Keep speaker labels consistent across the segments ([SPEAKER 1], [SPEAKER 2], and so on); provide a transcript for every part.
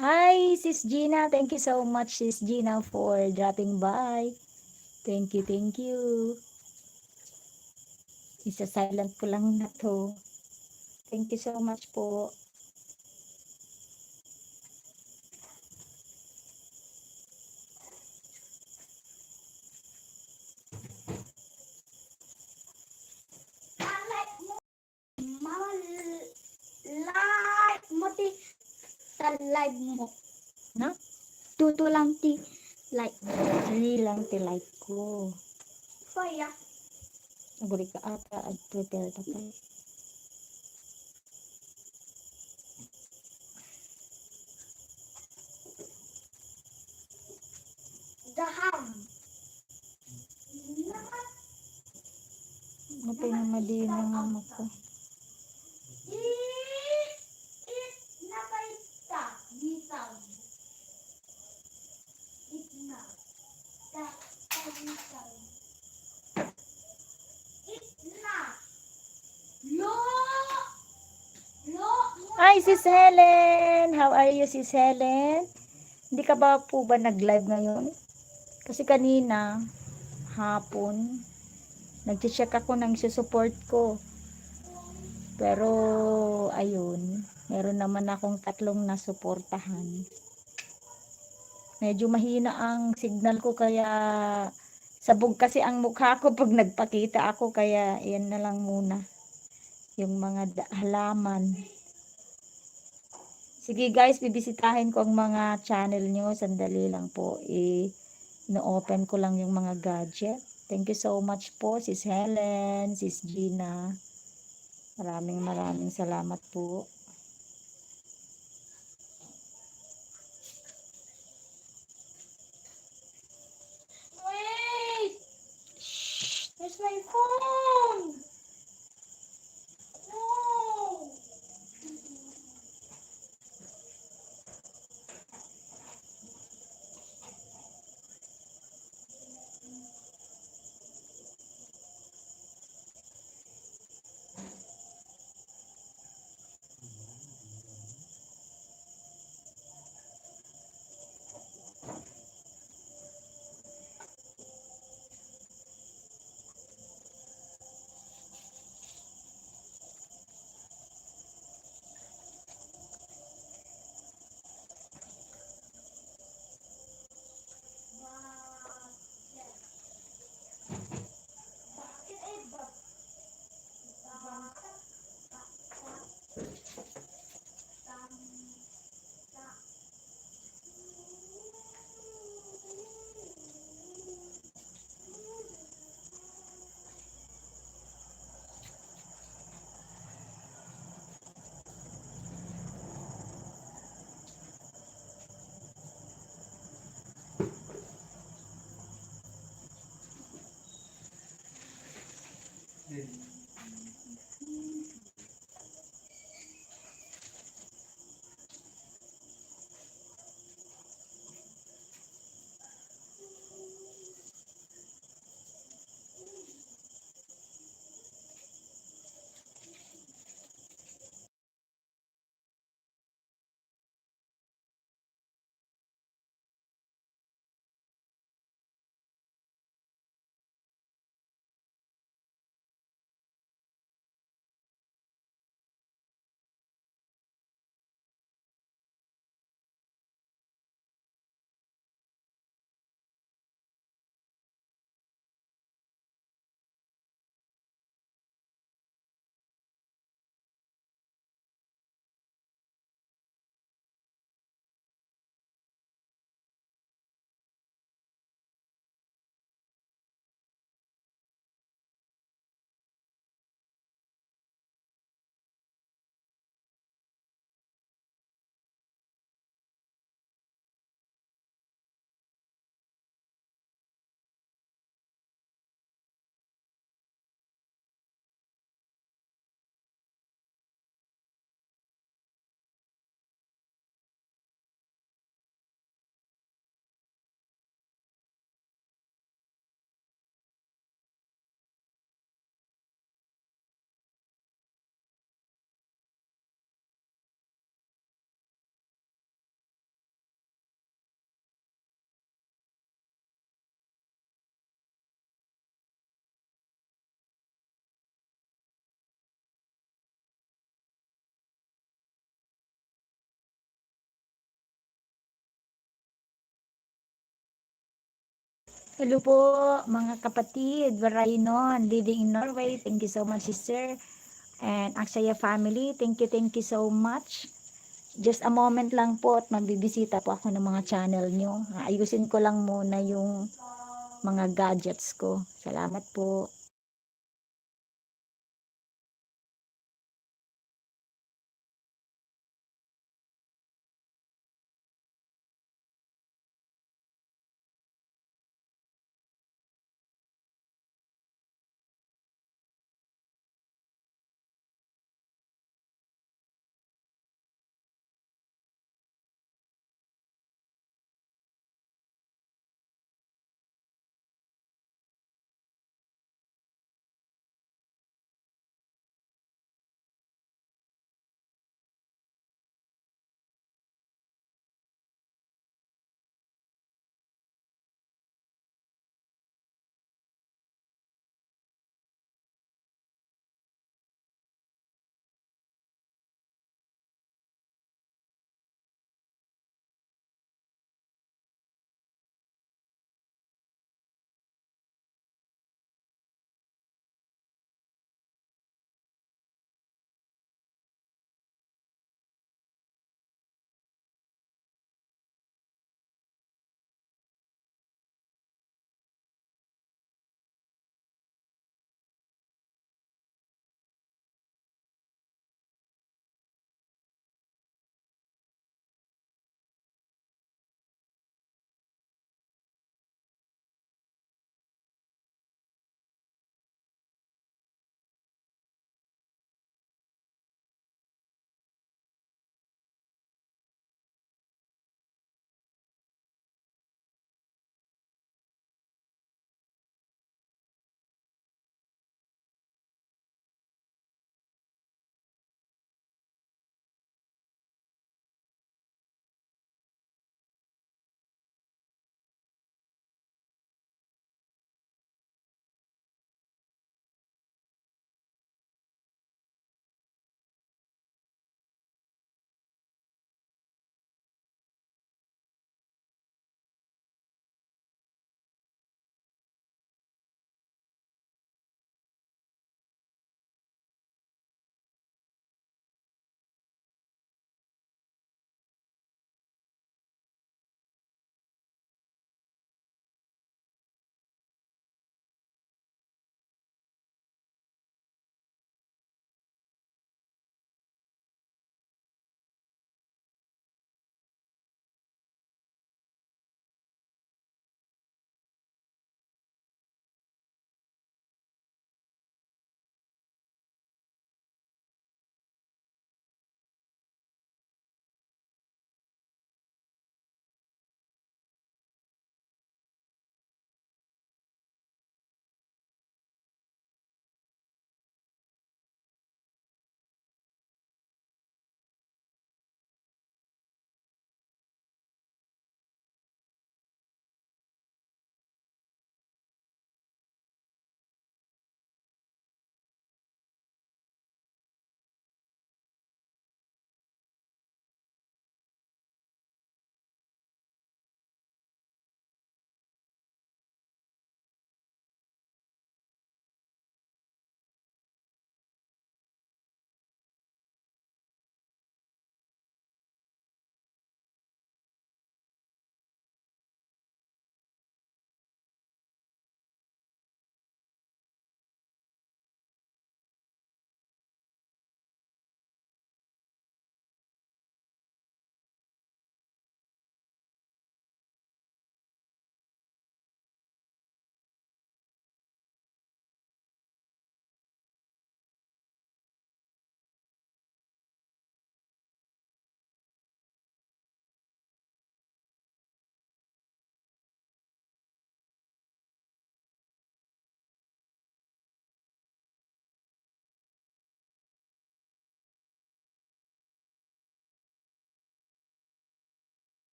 [SPEAKER 1] Hi, Sis Gina. Thank you so much, Sis Gina, for dropping by. Thank you, thank you. Isa-silent ko lang na to. Thank you so much po.
[SPEAKER 2] Like mo ti sa live mo.
[SPEAKER 1] Na?
[SPEAKER 2] Tuto lang ti like.
[SPEAKER 1] Dali lang ti like ko.
[SPEAKER 2] Kaya.
[SPEAKER 1] Aguli ka ata at prepare ta pa.
[SPEAKER 2] Daham.
[SPEAKER 1] Napay na madina nga mo ko.
[SPEAKER 2] Napaita. Bitaw. Itna. Bitaw. Itna. Lo. Lo.
[SPEAKER 1] Hi, Sis Helen! How are you, Sis Helen? Hindi ka ba po ba nag-live ngayon? Kasi kanina, hapon, nag-check ako ng support ko. Pero, ayun, meron naman akong 3 na suportahan. Medyo mahina ang signal ko kaya sabog kasi ang mukha ko pag nagpakita ako kaya yan na lang muna. Yung mga halaman. Sige guys, bibisitahin ko ang mga channel nyo. Sandali lang po. No-open ko lang yung mga gadget. Thank you so much po, Sis Helen, Sis Gina. Maraming salamat po.
[SPEAKER 2] Wait. Where's my phone? No.
[SPEAKER 1] Hello po mga kapatid, Varainon, living in Norway. Thank you so much, sister. And Aksaya family, thank you so much. Just a moment lang po at magbibisita po ako ng mga channel nyo. Ayusin ko lang muna yung mga gadgets ko. Salamat po.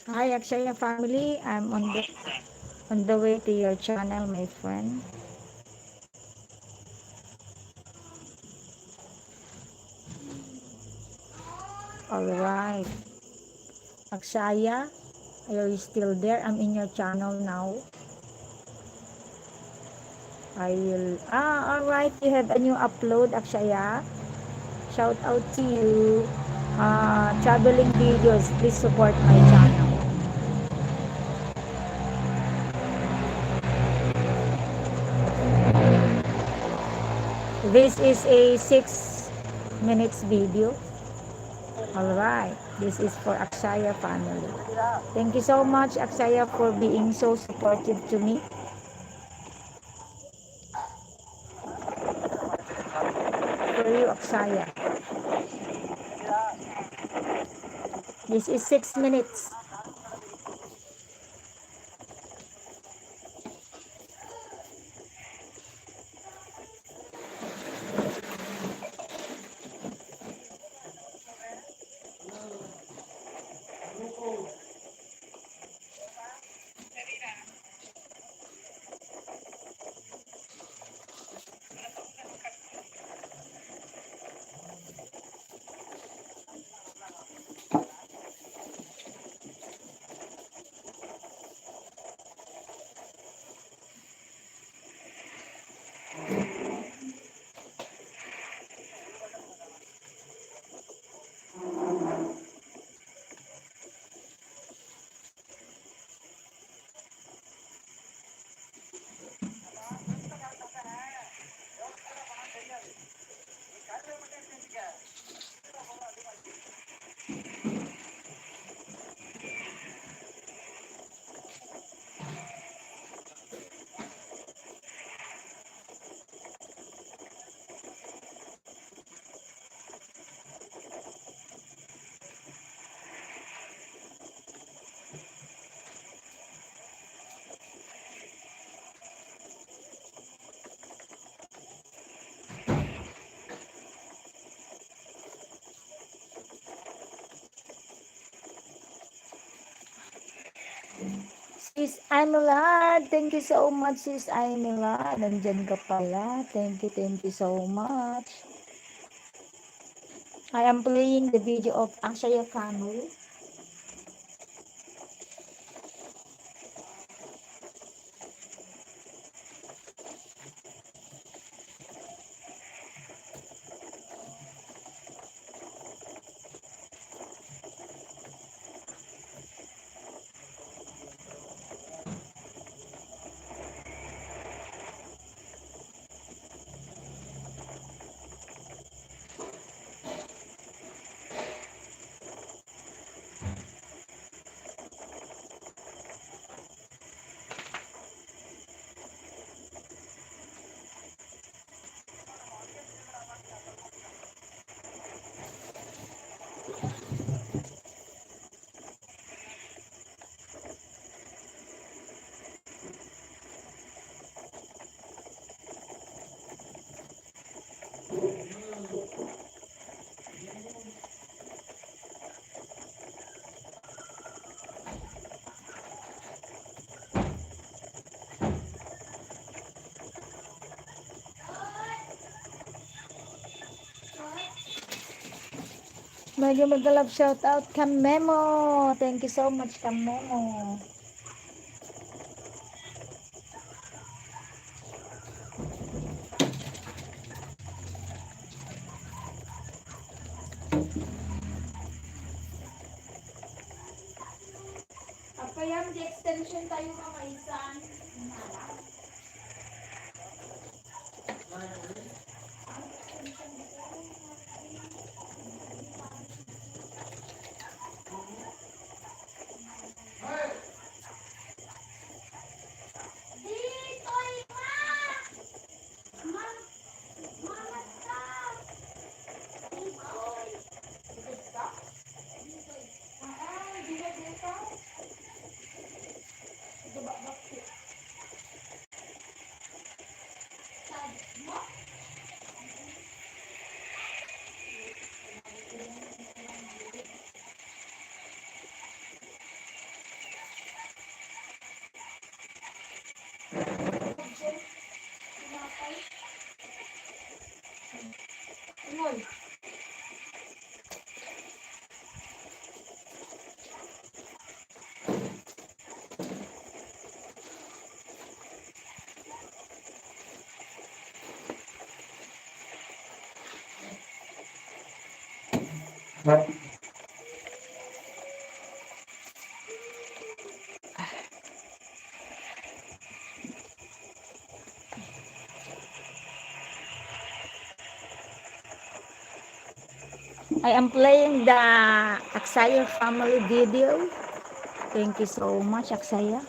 [SPEAKER 1] Hi, Akshaya family. I'm on the way to your channel, my friend. All right. Akshaya, are you still there? I'm in your channel now. I will. All right. You have a new upload, Akshaya. Shout out to you. Traveling videos. Please support my channel. This is a 6 minutes video. Alright, this is for Akshaya family. Thank you so much, Akshaya, for being so supportive to me. For you, Akshaya. This is 6 minutes. Sis Aimela, thank you so much, Sis Aimela. Nandyan ka pala. Thank you so much. I am playing the video of Akshaya family. Medyo mag-love shout out Kamemo. Thank you so much, Kamemo. Apayam di extension tayo mamaisan. I am playing the Aksaya family video. Thank you so much, Aksaya.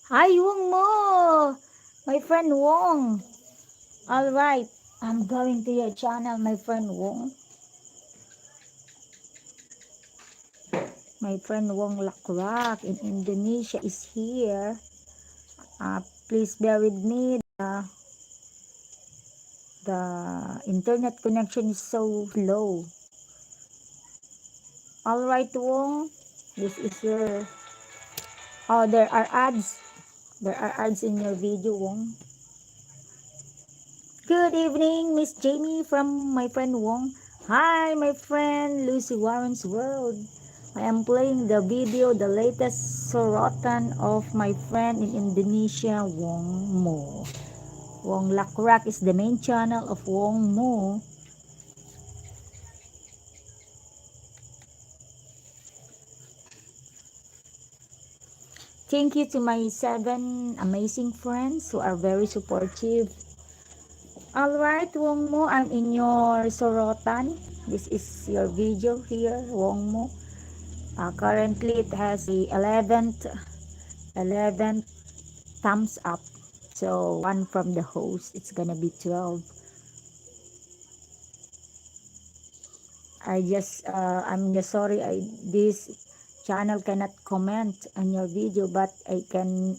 [SPEAKER 1] Hi, Wong Mo! My friend Wong. Alright, I'm going to your channel, my friend Wong. My friend Wong Lakrak in Indonesia is here. Please bear with me. The internet connection is so low. Alright, Wong. This is your... Oh, there are ads. There are ads in your video, Wong. Good evening, Miss Jamie from my friend Wong. Hi, my friend Lucy Warren's World. I am playing the video, the latest sorotan of my friend in Indonesia, Wong Mo. Wong Lakrak is the main channel of Wong Mo. Thank you to my 7 amazing friends who are very supportive. Alright, Wong Mo, I'm in your sorotan. This is your video here, Wong Mo. Currently, it has the 11th thumbs up. So, one from the host, it's gonna be 12. I'm just sorry, this channel cannot comment on your video, but it can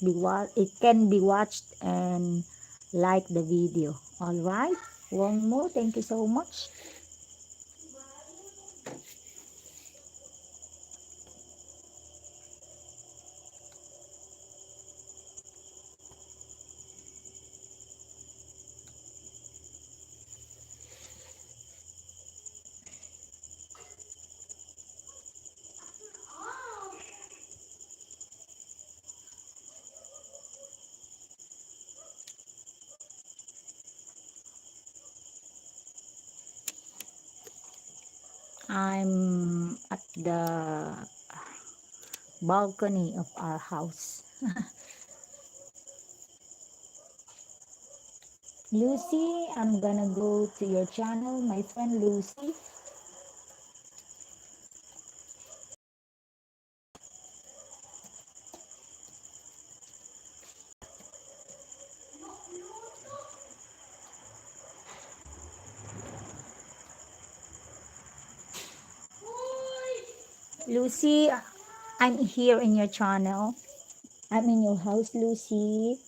[SPEAKER 1] be watched and like the video. All right, Wong Mo, thank you so much. I'm at the balcony of our house. Lucy, I'm gonna go to your channel, my friend Lucy. Lucy, I'm here in your channel. I'm in your house, Lucy.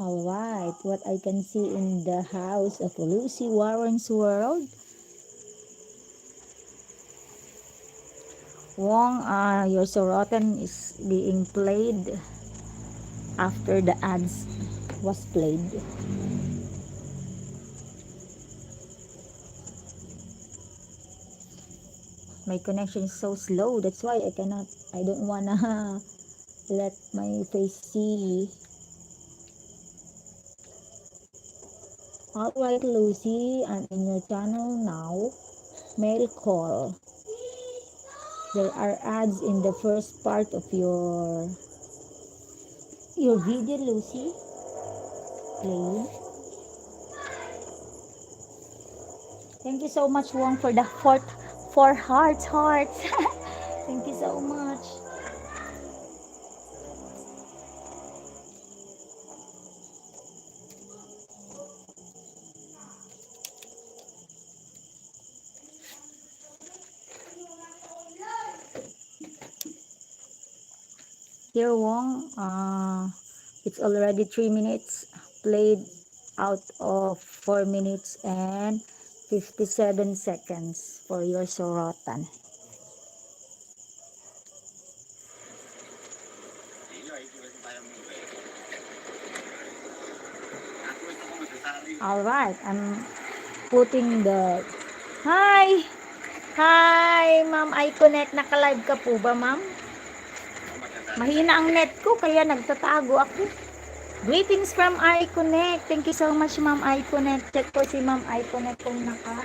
[SPEAKER 1] Alright, what I can see in the house of Lucy Warren's world. Wong, your Sorotan is being played after the ads was played. My connection is so slow, that's why I don't wanna let my face see. Alright, Lucy, I'm in your channel now. Mail call. There are ads in the first part of your video, Lucy. Play. Thank you so much, Wong, for the four hearts. Thank you so much. Here, Wong, it's already 3 minutes played out of 4 minutes and 57 seconds for your Sorotan. Alright, I'm putting the... Hi! Hi, Ma'am iConnect. Naka-live ka po ba, Ma'am? Mahina ang net ko, kaya nagtatago ako. Greetings from iConnect. Thank you so much, Ma'am iConnect. Check ko si Ma'am iConnect kung naka...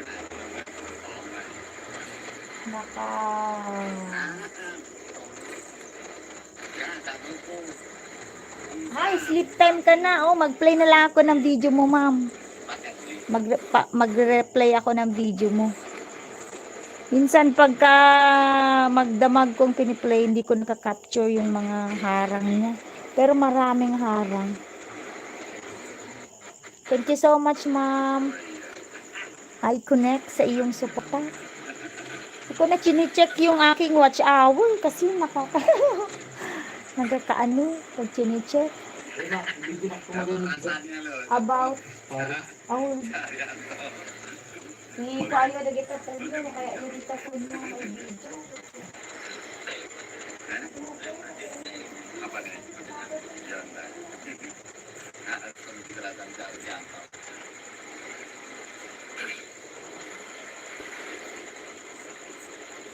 [SPEAKER 1] Hi, sleep time ka na. Oh, mag-play na lang ako ng video mo, Ma'am. Magre-replay ako ng video mo. Minsan pagka magdamag kong piniplay, hindi ko nakaka-capture yung mga harang niya. Pero maraming harang. Thank you so much, Ma'am. I connect sa iyong suporta. Hindi ko na chine-check yung aking watch hour kasi nagkakaano pag chine-check. About ni payo na kita tayo na kaya yung kita ko na may video.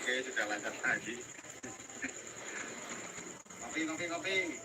[SPEAKER 3] Oke, sudah lancar lagi. Kopi.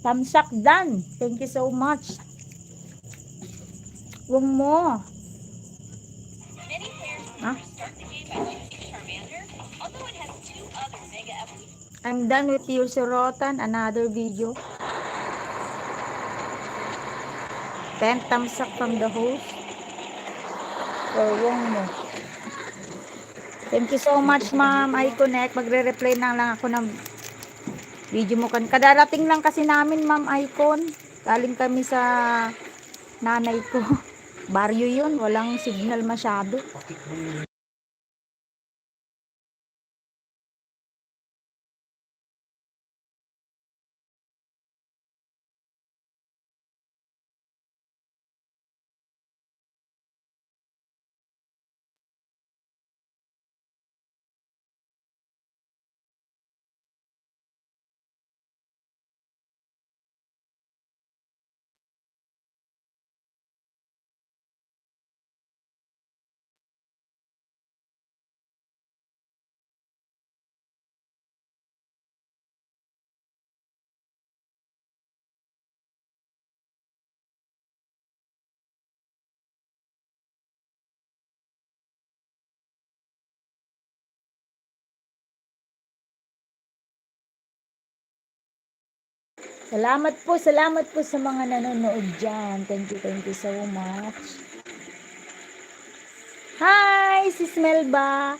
[SPEAKER 1] Tamsak done. Thank you so much. Wong mo. Huh? I'm done with your Sorotan. Another video. 10 thumbs up from the host. For Wong mo. Thank you so much, Ma'am. I connect. Magre-replay na lang ako ng video mo. Kadarating lang kasi namin, Ma'am Icon. Galing kami sa nanay ko. Baryo yun. Walang signal masyado. Salamat po sa mga nanonood dyan. Thank you so much. Hi, Sis Melba.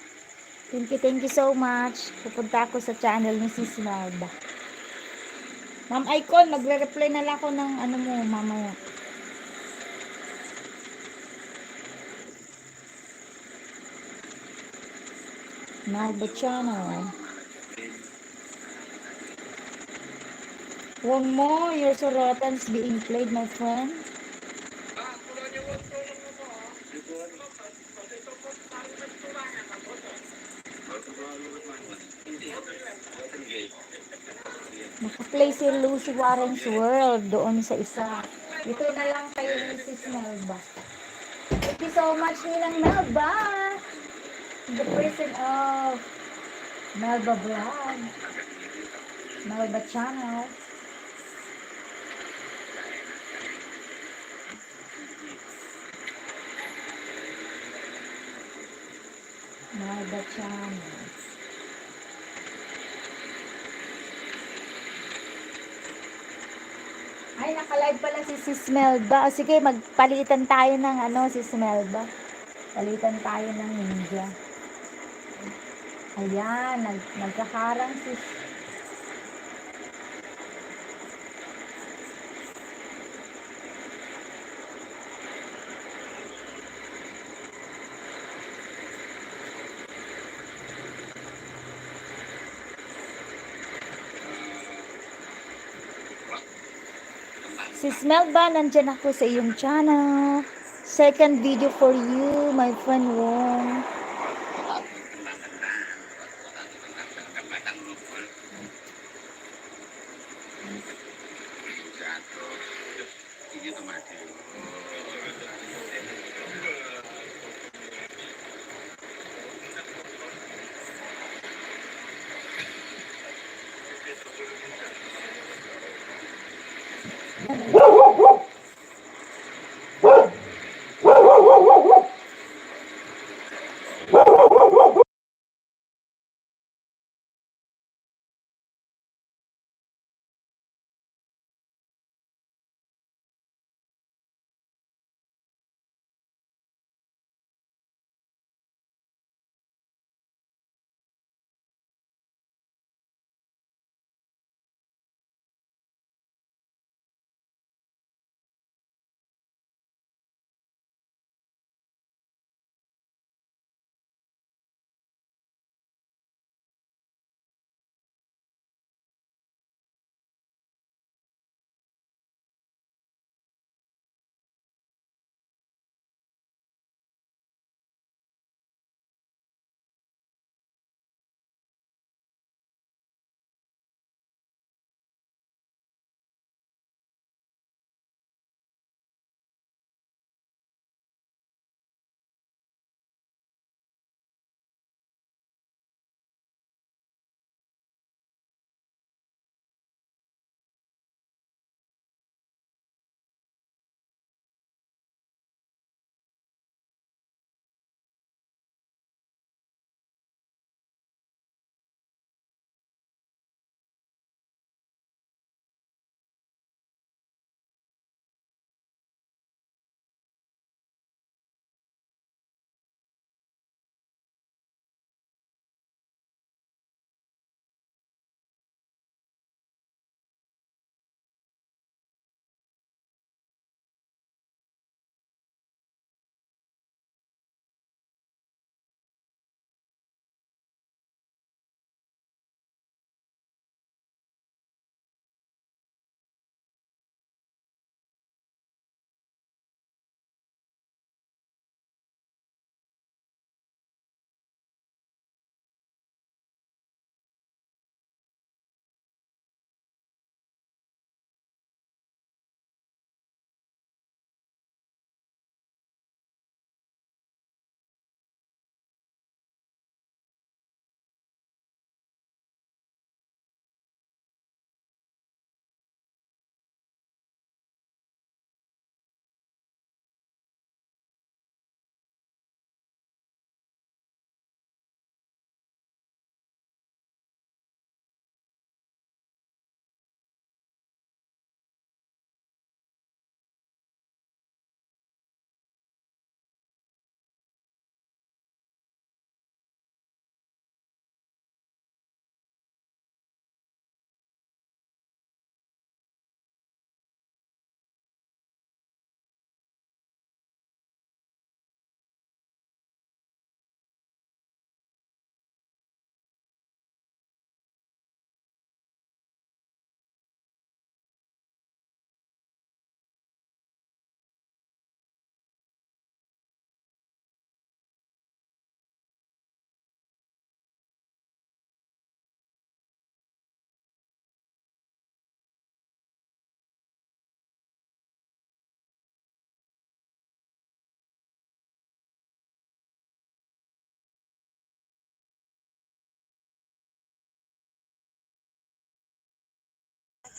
[SPEAKER 1] Thank you so much. Pupunta ako sa channel ni Sis Melba. Ma'am Icon, magre-reply na lang ako ng ano mo mamaya. Melba channel. One more, your Sorotan's being played, my friend. Nakaplay si Lucy Warren's World doon sa isa. Dito na lang kayo ni Sis Melba. Thank you so much nilang Melba. In the person of Melba Vlog. Melba Channel. Melba Channel. Ay, naka-live pala si Sis Melba. O, sige, magpalitan tayo ng ano, Sis Melba. Palitan tayo ng ninja. Ayan, nagkakarang sis. Sis Melba, nandyan ako sa iyong channel. Second video for you, my friend Wong.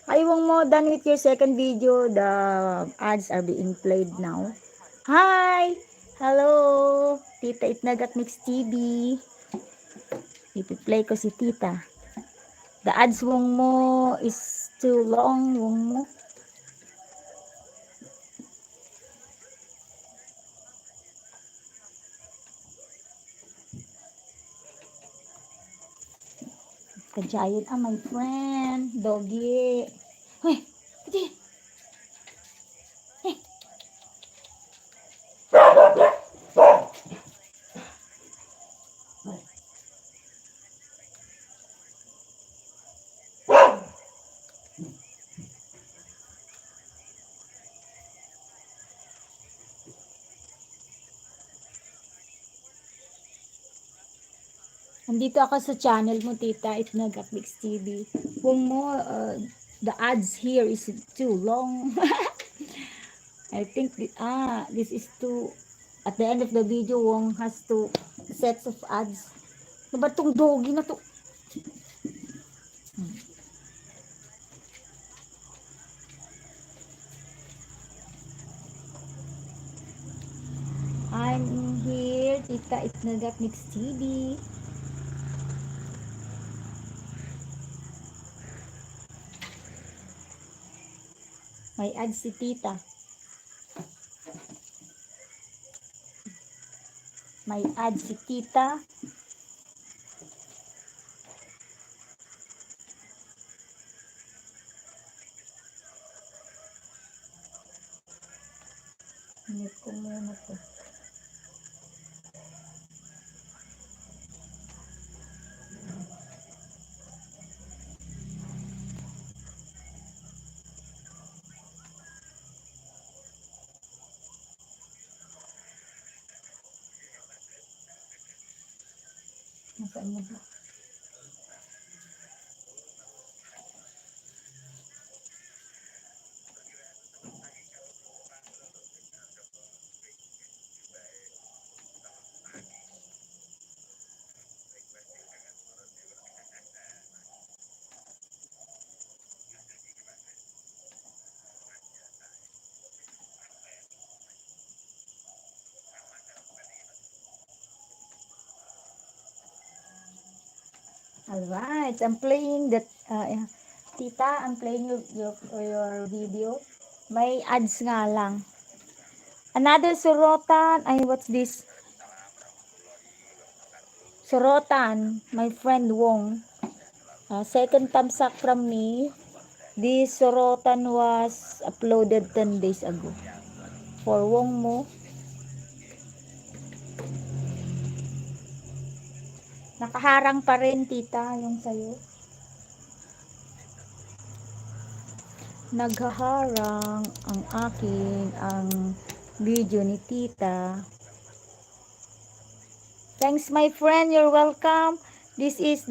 [SPEAKER 1] Ayaw mo done with your second video. The ads are being played now. Hi! Hello! Tita Itnag at Mix TV. Ipi-play ko si Tita. The ads wong mo is too long, wong mo. Kajayan my friend. Doggy. Hoy! Kajayan! Nandito ako sa channel mo, Tita Itnag at Mix TV. Wong mo, the ads here is too long. I think, this is too, at the end of the video, Wong has two sets of ads. Ano ba tong doggy na to? I'm here, Tita Itnag at Mix TV. May ads si Tita. May ads si Tita. Hinip ko muna to. Nasaan mo ba? Alright, I'm playing that, Tita, I'm playing your video. May ads nga lang. Another sorotan. Ay, what's this? Sorotan, my friend Wong. Second thumbs up from me. This sorotan was uploaded 10 days ago. For Wong mo. Nakaharang pa rin, Tita, yung sayo. Naghaharang ang video ni Tita. Thanks, my friend, you're welcome. This is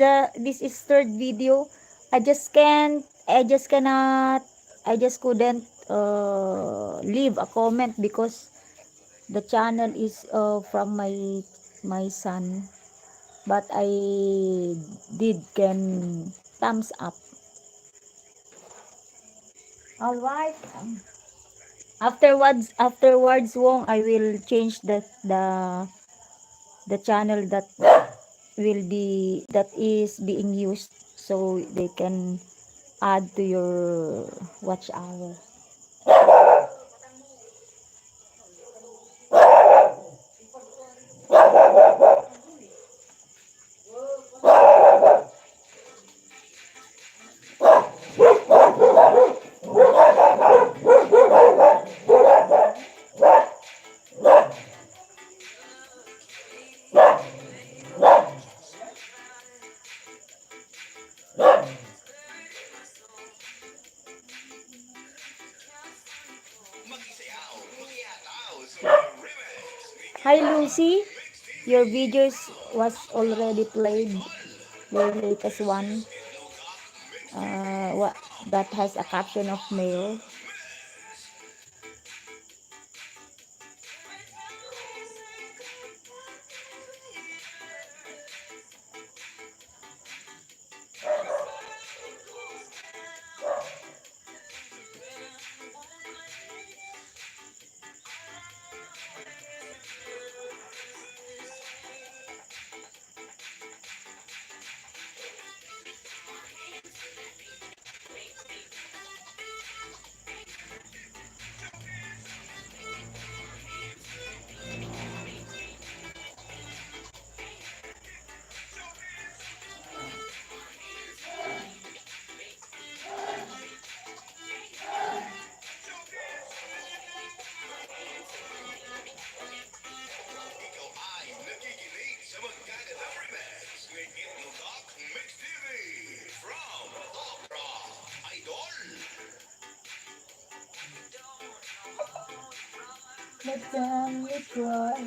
[SPEAKER 1] third video. I just couldn't leave a comment because the channel is from my son, but I can thumbs up. All right. Afterwards, Wong, I will change the channel that is being used so they can add to your watch hour. Hi Lucy, your videos was already played, your latest one, what that has a caption of male. time you try.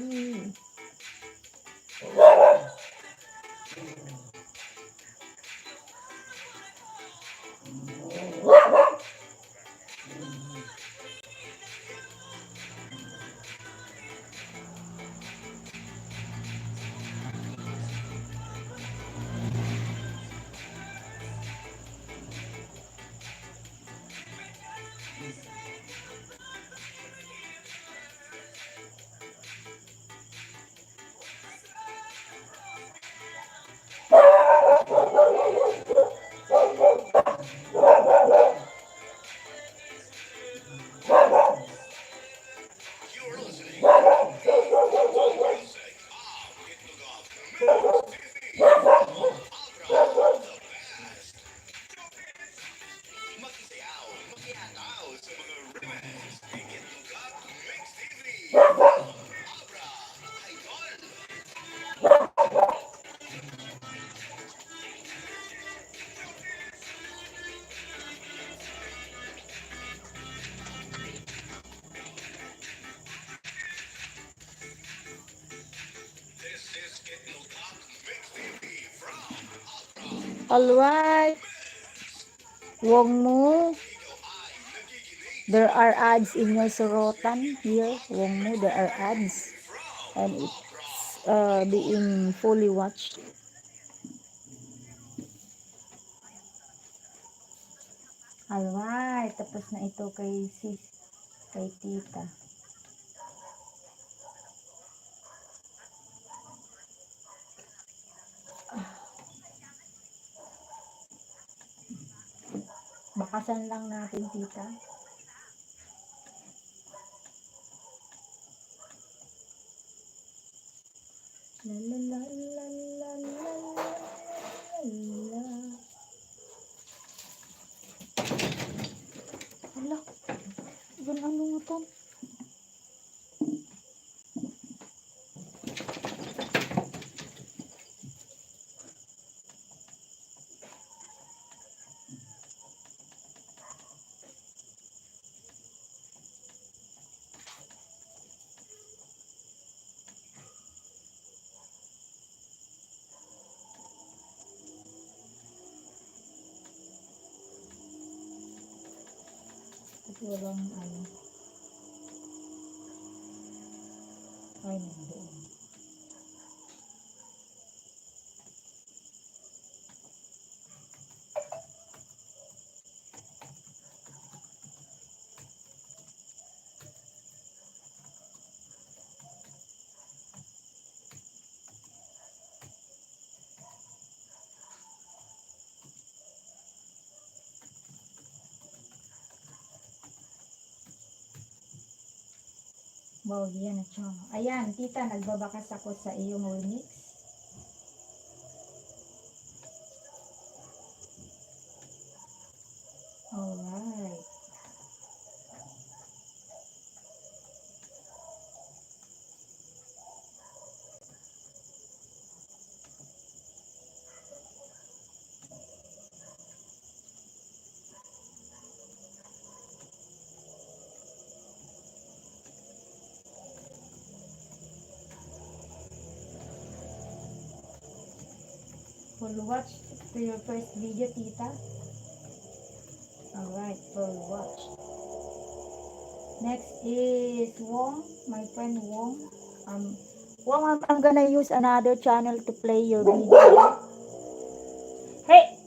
[SPEAKER 1] Alright, Wong Mu, there are ads in your sorotan here. Wong Mu, there are ads. And it's being fully watched. Alright, tapos na ito kay kay tita. Bakasan lang natin, tita. La la la la la la la. Hala, ano nga to? Walang ano. Ay, nandoon. Wow, yan at siya. Ayan, tita, nagbabakas ako sa iyong remix. Alright. Full watch to your first video, tita. Alright, full watch. Next is Wong, my friend Wong. Wong, I'm gonna use another channel to play your video. Hey!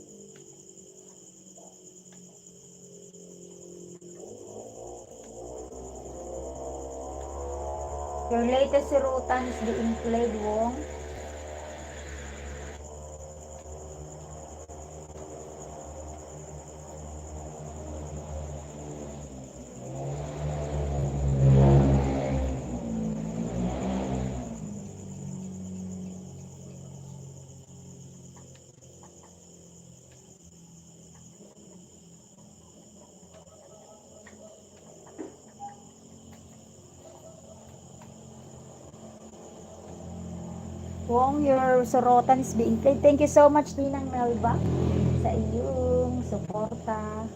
[SPEAKER 1] Your latest rutan is being played, Wong. Wong, your sorotan is being played. Thank you so much, Ninang Melba, sa iyong suporta.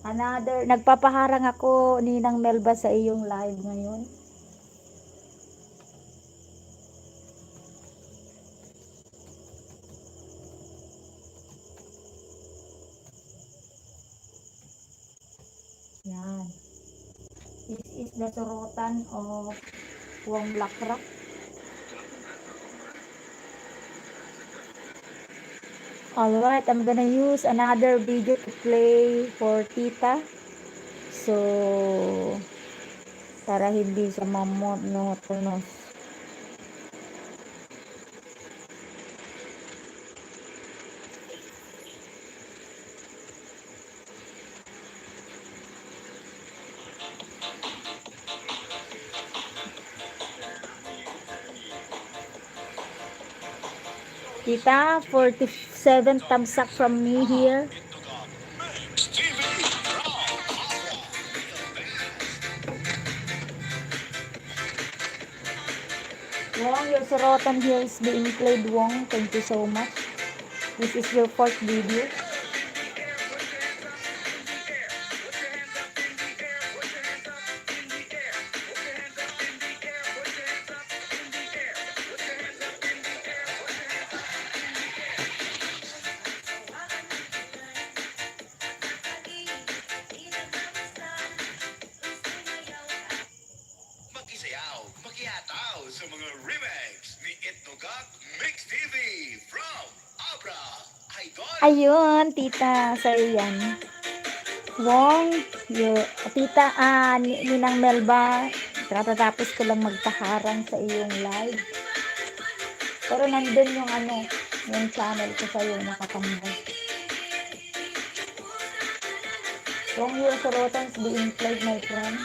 [SPEAKER 1] Nagpapaharang ako, Ninang Melba, sa iyong live ngayon. Yan. This is the sorotan of Wong Lakrak. Alright, I'm gonna use another video to play for Tita. So, para hindi siya mamonotonous. Tita, 47 thumbs up from me here. Wong, your sorotan here is being played, Wong. Thank you so much. This is your fourth video.
[SPEAKER 3] Makiataw sa mga remix ni Itnogak Mix TV from Abra Idol.
[SPEAKER 1] Ayun, Tita, sa'yo yan. Wong, Tita, Ninang Melba, tatapos ko lang magpaharang sa iyong live. Pero nandun yung yung channel ko sa'yo, nakatambay. Wong, your sorotan is being played, my friend.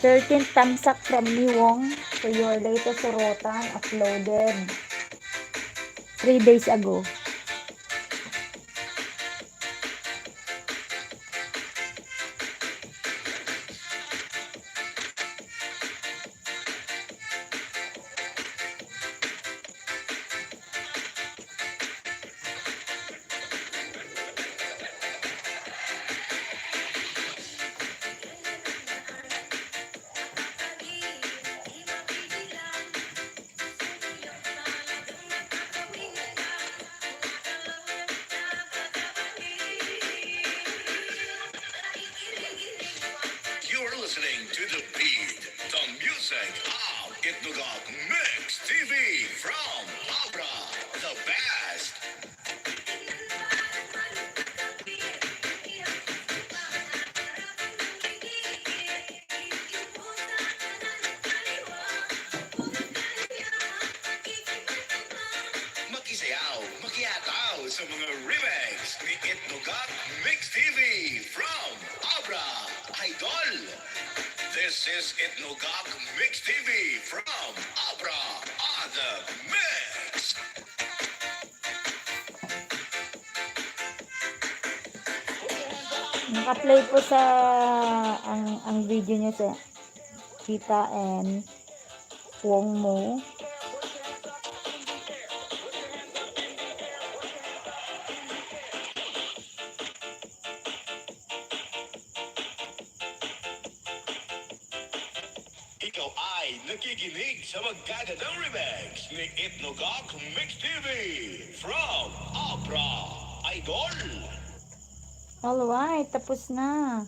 [SPEAKER 1] Thirteen thumbs up from me, Wong, to your latest sorotan uploaded 3 days ago.
[SPEAKER 3] You're listening to the beat, the music of Itnogak Mix TV from Abra, the best. Makisayaw, makiataw sa mga remix ni Itnogak Mix TV from Abra Idol. This is Itnogak Mix TV from Abra on the Mix.
[SPEAKER 1] Naka-play po sa ang video niya sa Tita and Wong Mo.
[SPEAKER 3] Ikaw ay nakikinig sa magagandang remix ni Itnogak Mix TV from Abra Idol.
[SPEAKER 1] Alright, tapos na.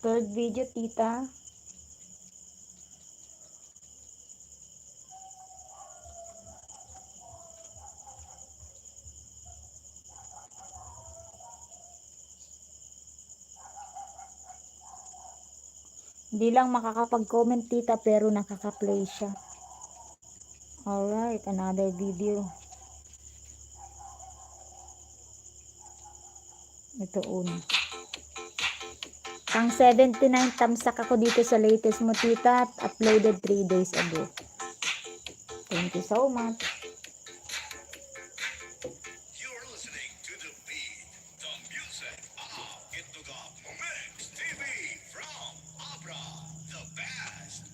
[SPEAKER 1] Third video, Tita. Hindi lang makakapag-comment, Tita, pero nakaka-play siya. Alright, another video. Ito una. Pang 79 thumbs up ako dito sa latest mo, Tita, at uploaded 3 days ago. Thank you so much.
[SPEAKER 3] You're listening to the beat, the music of Itnogak Mix TV from Abra, the best.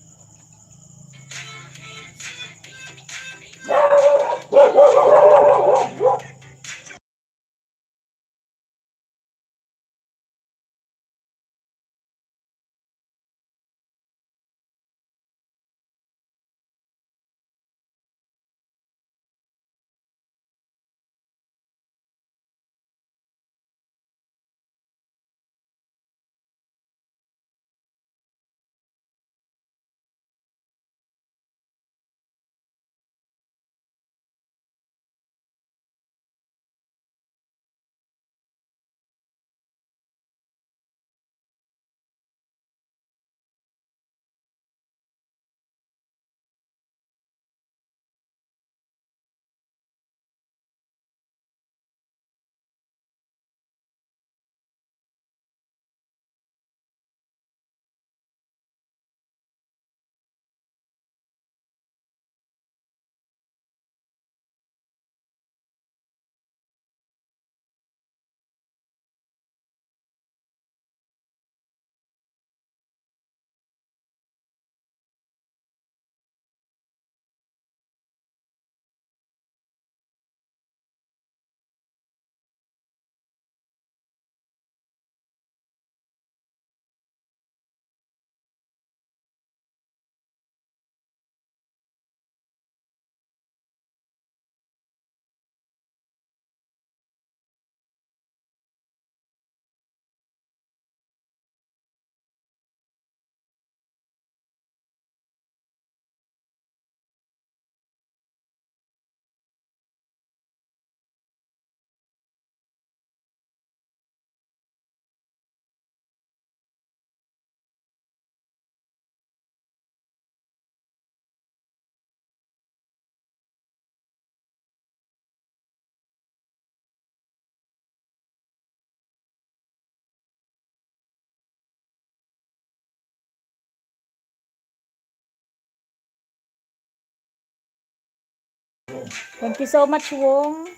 [SPEAKER 1] Thank you so much, Wong,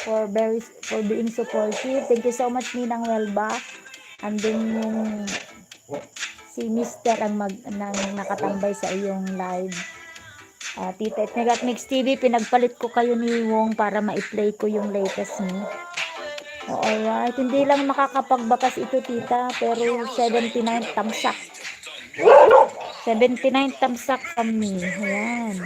[SPEAKER 1] for being supportive. Thank you so much, Ninang Welba. Andun yung si Mister ang nang nakatambay sa iyong live. Tita Itnog at Mix TV, pinagpalit ko kayo ni Wong para ma-play ko yung latest niyo. Alright, hindi lang makakapagbakas ito, tita, pero 79 tamsak. 79 tamsak kami. Ayan.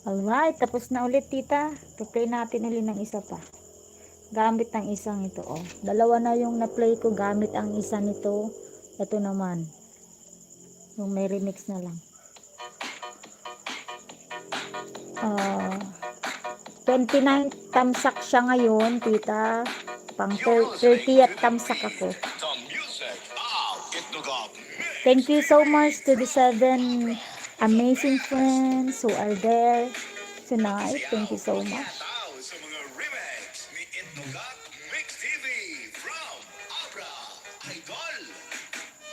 [SPEAKER 1] Alright, tapos na ulit, tita. Play natin ulit ng isa pa. Gamit ng isang ito, oh. Dalawa na yung na-play ko gamit ang isa nito. Ito naman. Yung may remix na lang. 29 tamsak siya ngayon, tita. Pang 30th tamsak ako.
[SPEAKER 3] The music of Itnogak Mix.
[SPEAKER 1] Thank you so much to the 7 amazing friends who are there tonight. Thank you so much.
[SPEAKER 3] Makiataw sa mga remix ni Itnogak Mix TV from Abra Idol.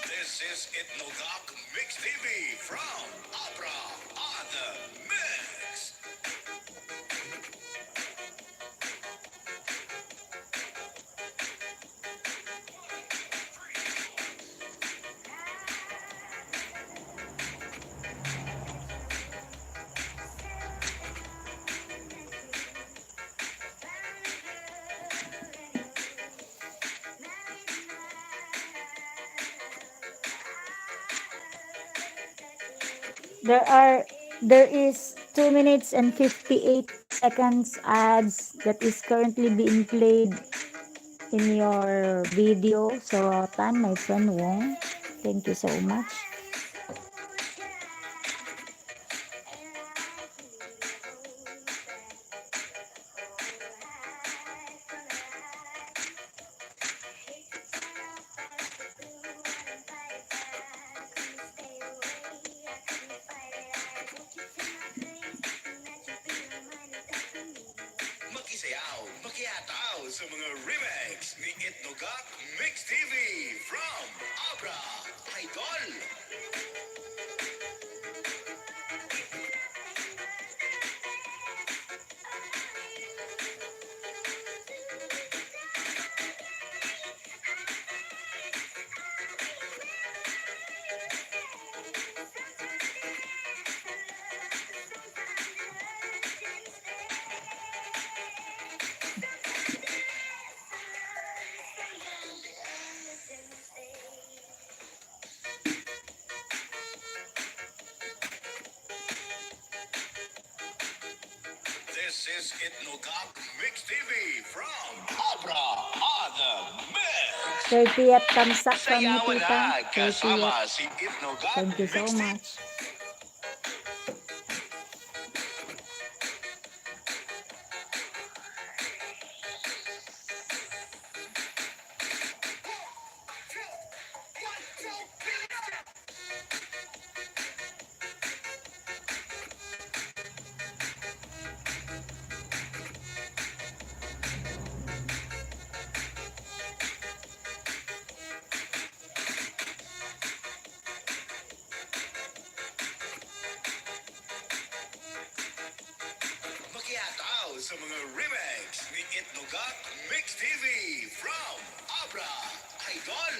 [SPEAKER 3] This is Itnogak Mix TV from Abra on the Mix.
[SPEAKER 1] There is 2 minutes and 58 seconds ads that is currently being played in your video. So, Tan, my friend Wong, thank you so much.
[SPEAKER 3] Makisayaw, makiataw sa mga remix ni Itnogak Mix TV from Abra Idol. This is Itnogak Mix TV from Abra on the Mix.
[SPEAKER 1] 30th tamsak kami,
[SPEAKER 3] Sayawan
[SPEAKER 1] tita.
[SPEAKER 3] na
[SPEAKER 1] 30th.
[SPEAKER 3] kasama si Itnogak
[SPEAKER 1] Thank you so
[SPEAKER 3] Mix TV.
[SPEAKER 1] much.
[SPEAKER 3] Makiataw sa mga remix ni Itnogak Mix TV from Abra Idol.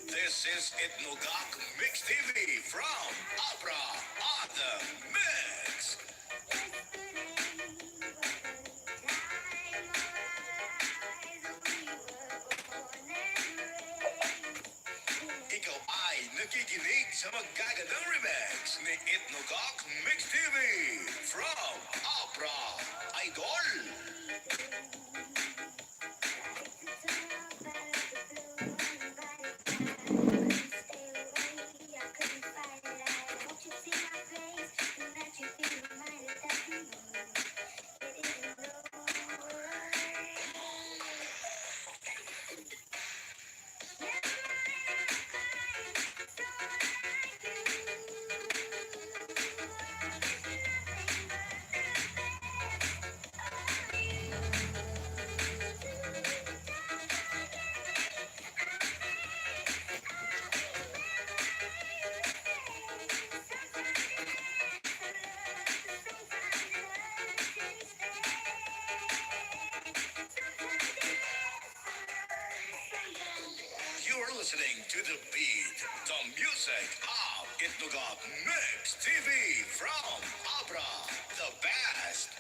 [SPEAKER 3] This is Itnogak Mix TV from Abra on the Mix. Ikaw ay nakikinig sa magagandang remix ni Itnogak Mix TV from Abra Idol. You're listening to the beat, the music of Itnogak Mix TV from Abra, the best.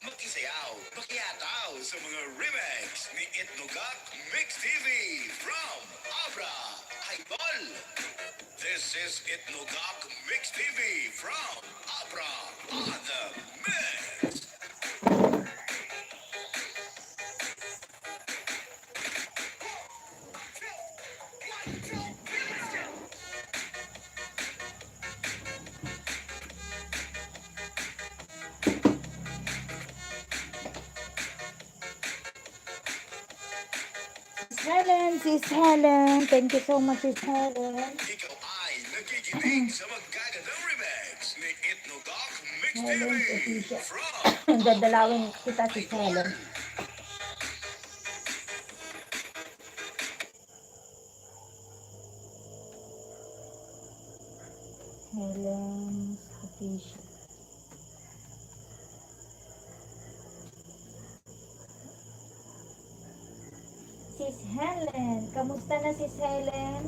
[SPEAKER 3] Makisayaw, makiyataw sa mga remix ni Itnogak Mix TV from Abra Idol. This is Itnogak Mix TV from Abra on the Mix.
[SPEAKER 1] Sis Helen. Thank you so much, Sis Helen.
[SPEAKER 3] Ikaw ay nakikinig sa magagandang remix ni Itnogak Mix TV
[SPEAKER 1] Helen's official.
[SPEAKER 3] from
[SPEAKER 1] Dadalawin kita, Sis Helen. Helen's official. Sis Helen. Kamusta na, Sis Helen?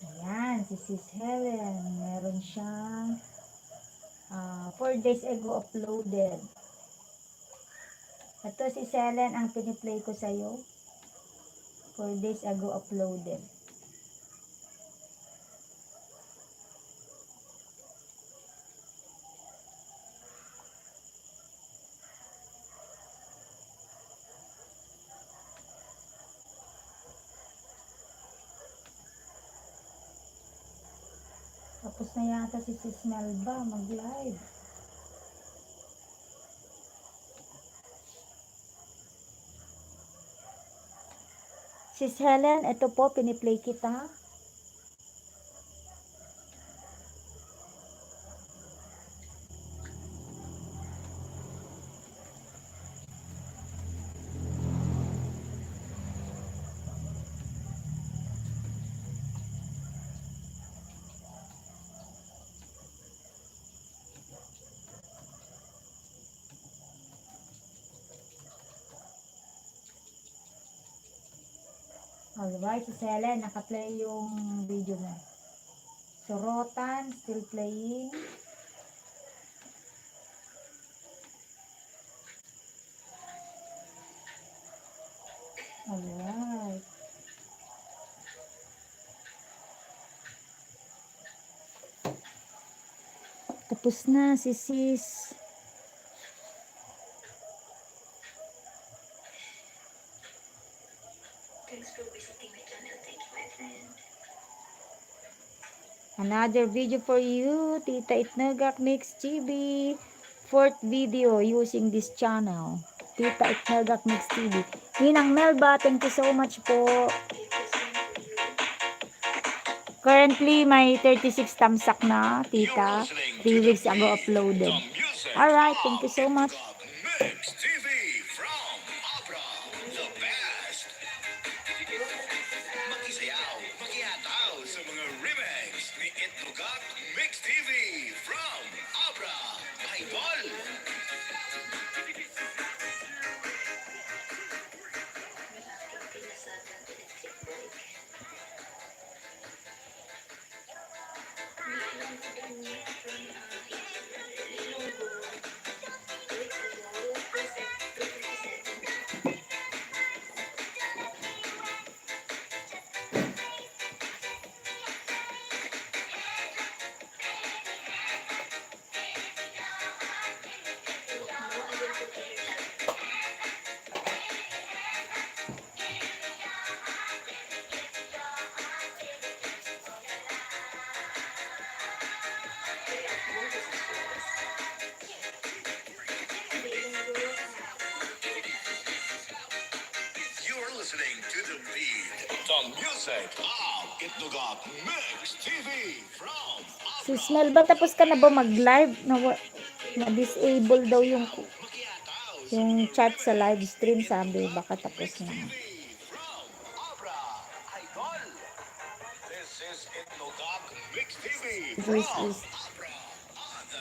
[SPEAKER 1] Ayan, si Sis Helen. Meron siyang 4 days ago uploaded. Ito, Sis Helen, ang piniplay ko sa'yo. 4 days ago uploaded. Tapos na yata si Sis Melba mag-live. Sis Helen, ito po, piniplay kita. Alright, Sis Helen, naka-play yung video mo. Sorotan, still playing. Alright. Tapos na si Sis.
[SPEAKER 4] Thanks for visiting my channel. Thank you, my friend.
[SPEAKER 1] Another video for you, Tita Itnogak Mix TV. Fourth video using this channel. Tita Itnogak Mix TV. Ninang Melba, thank you so much po. Currently, may 36 tamsak na, Tita. 3 weeks ago uploaded. Alright, thank you so much.
[SPEAKER 3] Mix TV from Abra, the best. Makisayaw, makiyataw sa mga remix ni Itnogak Mix TV from Abra Idol. to the beat. The music of Itnugak Mix TV from
[SPEAKER 1] Si Smell ba, tapos ka na ba mag-live? Na-disable daw yung chat sa live stream, sabi, baka tapos na.
[SPEAKER 3] TV from Abra Idol. This is Itnugak Mix TV
[SPEAKER 1] This
[SPEAKER 3] from
[SPEAKER 1] is
[SPEAKER 3] Abra.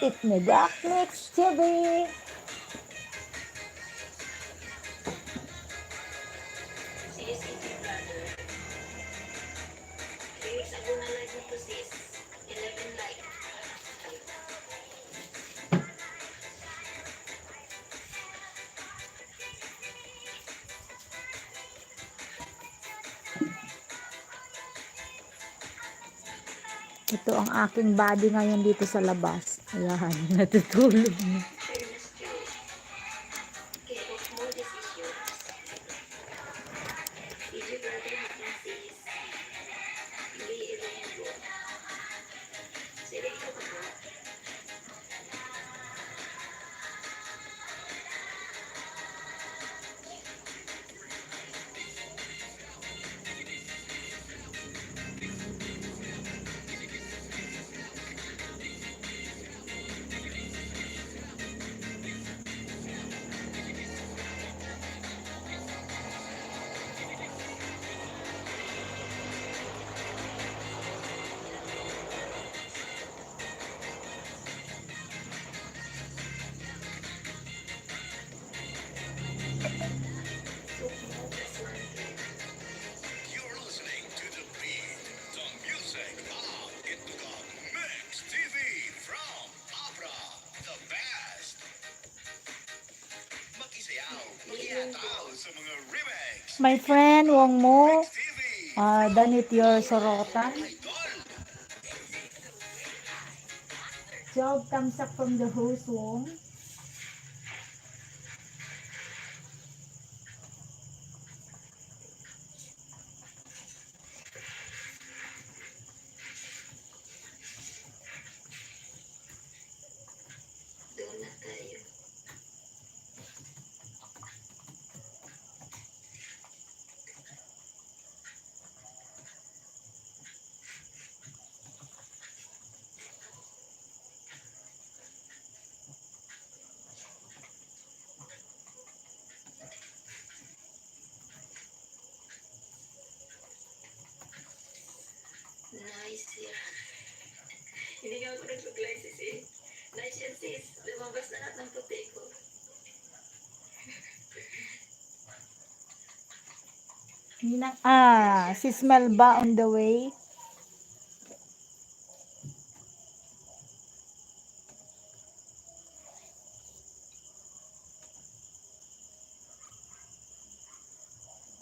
[SPEAKER 1] Itnugak Mix TV.
[SPEAKER 4] Sis, hindi brother. 3 weeks ago na live nito sis. 11 like.
[SPEAKER 1] Ito ang aking body ngayon dito sa labas. Ayan, natutulog na.
[SPEAKER 4] Fairness to care of more decisions. DJ brother natin sis. Hindi Elenco. Si Elenco ba ba?
[SPEAKER 3] You're listening to the beat. The music of Itnugak Mix TV from Abra. The best. Mag-isayaw, mag-iataw sa mga remix.
[SPEAKER 1] My friend, Wong Mo,
[SPEAKER 3] TV
[SPEAKER 1] danit your sorotan.
[SPEAKER 3] Idol.
[SPEAKER 1] 12 thumbs up from the host, Wong.
[SPEAKER 4] Doon na tayo. Nice yan. Hindi nga ako nag-live sis eh. Nice yan sis. Lumabas na lahat ng puti ko.
[SPEAKER 1] Si Smell ba on the way?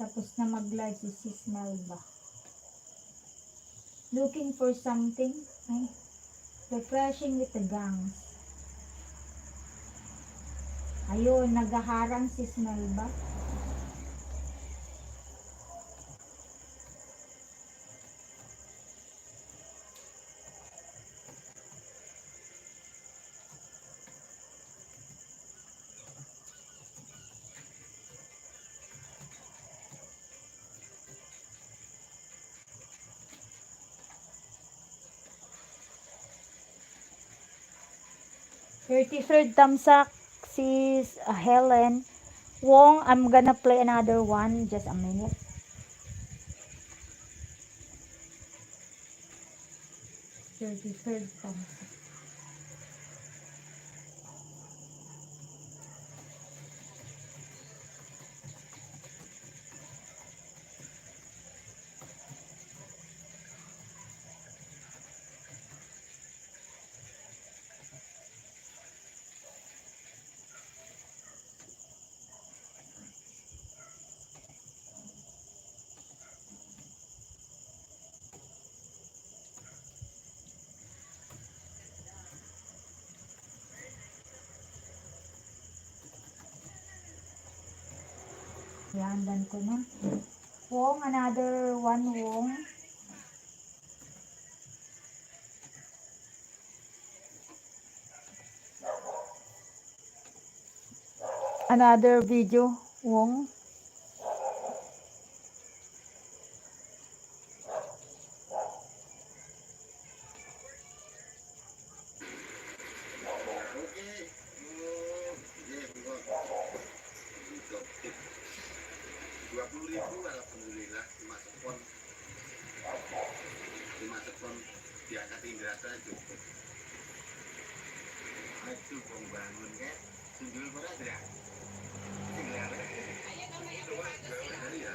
[SPEAKER 1] Tapos na mag-live si Smell ba? Looking for something? Ay, refreshing with the gangs. Ayun, naghaharang si Smell ba? Third thumbs up, sis Helen. Wong, I'm gonna play another one. Just a minute. Third thumbs up. Yan, done ko na. Wong, another one, Wong. Another video, Wong.
[SPEAKER 3] 20.000 alhamdulillah 5 sepon. 5 sepon diangkat Indrata cukup. Aduh, bangun kan? Tunjul berat ya? Tinggal coba jual ya.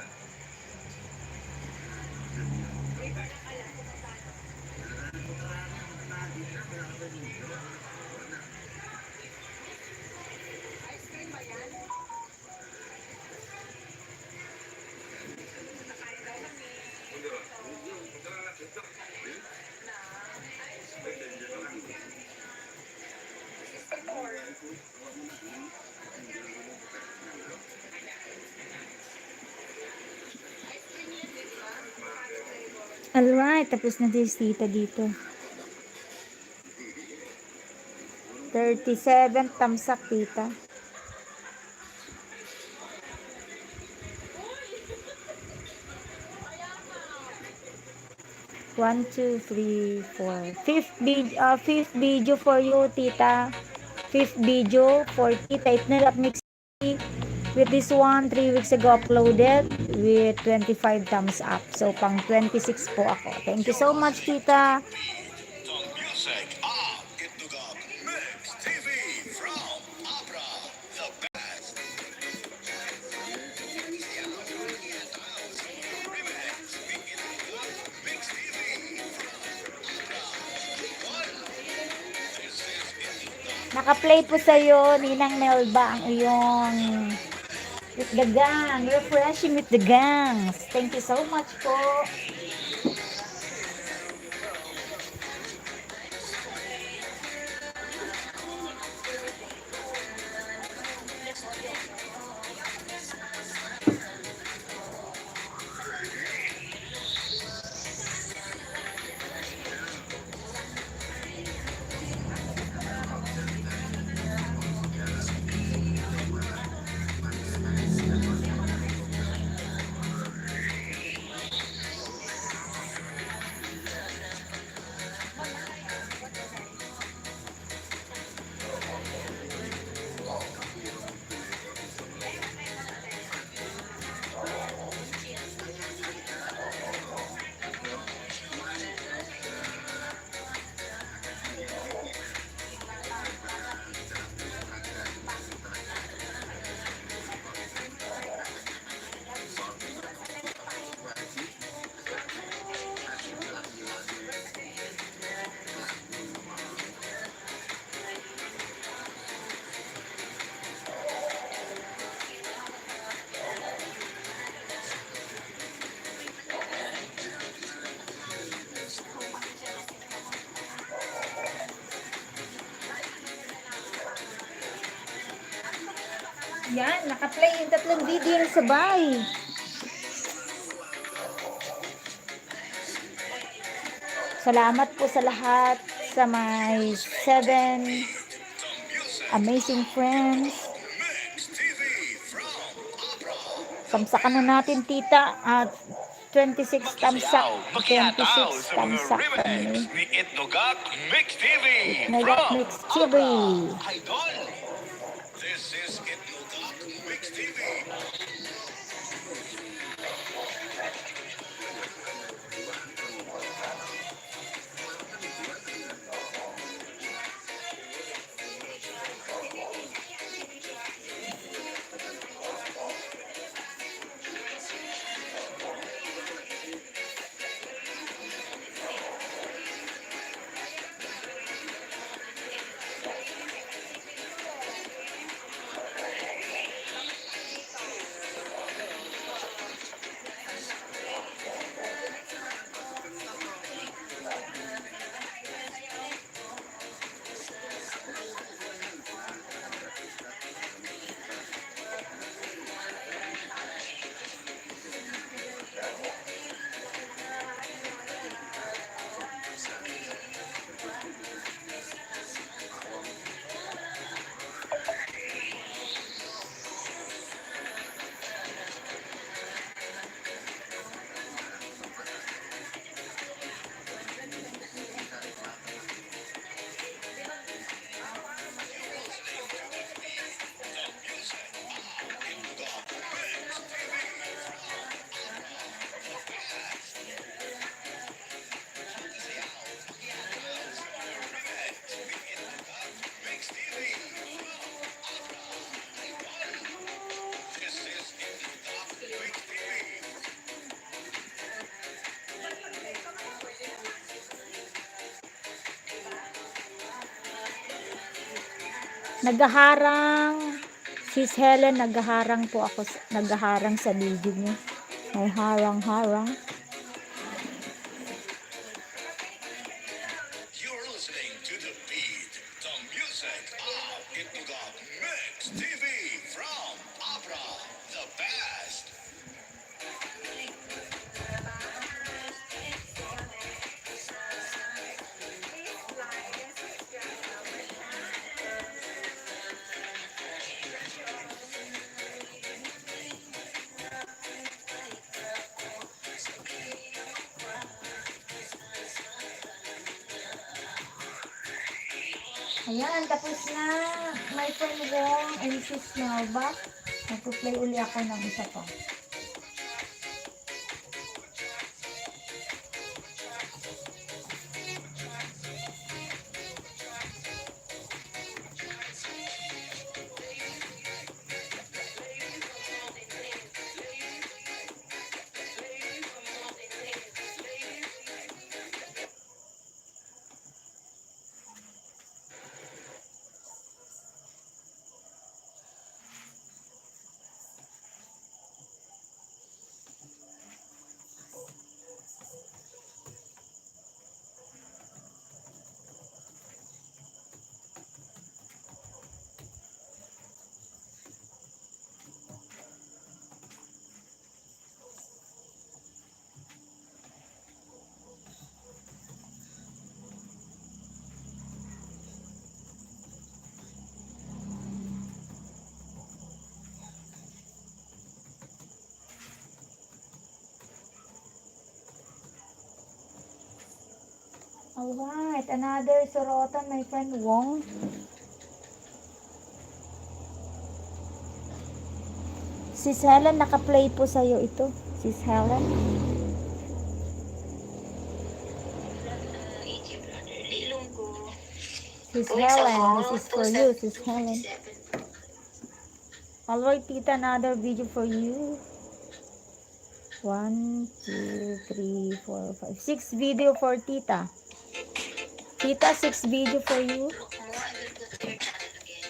[SPEAKER 1] Alright, tapos na si tita dito. 37 thumbs up, tita. One, two, three, four. Fifth video for you, tita. Fifth video for tita. Itnalap mix with this one 3 weeks ago uploaded with 25 thumbs up. So pang 26 po ako. Thank you so much, tita.
[SPEAKER 3] The music of Itnugag Mix TV from Abra, the best. Mix TV from Abra. This is Itnugag.
[SPEAKER 1] Naka-play po sa'yo, Ninang Melba, ang iyong with the gang. Refreshing with the gangs. Thank you so much po. Yan, naka-play yung tatlong video na sabay. Salamat po sa lahat, sa my 7 amazing friends.
[SPEAKER 3] Mix TV from Abra.
[SPEAKER 1] Samsakan na natin, tita, at 26 thumbs up. 26 thumbs up for me.
[SPEAKER 3] Ni Itnugag Mix TV
[SPEAKER 1] Itnugag
[SPEAKER 3] from
[SPEAKER 1] Mix TV.
[SPEAKER 3] Abra, Idol. This is Itnugag Mix TV.
[SPEAKER 1] Naghaharang. Sis Helen, naghaharang po ako. Naghaharang sa video niyo. May harang-harang.
[SPEAKER 3] You're listening to the beat, the music of Itnugag Mix TV from Abra, the best.
[SPEAKER 1] Ayan, tapos na. My friend Wong and Sis Melba. Magpo-play uli ako ng isa pa. Alright, another sorotan, my friend Wong. Sis Helen, naka-play po sa'yo ito. Sis Helen.
[SPEAKER 4] AJ brother, lilong ko.
[SPEAKER 1] Sis
[SPEAKER 4] 2 weeks
[SPEAKER 1] Helen,
[SPEAKER 4] ago,
[SPEAKER 1] this is for you, Sis Helen.
[SPEAKER 4] 27.
[SPEAKER 1] Alright, tita, another video for you. 1, 2, 3, 4, 5, 6 video for tita. Tita, 6 video for you.
[SPEAKER 4] Look mo, I will go to your channel again.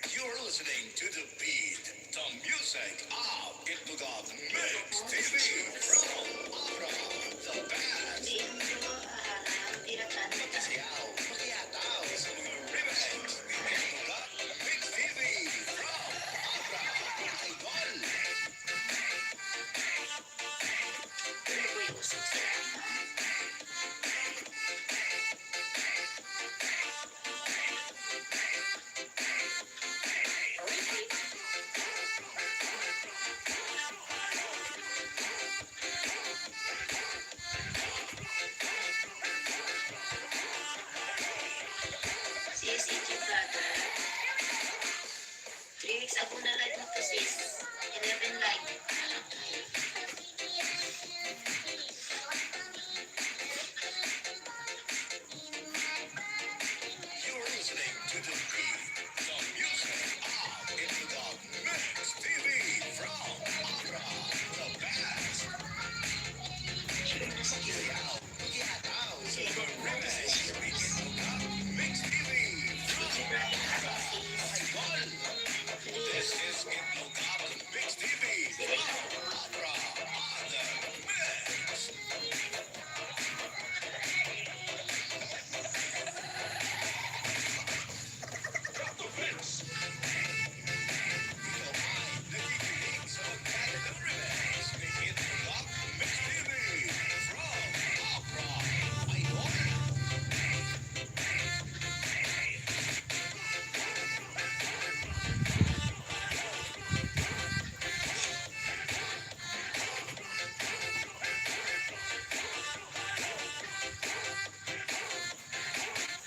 [SPEAKER 3] You're listening to the beat, the music of Itnugag Mix TV from Abra, the best.
[SPEAKER 4] Hindi mo alam, tira-tan mo kasi.
[SPEAKER 3] Siyaw, makiyataw sa mga remix ni Itnugag Mix TV from Abra, Idol.
[SPEAKER 4] Pero ko yung usok sa sis, AJ brother. 3 weeks ago na live mo to sis. 11 like.
[SPEAKER 3] You're listening to the beat, the music of Itnugag Mix TV from Abra, the best.
[SPEAKER 4] Sure na sa iyo.
[SPEAKER 3] Siyaw, makiyataw sa mga remix ni Itnugag Mix TV from
[SPEAKER 4] AJ brother,
[SPEAKER 3] Abra,
[SPEAKER 4] sis.
[SPEAKER 3] Idol. This is Itnugag Mix TV from Abra, the mix. Nakikinig sa magkakalang remix ni Itnugag Mix TV from Abra, Idol.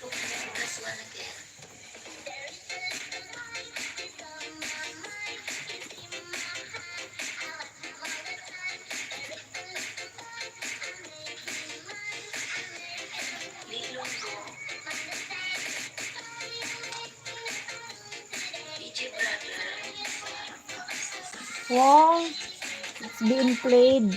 [SPEAKER 4] Look mo, plus 1 again. Lilong ko. AJ brother.
[SPEAKER 1] Wong, it's being played.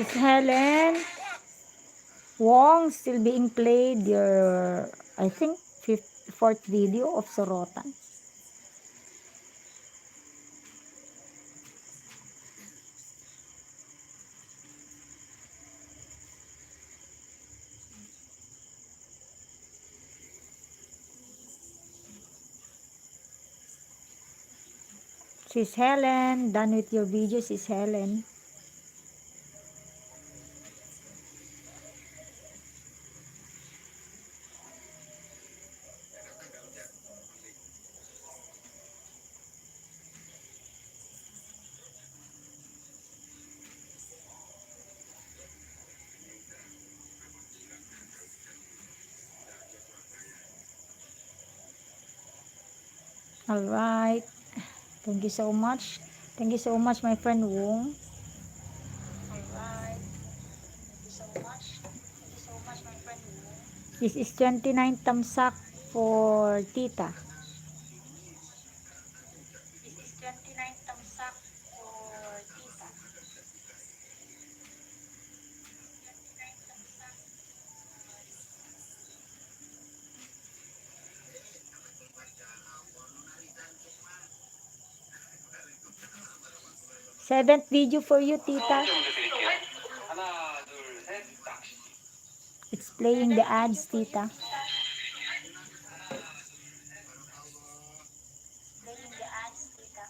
[SPEAKER 1] Sis Helen Wong still being played your, I think, fourth video of Sorotan. Sis Helen, done with your video, Sis Helen. All right. Thank you so much. Thank you so much, my friend Wong. Alright. Thank you so much. Thank you so much, my friend Wong. This is 29 tamsak for Tita. This is 29 tamsak for Tita. 29 tamsak. 7th video for you, Tita. It's playing the ads, Tita. Playing the ads, Tita.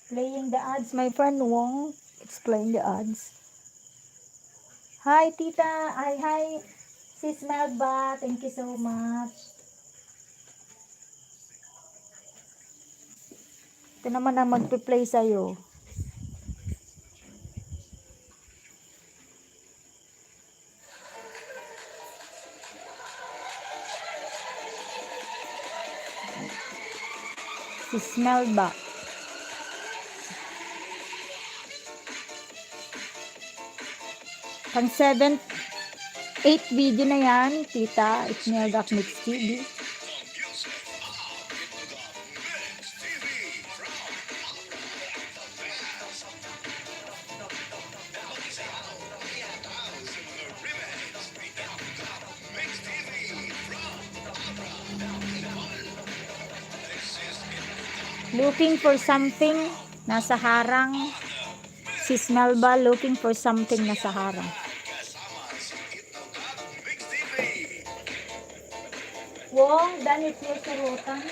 [SPEAKER 1] Playing the ads, my friend Wong. It's playing the ads. Hi, Tita. Hi, Sis Melba. Thank you so much. Ito naman ang magpe-play sa'yo. Sis Melba. Pang 7th, 8th video na yan, tita. Itnogak Mix TV.
[SPEAKER 3] The music of Itnogak Mix TV from the best. Makisayaw, iyataw sa mga remix ni Itnogak Mix TV from Abra Idol. This is Itnogak
[SPEAKER 1] Looking for something, nasa harang. Sis Melba, looking for something, nasa harang.
[SPEAKER 3] kasama si Itnogak Mix TV.
[SPEAKER 1] Wong, danit niyo sa rutan.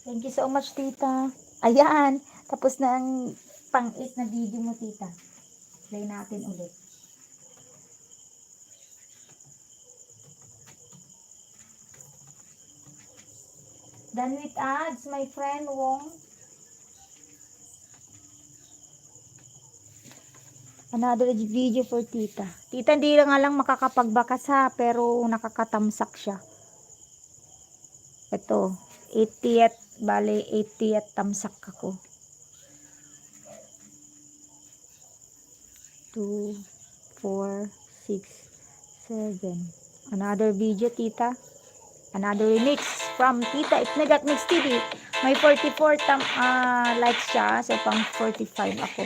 [SPEAKER 1] Thank you so much, tita. Ayan, tapos na ang pang-8 na video mo, tita. Play natin ulit. Done with ads, my friend Wong. Another video for tita. Tita, hindi nga lang makakapagbakas ha, pero nakakatamsak siya. Ito, 80th, bale 80th tamsak ako. 2, 4, 6, 7. Another video, tita. Another remix from Tita Itnogak Mix TV. May 44 likes siya, so pang 45 ako.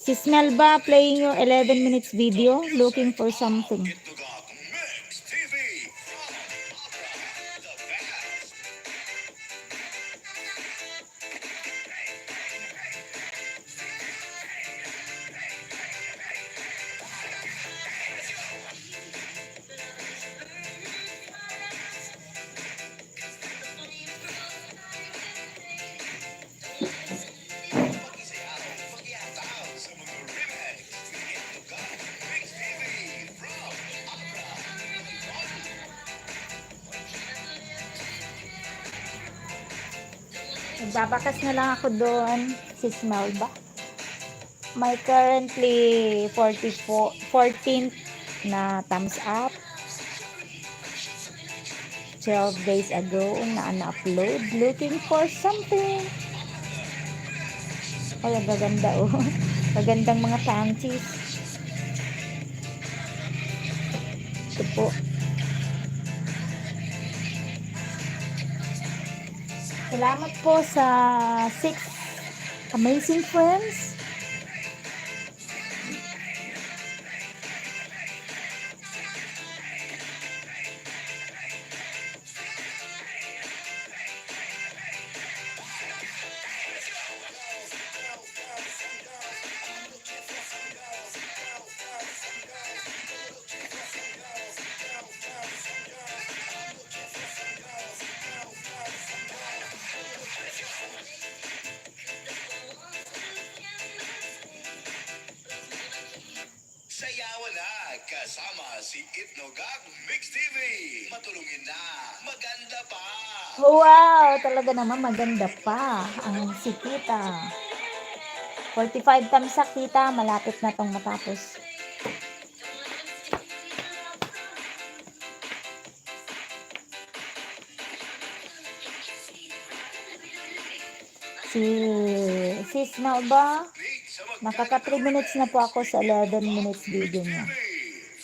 [SPEAKER 1] Sis Melba playing your 11 minutes video, looking for something.
[SPEAKER 3] Itnogak Mix TV from Abra the best. Makisayaw, magyataw sa mga remix ni Itnogak Mix TV from Abra Idol.
[SPEAKER 1] Nagbabakas na lang ako doon, Sis Melba. May currently 14th na thumbs up. 12 days ago na na-upload. Looking for something. Ay, ang gaganda oh. Magandang mga panties. Ito po. Salamat po sa 6 amazing friends.
[SPEAKER 3] Sayawan na kasama si Itnogak Mix TV. Matulungin na, maganda pa.
[SPEAKER 1] Wow, talaga naman maganda pa ang si tita. 45 tamsak, tita. Malapit na tong matapos. Sis Melba, nakaka 3 minutes na po ako sa 11 minutes video niya.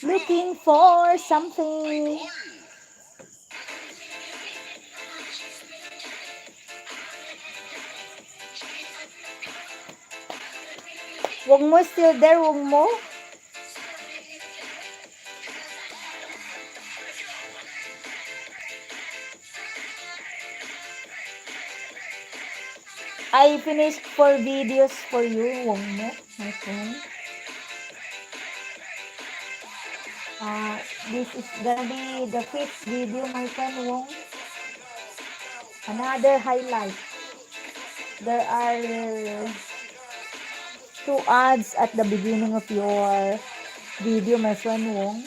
[SPEAKER 1] Looking for something. Wag mo still there, wag mo. I finished 4 videos for you, wag mo, my friend. This is gonna be the 5th video, my friend Wong. Another highlight. There are 2 ads at the beginning of your video, my friend Wong.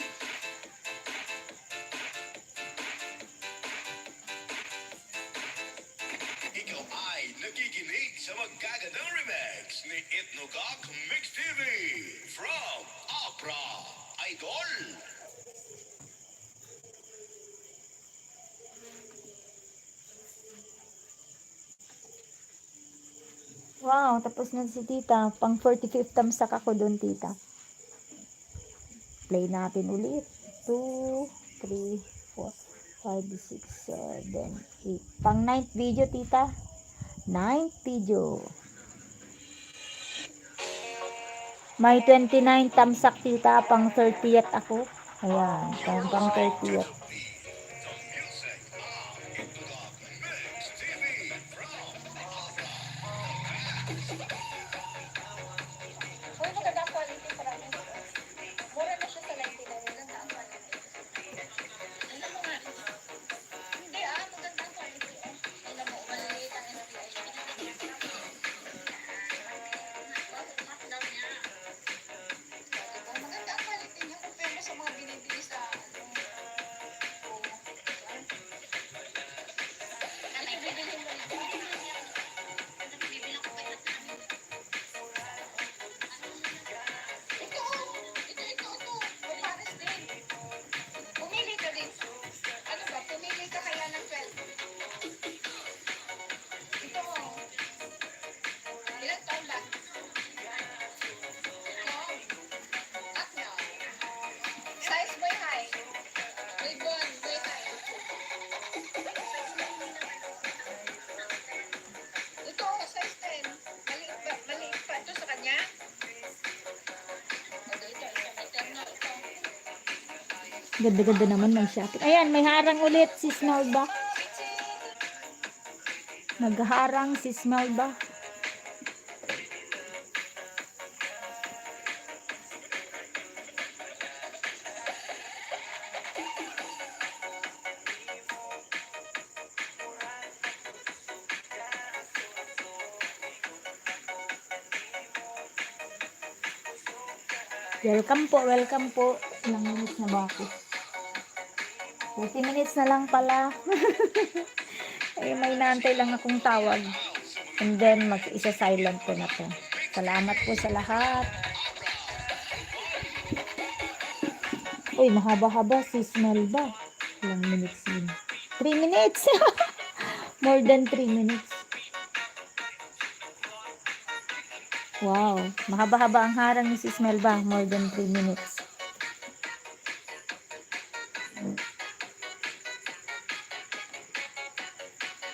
[SPEAKER 3] Ikaw ay nakikinig sa magagandang remix ni Itnogak Mix TV from Abra Idol.
[SPEAKER 1] Wow, tapos na si tita. Pang 45th tamsak ako doon, tita. Play natin ulit. 2, 3, 4, 5, 6, 7, 8. Pang 9th video, tita. 9th video. May 29 tamsak, tita. Pang 30th ako. Ayan, pang 30th.
[SPEAKER 4] Uy, magandang quality para mura na siya sa 99. Magandang quality. Alam mo nga, hindi magandang quality eh. Alam mo, maliliit ang SPI. Bakit daw niya? Maganda ang quality niya compare mo sa mga binibili sa ano yung bibili mo? Ano bibili ko kayo namin? Ito. Pares din. Pumili ka din. Ano ba? Pumili ka kaya ng 12. Ito. Ilang taon lang? Tatlo. Size boy high. Boy bon, boy high. Ito, size 10. Maliit pa. Ito sa kanya? Ito. Ito.
[SPEAKER 1] Ganda-ganda naman ng jacket. Ayan, may harang ulit si Smelba. Nagharang si Smelba. Welcome po. Ilang minutes na ba ako? 40 minutes na lang pala. Eh, may naantay lang akong tawag. And then, mag-isa-silent ko na to. Salamat po sa lahat. Uy, mahaba-haba si Smelba. Ilang minutes yun? 3 minutes! More than 3 minutes. Wow, mahaba-haba ang harang ni si Smelba. More than 3 minutes.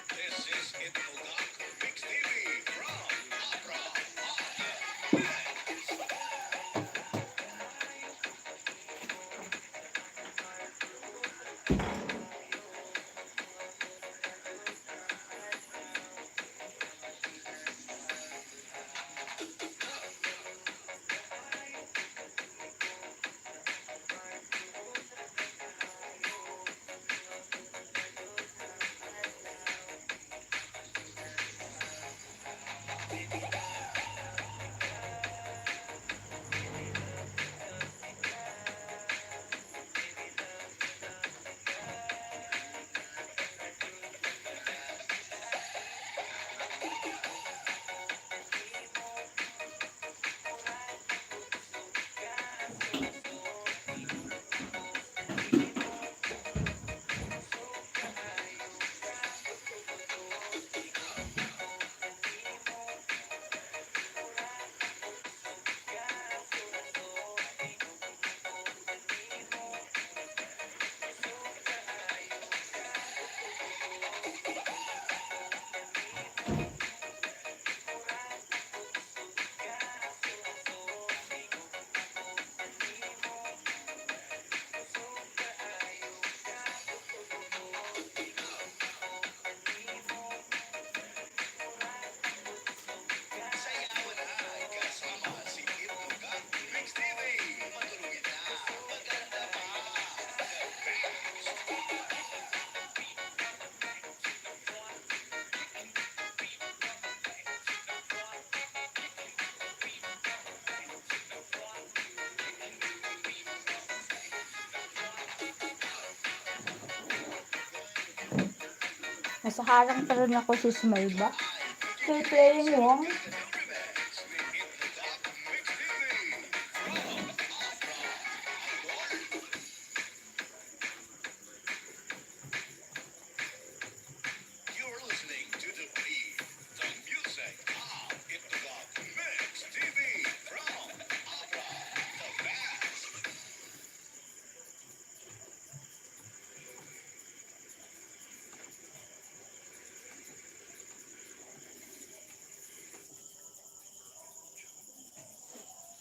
[SPEAKER 3] This is Itnogak Mix TV from Abra.
[SPEAKER 1] Nasa harang pa rin ako si Smelba. Still playing Wong.
[SPEAKER 3] You're listening to the beat, the music of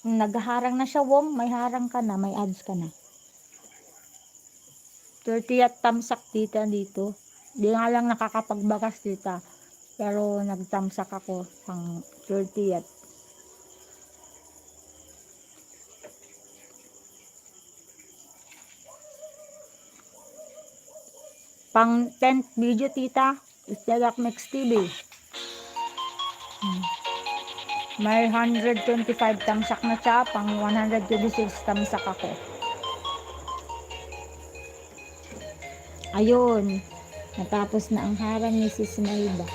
[SPEAKER 1] Nagharang na siya, Wong. May harang ka na, may ads ka na. 30th tamsak tita dito. Di nga lang nakakapagbakas tita. Pero nagtamsak ako pang 30th. Pang 10th video tita. Istelak Mix TV. May 125 tamsak na siya. Pang 126 tamsak ako. Ayun. Natapos na ang harang ni Sis Melba.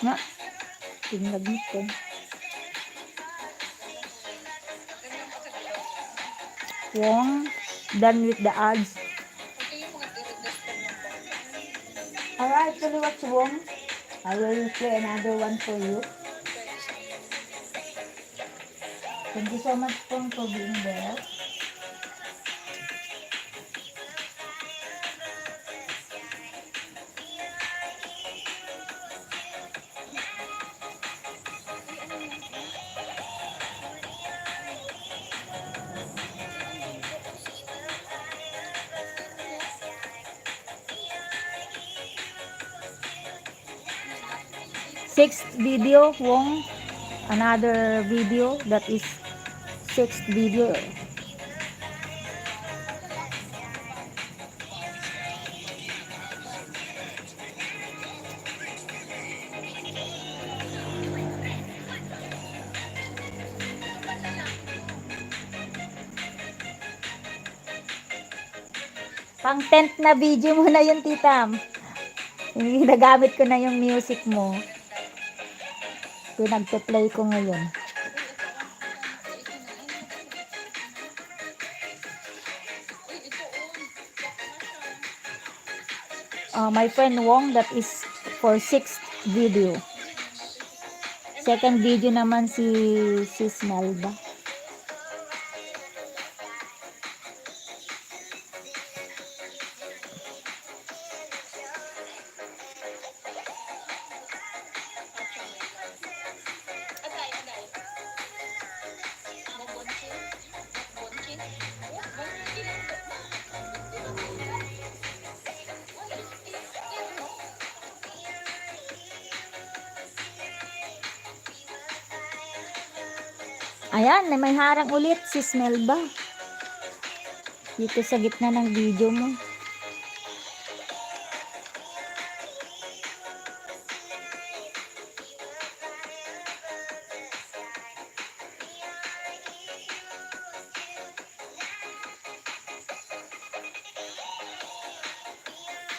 [SPEAKER 1] Nga. Tinlag nito. Wong, done with the ads.
[SPEAKER 4] Okay, yung mga direct-desper ng bangka.
[SPEAKER 1] Alright, so what's Wong? I will play another one for you. Thank you so much Wong for being there. Sixth video, Wong. Another video that is sixth video. Pang 10th na video mo na yun, tita. Nagamit ko na yung music mo. Pinagpe-play ko ngayon. My friend Wong, that is for 6th video. Second video naman si Sis Melba.
[SPEAKER 4] Agay. Bonbonchil. Bonbonchil.
[SPEAKER 1] Ayan, may harang ulit si Melba. Dito sa gitna ng video mo.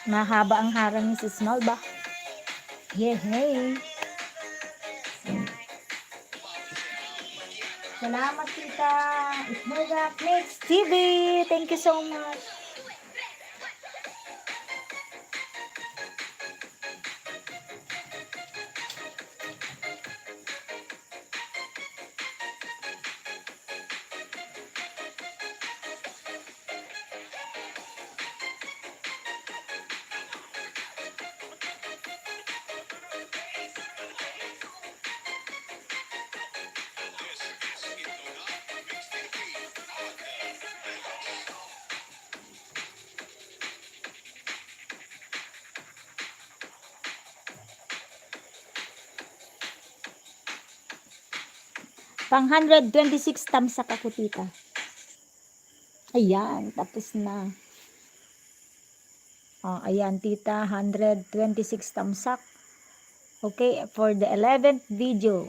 [SPEAKER 1] Mahaba ang harang ni Sis Melba. Yehey! Salamat tita! Itnoga Mix TV! Thank you so much! Pang 126 tamsak ako tita. Ayan, tapos na. Ayan tita, 126 tamsak. Okay, for the 11th video.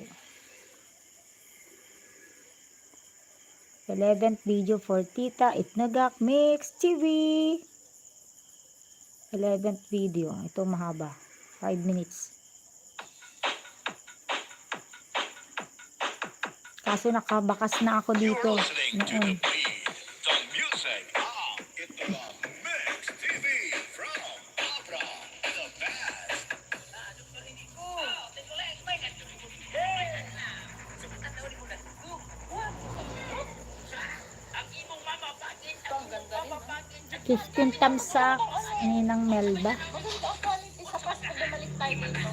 [SPEAKER 1] 11th video for tita Itnogak Mix TV. 11th video. Ito mahaba. 5 minutes. Kaso nakabakas na ako dito.
[SPEAKER 3] Listening to the beat, the music of
[SPEAKER 4] Itnogak Mix TV from Abra, the band.
[SPEAKER 1] 15 tamsak, Ninang Melba.
[SPEAKER 4] Maganda ang quality sa Pasko, bumalik tayo dito.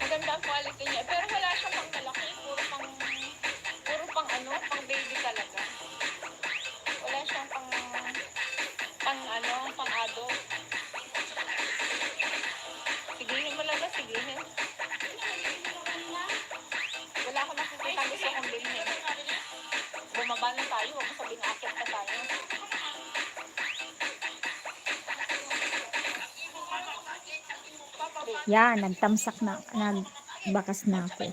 [SPEAKER 4] Maganda ang quality niya. Pero wala siyang pang malaki. Puro pang ano, pang baby talaga. Wala siyang pang adult. Sigihin mo lang ba? Sigihin. Wala akong nakikita gusto kong bilhin. Bumaba na tayo. Huwag mo sabihin akit pa tayo.
[SPEAKER 1] Yan, nagtamsak na, nagbakas na ako.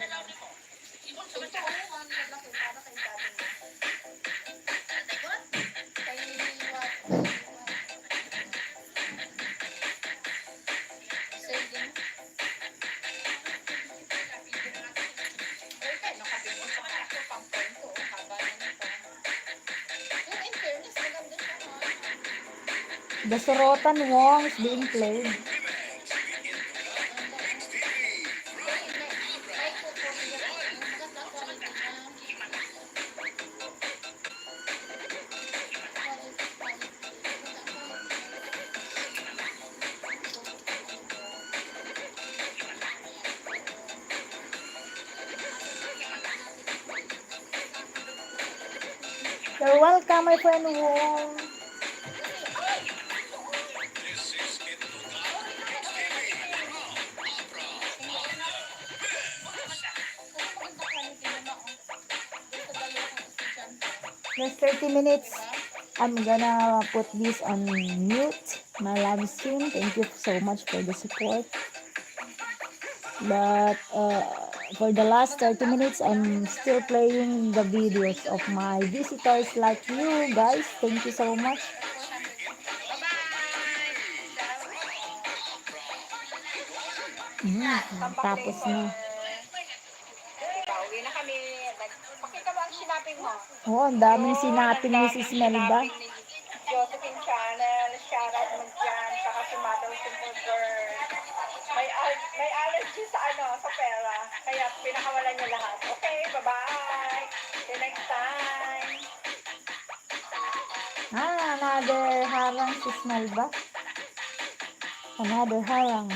[SPEAKER 1] The Sorotan Wong is being played. You're welcome, my friend Wong.
[SPEAKER 3] This is Itnogak Mix TV from Abra.
[SPEAKER 1] Just 30 minutes. I'm gonna put this on mute, my live stream. Thank you so much for the support. But for the last 30 minutes, I'm still playing the videos of my visitors like you guys. Thank you so much. Tapos na.
[SPEAKER 4] Uwi na kami. Pakita mo ang sinapin mo.
[SPEAKER 1] Oh, ang daming sinapin ni Sis Melba.
[SPEAKER 4] Josephine Channel, shoutout mo dyan, saka si Mother Simple Girl. May allergy sa sa pera, kaya pinakawalan niya lahat. Okay, bye-bye. See you next time.
[SPEAKER 1] Another harang Sis Melba. Another harang.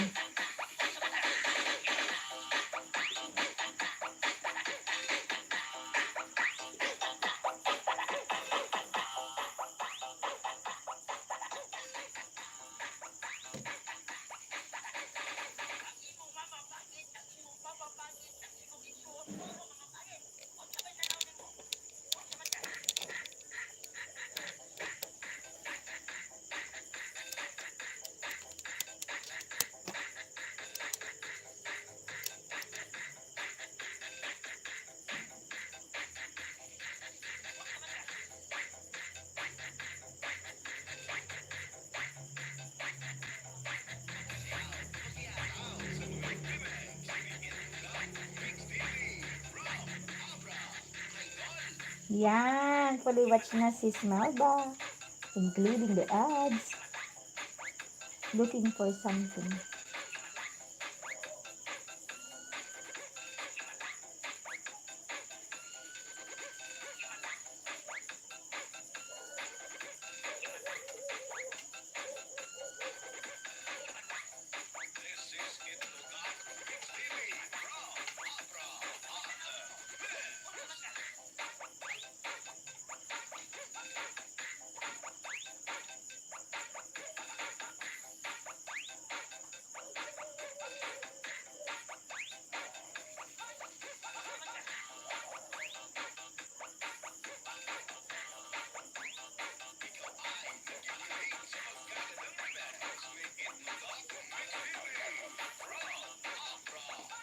[SPEAKER 1] Yan, fully watch na Sis Melba, including the ads. Looking for something.
[SPEAKER 3] This is Itnogak Mix TV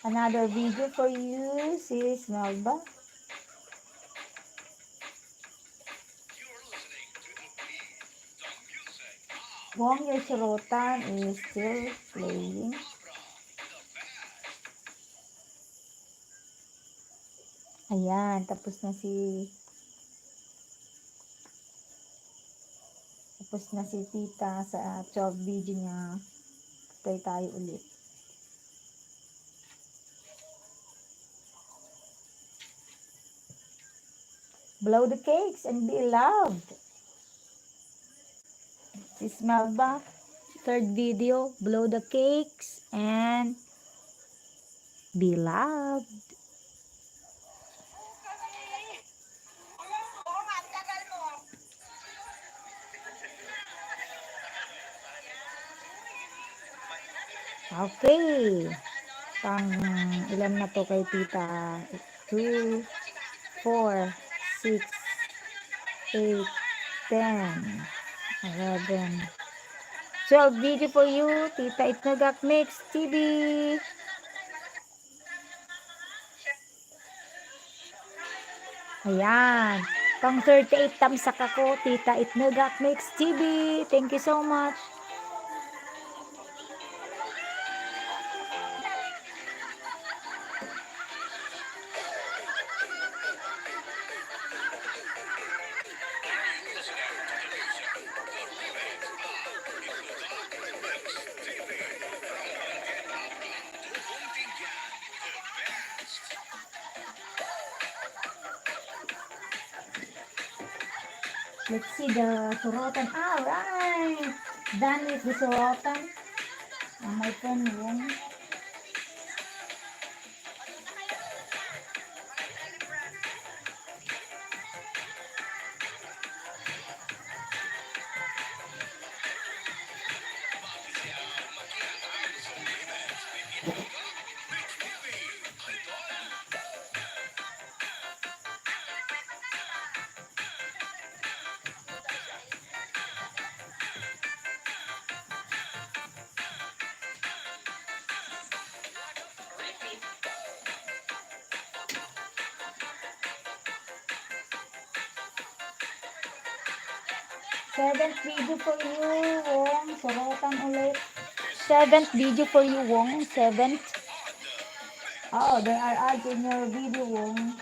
[SPEAKER 1] Another video for you, Sis Melba.
[SPEAKER 3] You're listening to the beat, the music of
[SPEAKER 1] Wong Your Sorotan is still playing.
[SPEAKER 3] Abra, the best.
[SPEAKER 1] Ayan, tapos na si Tita sa 12 video niya. Play tayo ulit. Blow the cakes and be loved. Sis Melba. Third video, blow the cakes and be loved. Okay. Pang ilan na to kay tita? 2, 4, 6, 8, 10, 11, 12 video for you, Tita Itnogak Mix TV. Ayan. Pang 38 tamsak ako, Tita Itnogak Mix TV. Thank you so much. Let's see the sorotan. Alright. Done with the sorotan. My phone won't. Seventh video for you, Wong. Sorotan ulit. Seventh video for you, Wong. Seventh. Oh, there are ads in your video, Wong.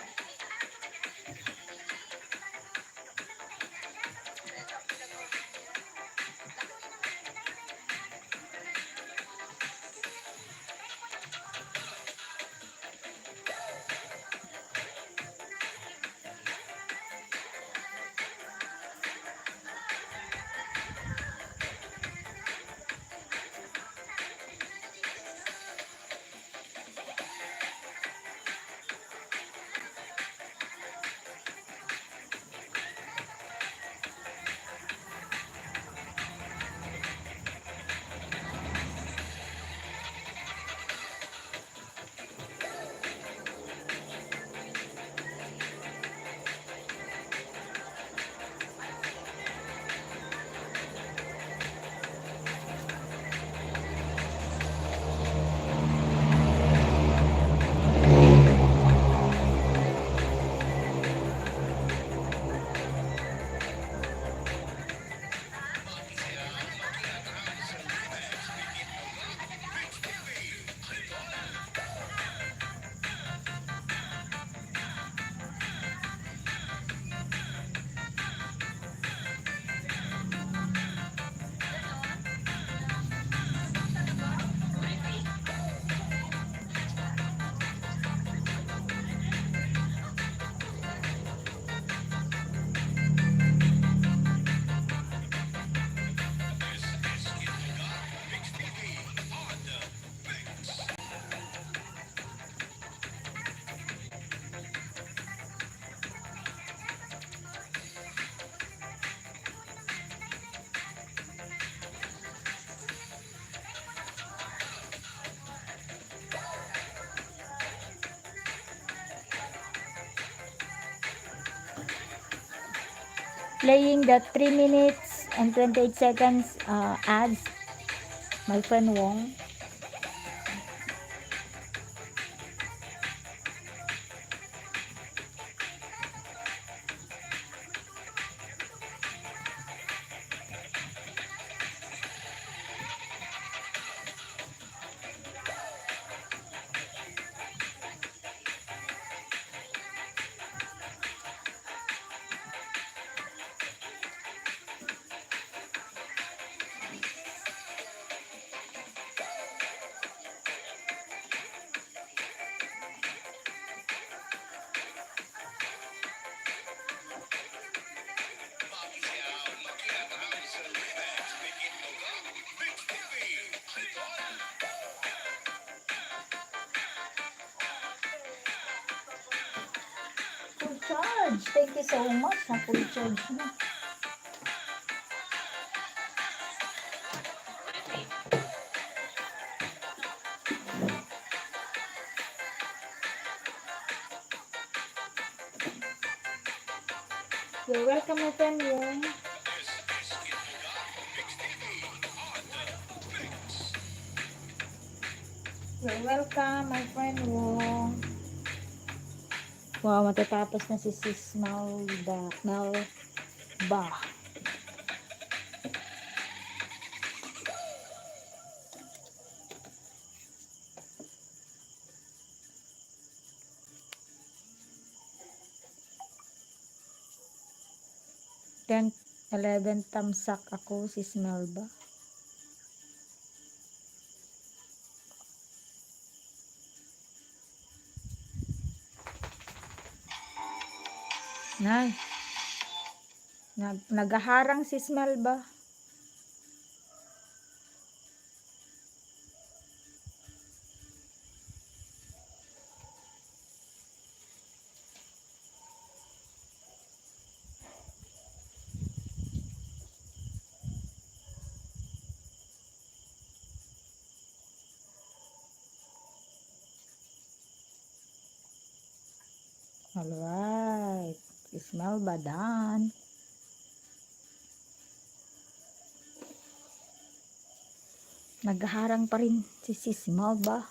[SPEAKER 1] Playing the 3 minutes and 28 seconds ads. My friend Wong. charge. Thank you so much. Na full charge na. You're welcome, my friend. Yung. You're welcome, my friend. Yung. Wow, matatapos na si Sis Melba. Then 11 tamsak ako, Sis Melba. Nay. Nagaharang Sis Melba. Alright. Sis Melba done. Nagharang pa rin si Sis Melba.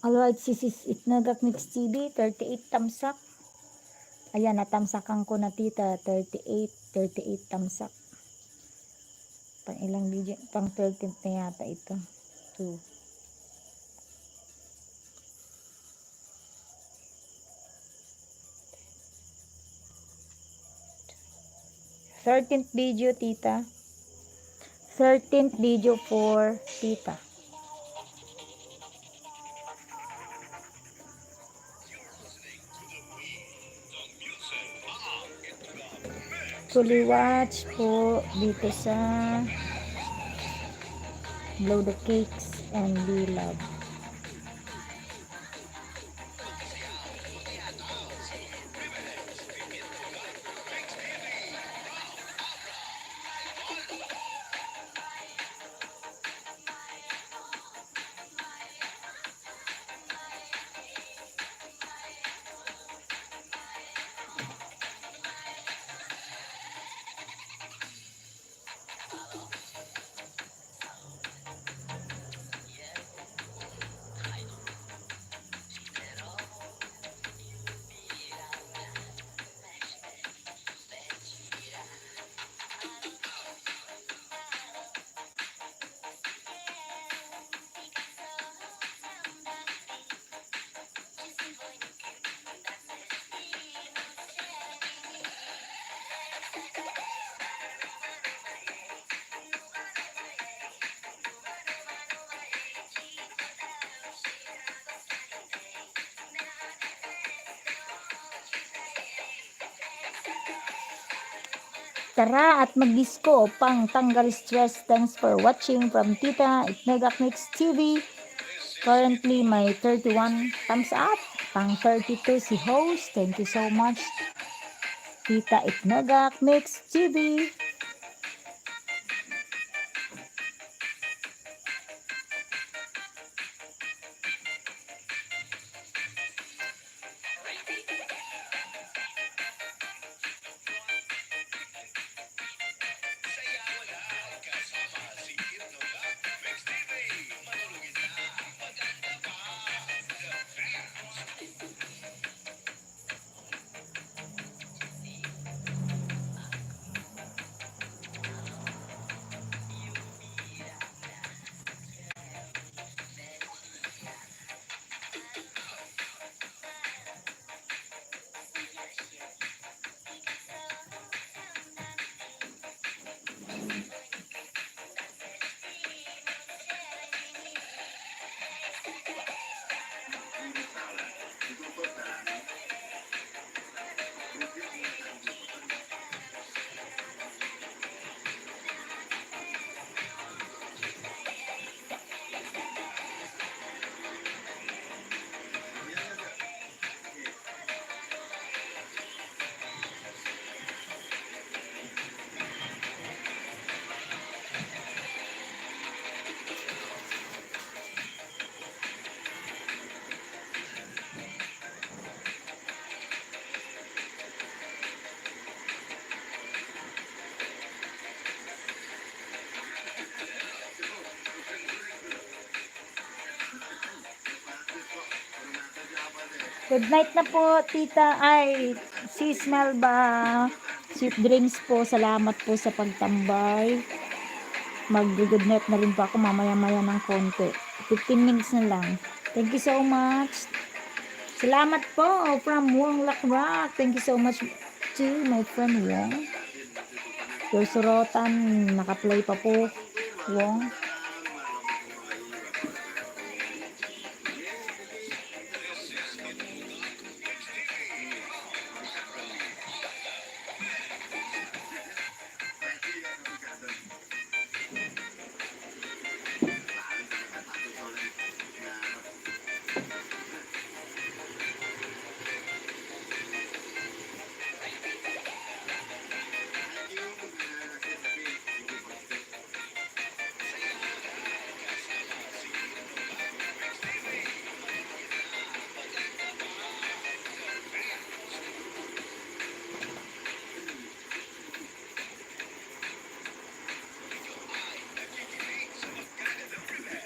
[SPEAKER 1] Alright, si Sis Itnogak Mix TV, 38 tamsak. Ayan, natamsakan ko na tita, 38 tamsak. Pang ilang video, pang 13th na yata ito. 2. Thirteenth video, tita. 13th video for tita. Fully watch po dito sa Blow the Cakes and Be Love. Tara at mag-disco pang tanggal stress. Thanks for watching from Tita Itnogak Mix TV. Currently may 31 thumbs up. Pang 32 si host. Thank you so much, Tita Itnogak Mix TV. Good night na po, tita. Ay, sis Melba. Sweet dreams po. Salamat po sa pagtambay. Mag-good night na rin po ako mamaya-maya ng konti. 15 minutes na lang. Thank you so much. Salamat po from Wong Lakrak. Thank you so much to my friend Wong. Your Sorotan, naka-play pa po. Wong.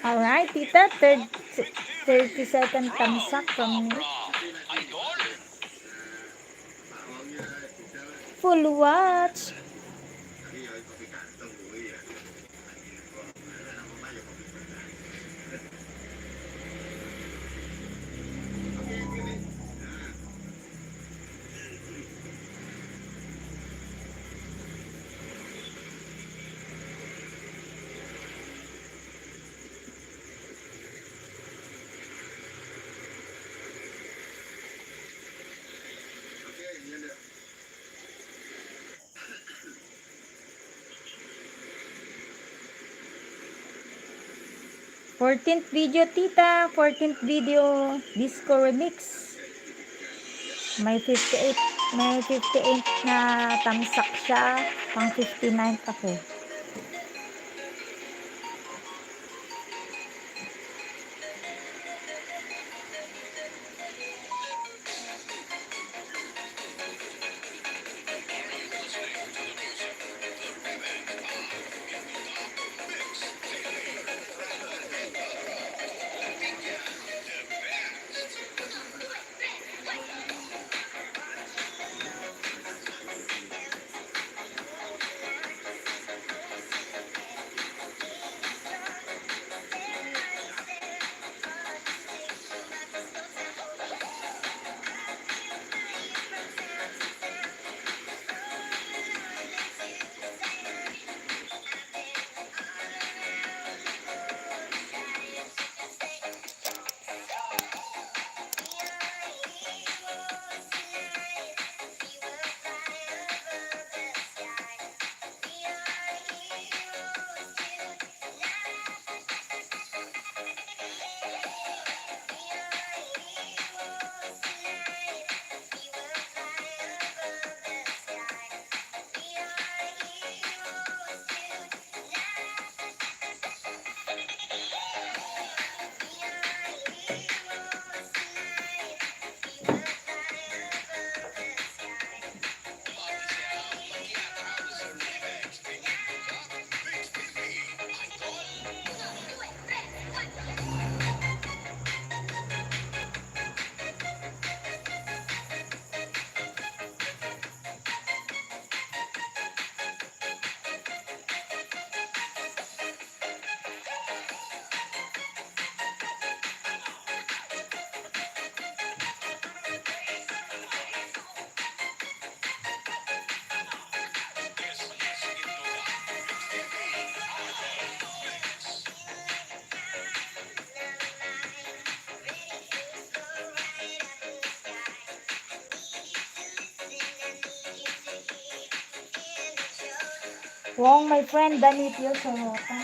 [SPEAKER 1] Alright, tita. 30-second tamsak from me.
[SPEAKER 3] Idol.
[SPEAKER 1] Full watch. Fourteenth video, tita. 14th video, disco remix. May 58 na tamsak siya. Pang 59th ako. Wong, my friend, Danitio Sorota.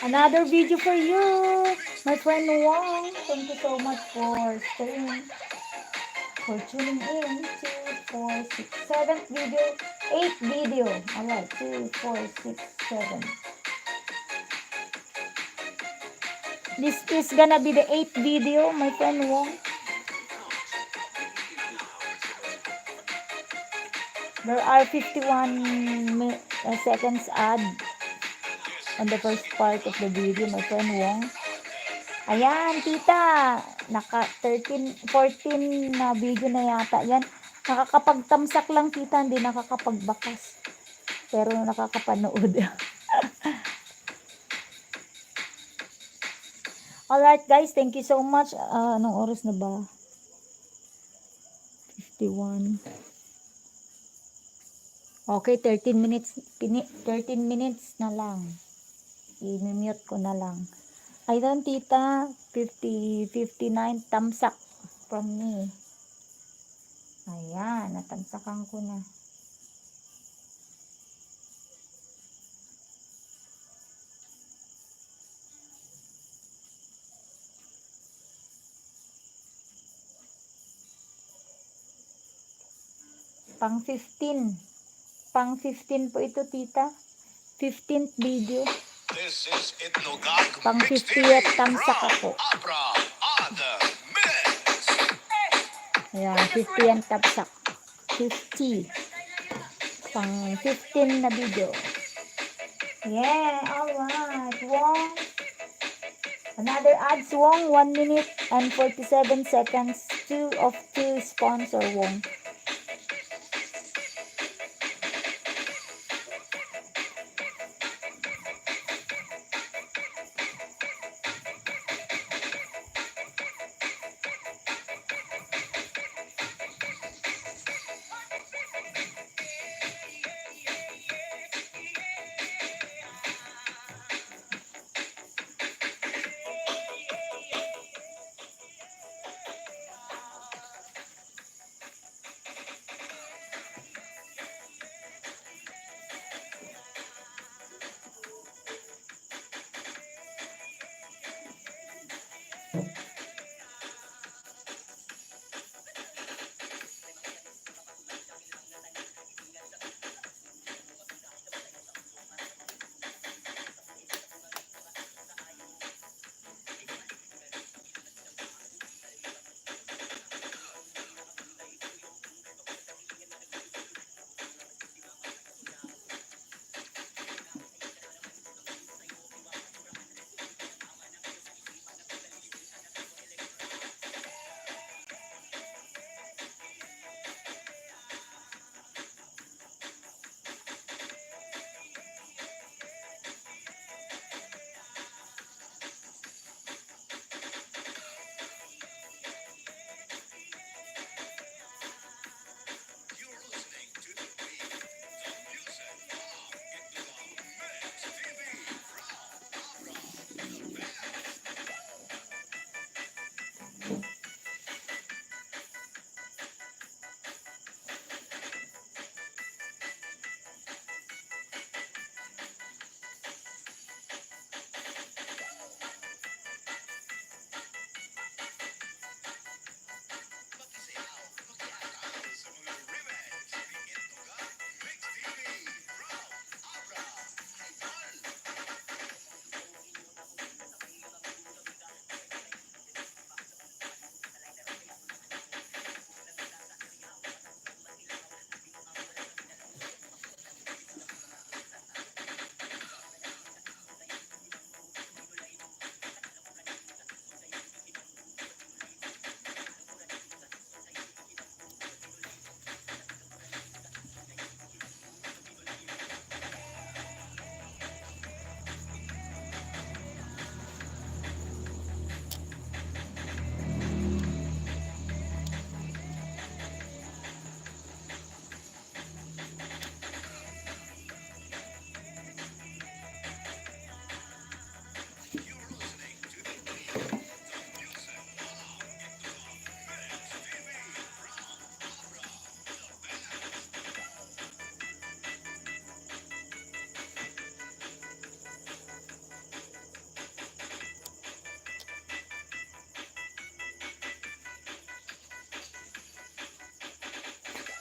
[SPEAKER 1] Another video for you, my friend Wong. Thank you so much for staying, for tuning in. 2, 4, 6, 7th video, 8th video. Alright, 2, 4, 6, 7. This is gonna be the 8th video, my friend Wong. There are 51 seconds ad on the first part of the video, my friend Wong. Ayan, tita. Naka 14 na video na yata yan. Nakakapagtamsak lang, tita. Hindi nakakapagbakas. Pero nakakapanood. Alright, guys. Thank you so much. Anong oras na ba? 51. Okay, 13 minutes. 13 minutes na lang. I-mute ko na lang. Ayun, tita, 59 tamsak from me. Ayan, natamsakan ko na. Pang 15. Pang 15 po ito, tita. 15th video.
[SPEAKER 3] This is Itnogag
[SPEAKER 1] Pang
[SPEAKER 3] Mix
[SPEAKER 1] 50th
[SPEAKER 3] TV
[SPEAKER 1] tamsak
[SPEAKER 3] from
[SPEAKER 1] ako.
[SPEAKER 3] Abra on the Mix.
[SPEAKER 1] Ayan, 50 tamsak. 50. Pang 15 na video. Yeah, alright. Wong. Another ads, Wong. 1 minute and 47 seconds. 2 of 2 sponsor, Wong.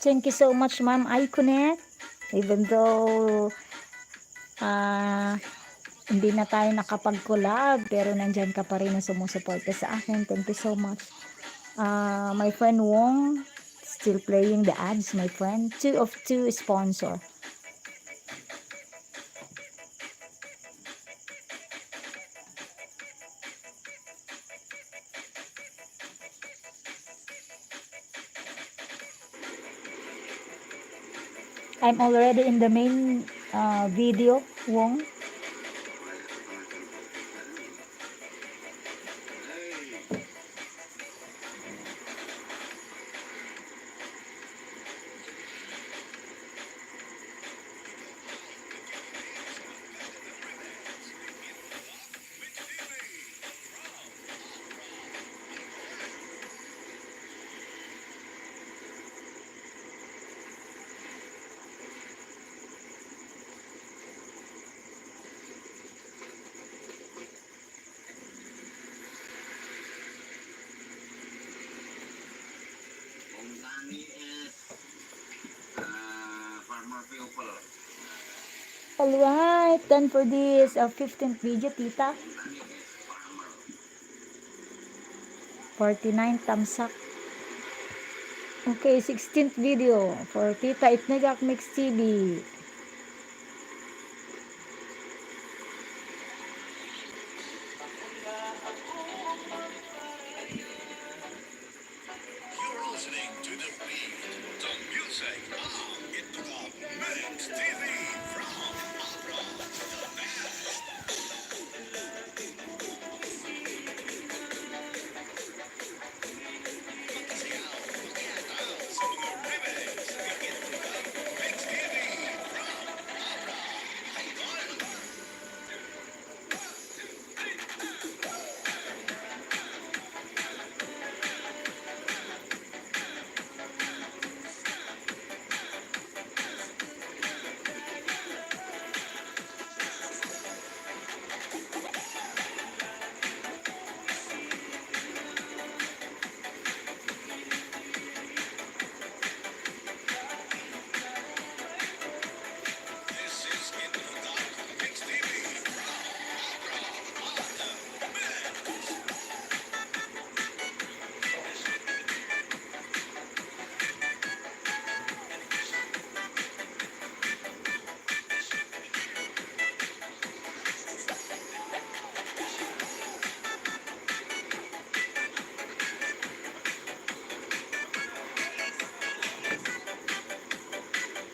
[SPEAKER 1] Thank you so much, Ma'am Iconet. Even though hindi na tayo nakapag-collab, pero nandyan ka pa rin na sumusuporta sa akin. Thank you so much. My friend Wong, still playing the ads, my friend. 2 of 2 sponsor. I'm already in the main video, Wong.
[SPEAKER 5] Kung nani farmer people.
[SPEAKER 1] Alright, done for this 15th video, tita. 49 thumbs up. Okay, 16th video for Tita Itnogak Mix TV.
[SPEAKER 3] You're listening to the beat, the music of Itnogak Mix TV from Abra, the best. Magsayaw, magyataw sa mga remix ni Itnogak Mix TV from Abra, Idol. This is Itnogak Mix TV from Abra, the best.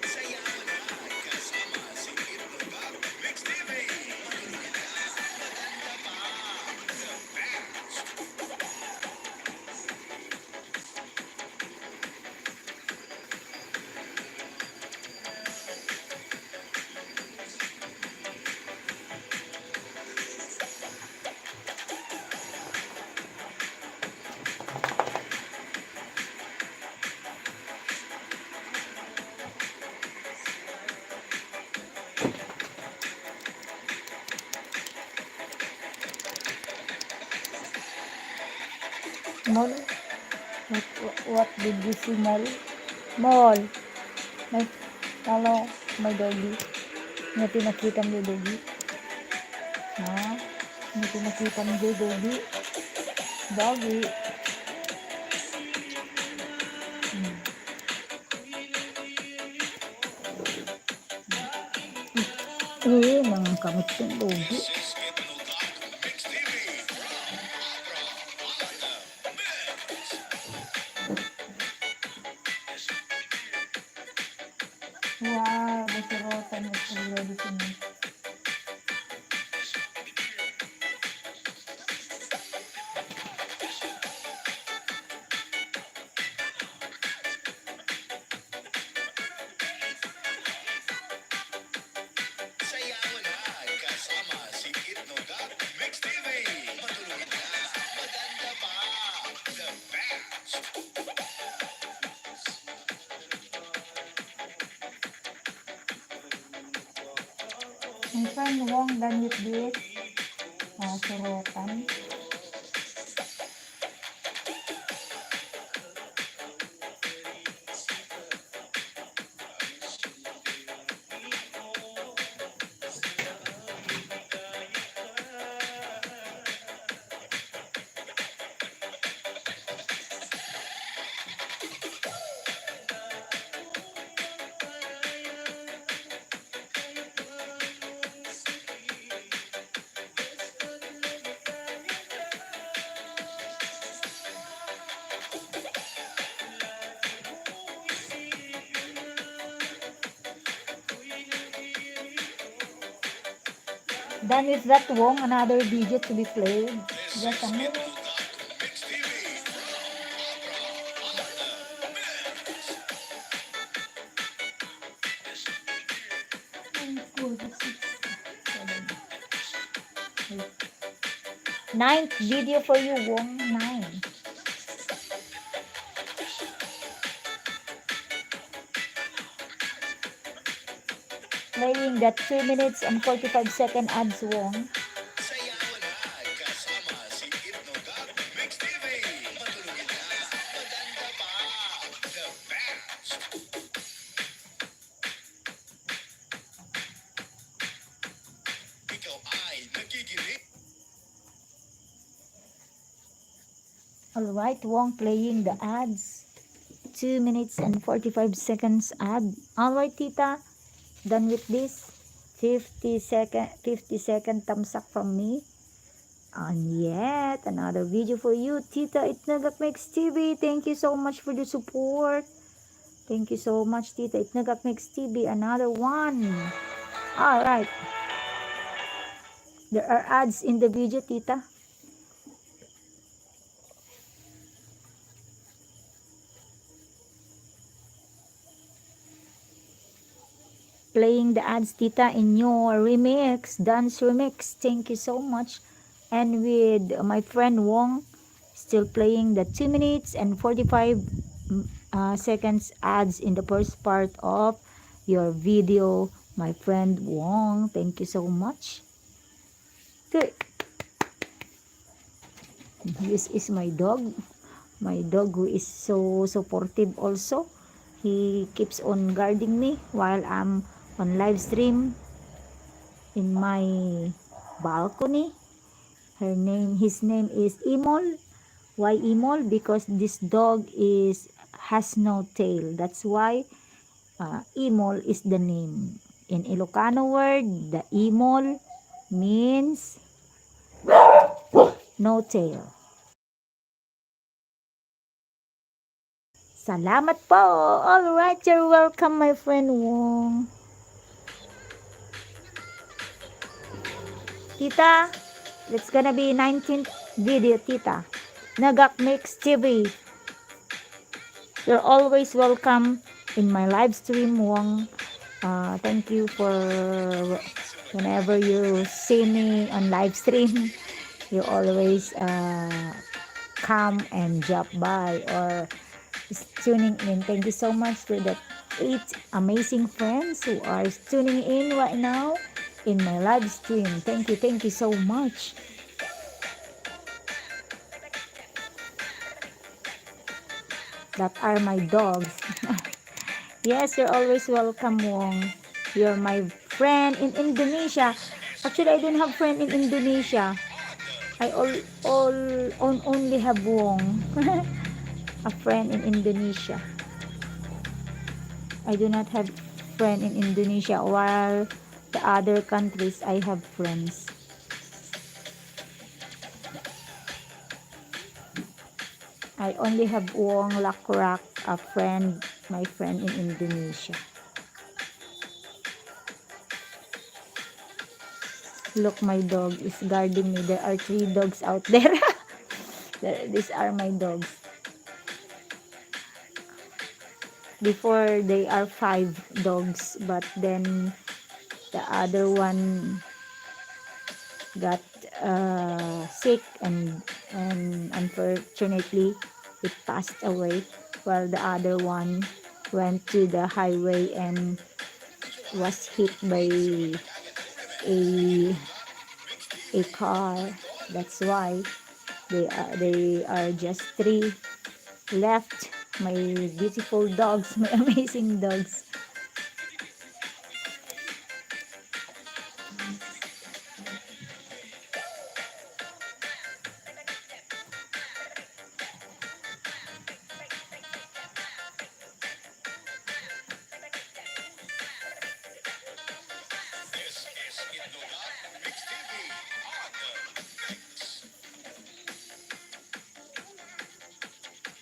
[SPEAKER 3] Sayawan na kasama si Itnogak Mix TV. Maganda pa, the best.
[SPEAKER 1] Mall? What did you see, Mall? Mall. Hello, my doggy. May pinakita mo yung doggy? Ha? May pinakita mo yung doggy? Doggy. Mga kamot yung doggy.
[SPEAKER 3] This is Itnogak Mix TV from Abra, the best.
[SPEAKER 1] Wow, basirotan is already finished.
[SPEAKER 3] Sayawan na kasama si Itnogak Mix TV. Matuloy na, maganda pa, the best.
[SPEAKER 1] My friend Wong done with this. Surotan. Done with that, Wong. Another video to be played.
[SPEAKER 3] This
[SPEAKER 1] Just a
[SPEAKER 3] is
[SPEAKER 1] minute.
[SPEAKER 3] Itnogak Mix TV from
[SPEAKER 1] Ninth video for you, Wong. 9. Playing that 2 minutes and 45-second ads, Wong.
[SPEAKER 3] Sayawan na kasama si Itnogak Mix TV. Matulungin na, maganda pa. The best. Ikaw ay nakikinig.
[SPEAKER 1] Alright, Wong playing the ads. 2 minutes and 45 seconds ad. Alright, tita. Done with this. 50 second thumbs up from me. And yet another video for you, Tita Itnogak Mix TV. Thank you so much for the support. Thank you so much, Tita Itnogak Mix TV. Another one. Alright. There are ads in the video, Tita. Playing the ads, Tita, in your remix, dance remix. Thank you so much. And with my friend Wong, still playing the 2 minutes and 45 seconds ads in the first part of your video, my friend Wong. Thank you so much. Good. This is my dog. My dog who is so supportive also. He keeps on guarding me while I'm on live stream in my balcony. His name is Imol. Why Imol? Because this dog has no tail. That's why Imol is the name. In Ilocano word, the Imol means no tail. Salamat po. Alright, you're welcome, my friend Wong. Tita, it's gonna be 19th video, Tita. Nagak Mix TV. You're always welcome in my live stream, Wong. Thank you for whenever you see me on live stream, you always come and drop by or tuning in. Thank you so much for the 8 amazing friends who are tuning in right now in my live stream. Thank you so much. That are my dogs. Yes, you're always welcome, Wong. You're my friend in Indonesia. Actually, I don't have friend in Indonesia. I only have Wong. A friend in Indonesia. I do not have friend in Indonesia, while the other countries I have friends. I only have Wong Lakrak, a friend, my friend in Indonesia. Look, my dog is guarding me. There are 3 dogs out there. These are my dogs. Before they are 5 dogs, but then the other one got sick and unfortunately it passed away, while the other one went to the highway and was hit by a car. That's why they are just 3 left. My beautiful dogs, my amazing dogs.
[SPEAKER 3] This is Itnogak Mix TV on the mix.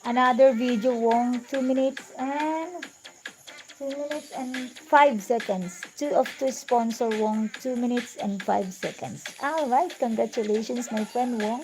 [SPEAKER 1] Another video, Wong, 2 minutes and 2 minutes and 5 seconds. 2 of 2 sponsor Wong. 2 minutes and 5 seconds. Alright, congratulations, my friend Wong.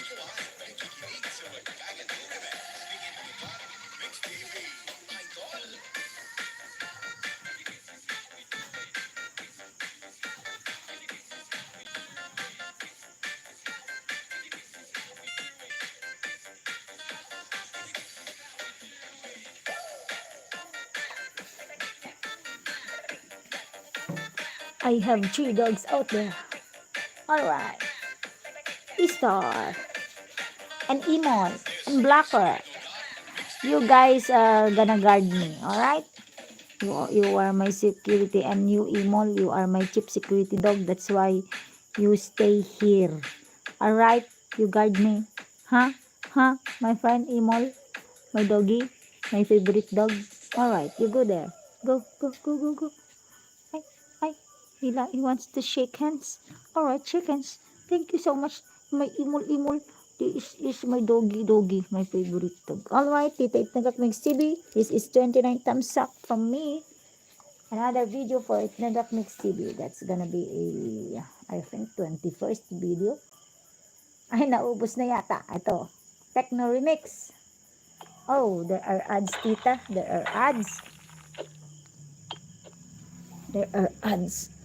[SPEAKER 3] Ikaw ay nakikinig sa magbagang Remix ni Itnogak Mix TV. Idol!
[SPEAKER 1] I have 3 dogs out there. Alright. Star and Emon and Blacker. You guys are gonna guard me, alright? You are my security, and you Emol, you are my chief security dog. That's why you stay here. Alright? You guard me. Huh? Huh? My friend Emol, my doggy, my favorite dog. Alright, you go there. Go, go, go, go, go. Hi, hi. He wants to shake hands. Alright, shake hands. Thank you so much. My Emol. This is my doggy, my favorite dog. Alright, Tita Itnagak Mix TV. This is 29 thumbs up from me. Another video for Itnagak Mix TV. That's gonna be I think, 21st video. Ay, naubos na yata. Ito, Techno Remix. Oh, there are ads, Tita. There are ads. There are ads.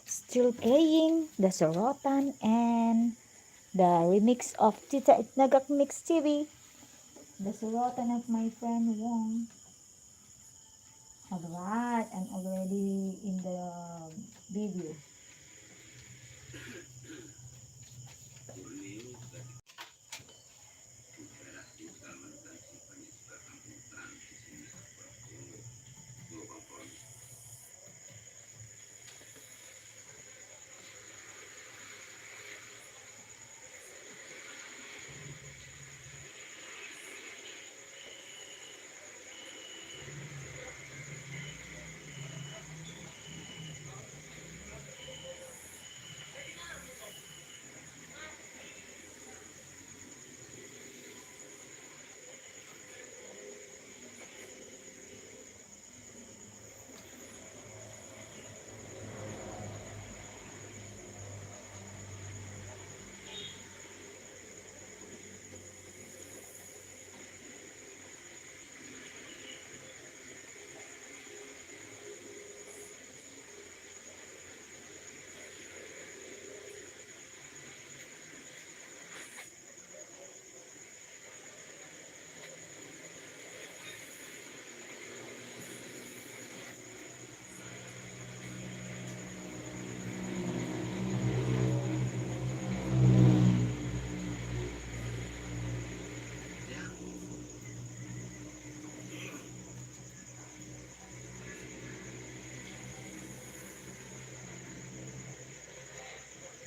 [SPEAKER 1] Still playing the Sorotan and the remix of Tita Itnagak Mix TV. The Sorotan of my friend Wong. Alright, I'm already in the video.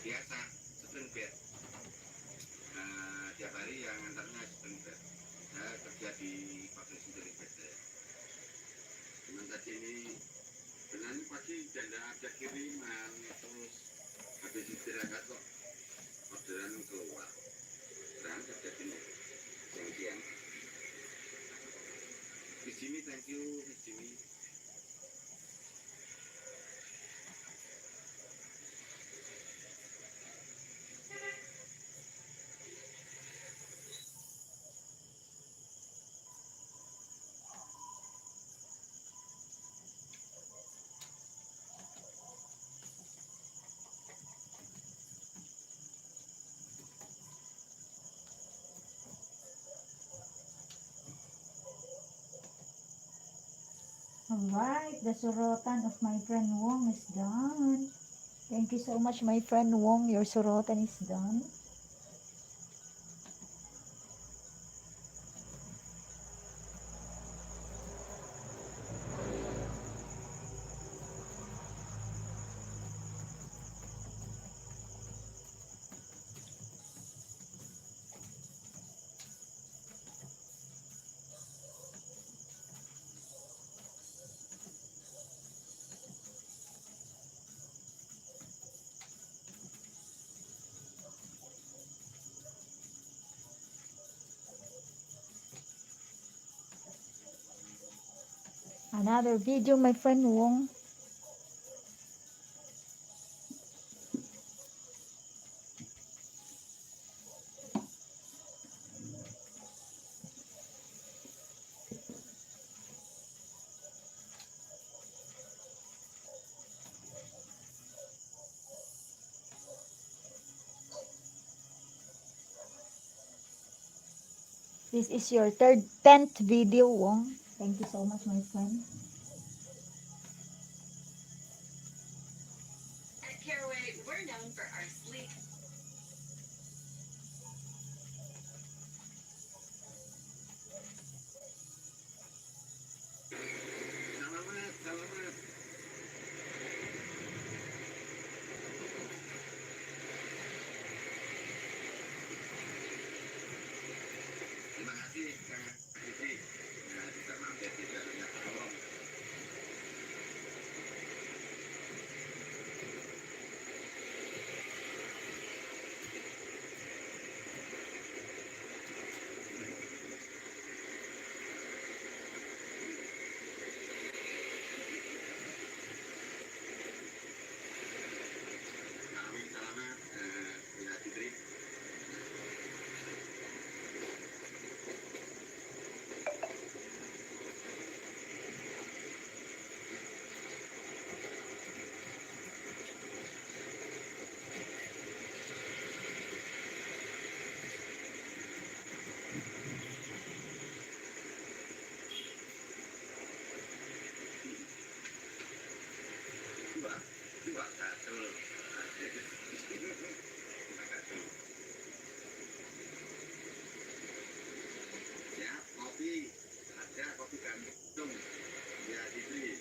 [SPEAKER 5] Biasa, Spring Bed. Tiap hari yang antarnya Spring Bed. sini. Benar pasti tidak ada kiriman, terus habis istirahat kok orderan keluar. Berangkat jadi siang-siang. Di sini thank you di sini.
[SPEAKER 1] Alright, the sorotan of my friend Wong is done. Thank you so much, my friend Wong. Your sorotan is done. Another video, my friend Wong. This is your 10th video, Wong. Thank you so much, my friend.
[SPEAKER 6] At Caraway, we're known for our sleek.
[SPEAKER 5] Selamat, selamat. Terima kasih Kang Isi. Nah, bisa mampir di dalamnya tolong. Kami selamat, ya Fitri. Dua satu. Terima kasih. Ya, kopi ada kopi gantung. Ya, Fitri.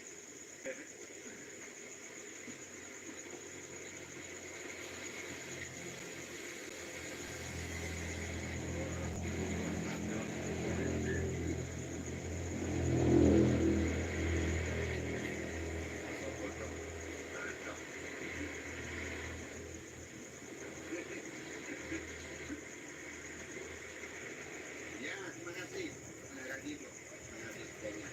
[SPEAKER 5] Ya, terima kasih. Terima kasih, Bu. Terima kasih semuanya.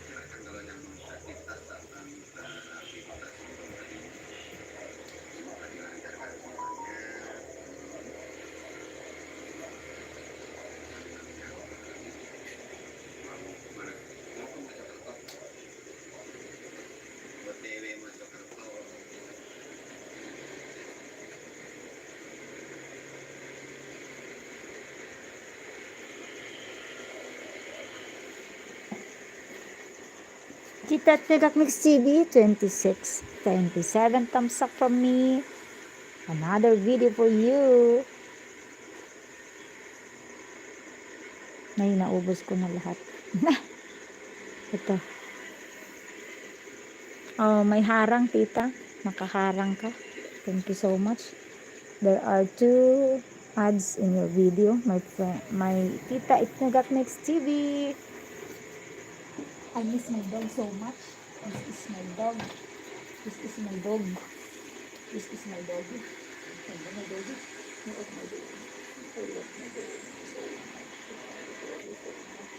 [SPEAKER 5] Silakan kalau yang mau aktivitas datang ke aktivitas untuk hari ini. Semoga dilancarkan semuanya. Mau kemana? Mau ke Mojokerto. OTW Mojokerto.
[SPEAKER 1] Kita Tegak Mix TV 26, 27 thumbs up from me. Another video for you. May naubos ko na lahat. Ito. Oh, may harang, tita. Nakaharang ka. Thank you so much. There are 2 ads in your video, my friend, my tita Itnugak Mix TV. I miss my dog so much. This is my dog. This is my dog. This is my dog. Ganda my dog. I love my dog. I love my dog so much. I love my dog so much.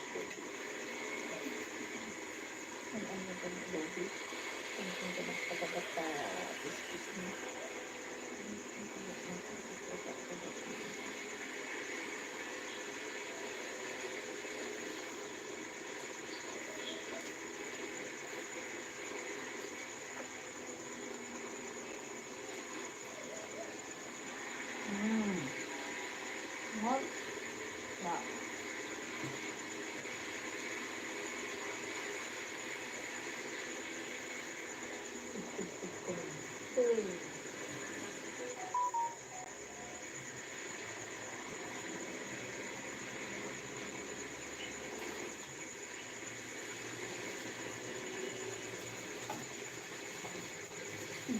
[SPEAKER 1] And I'm not gonna love it. I'm not gonna pagkakata. This is me. What? Wow.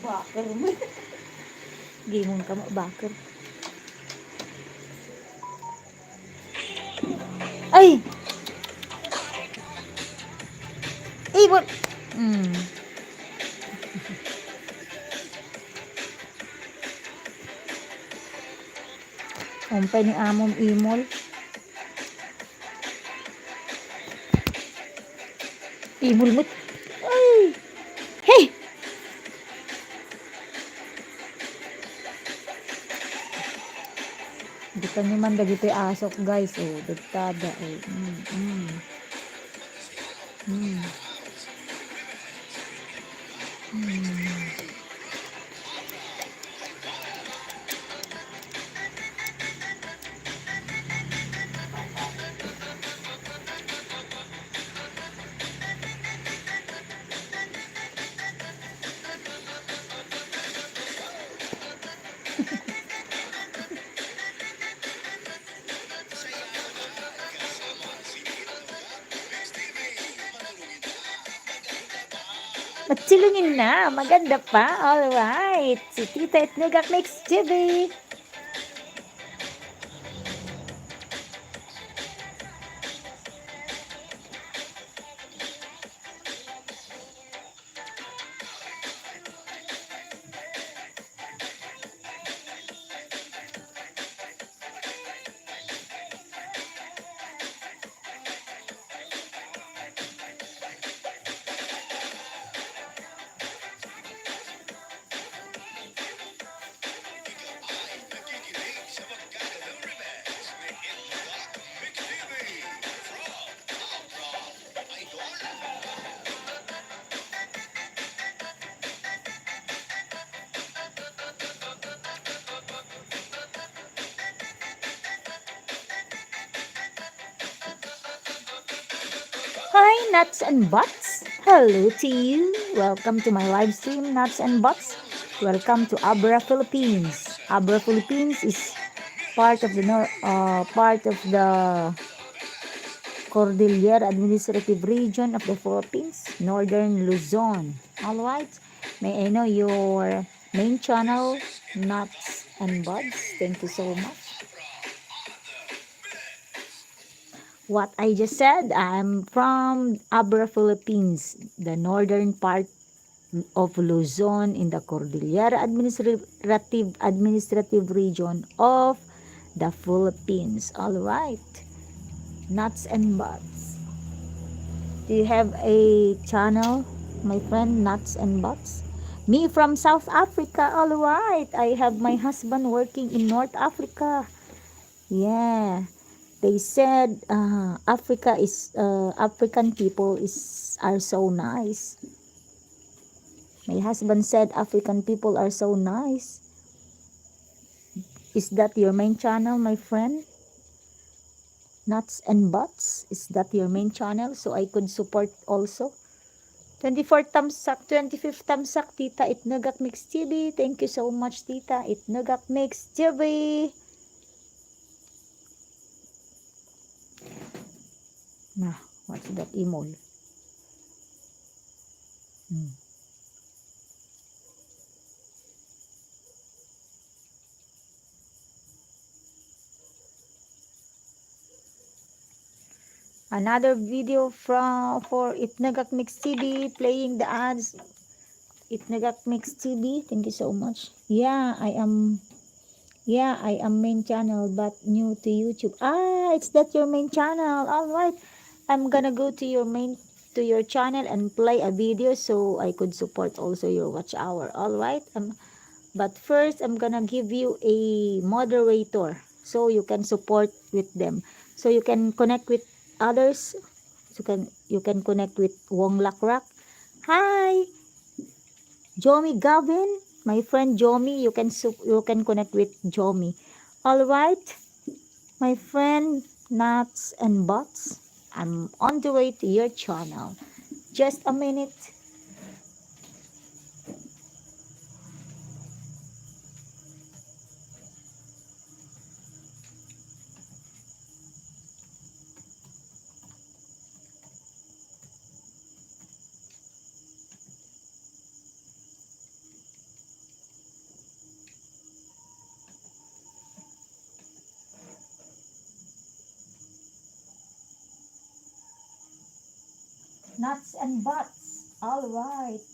[SPEAKER 1] Bakar mo. Gimong ka mo, bakar. Ay! Ibon! Hmm. Umpay ni amom imol. Imol mo. Ay! Hey! Di ka naman dagito asok guys. Oh, dagtada. Oh. Mm. Matsilungin na. Maganda pa. Alright. Si Tita Itnugak Mix TV.
[SPEAKER 3] Nakikinig sa magkakalang remix ni Itnogak Mix TV from Abra Idol.
[SPEAKER 1] Hi, Nuts and Butts. Hello to you. Welcome to my live stream, Nuts and Butts. Welcome to Abra, Philippines. Abra, Philippines is part of the Cordillera Administrative Region of the Philippines, Northern Luzon. All right. May I know your main channel, Nuts and Buds? Thank you so much. What I just said, I'm from Abra, Philippines, the northern part of Luzon in the Cordillera Administrative Region of the Philippines. All right. Nuts and Buds. Do you have a channel, my friend, Nuts and Buds? Me from South Africa. All right. I have my husband working in North Africa. Yeah. They said African people are so nice. My husband said African people are so nice. Is that your main channel, my friend? Nuts and Butts? Is that your main channel? So I could support also. 24th Tamsak, 25th Tamsak, Tita Itnugak Mix TV. Thank you so much, Tita Itnugak Mix TV. Nah, what's that imol? Another video for Itnagak Mix TV, playing the ads. Itnagak Mix TV, thank you so much. Yeah, I am main channel but new to YouTube. It's that your main channel. All right, I'm gonna go to your channel and play a video so I could support also your watch hour. All right. But first I'm gonna give you a moderator so you can support with them. So you can connect with others. So you can connect with Wong Lakrak. Hi, Jomi Gavin, my friend Jomi. You can connect with Jomi. All right, my friend Nuts and Bots. I'm on the way to your channel. Just a minute. Nuts and Bots. All right.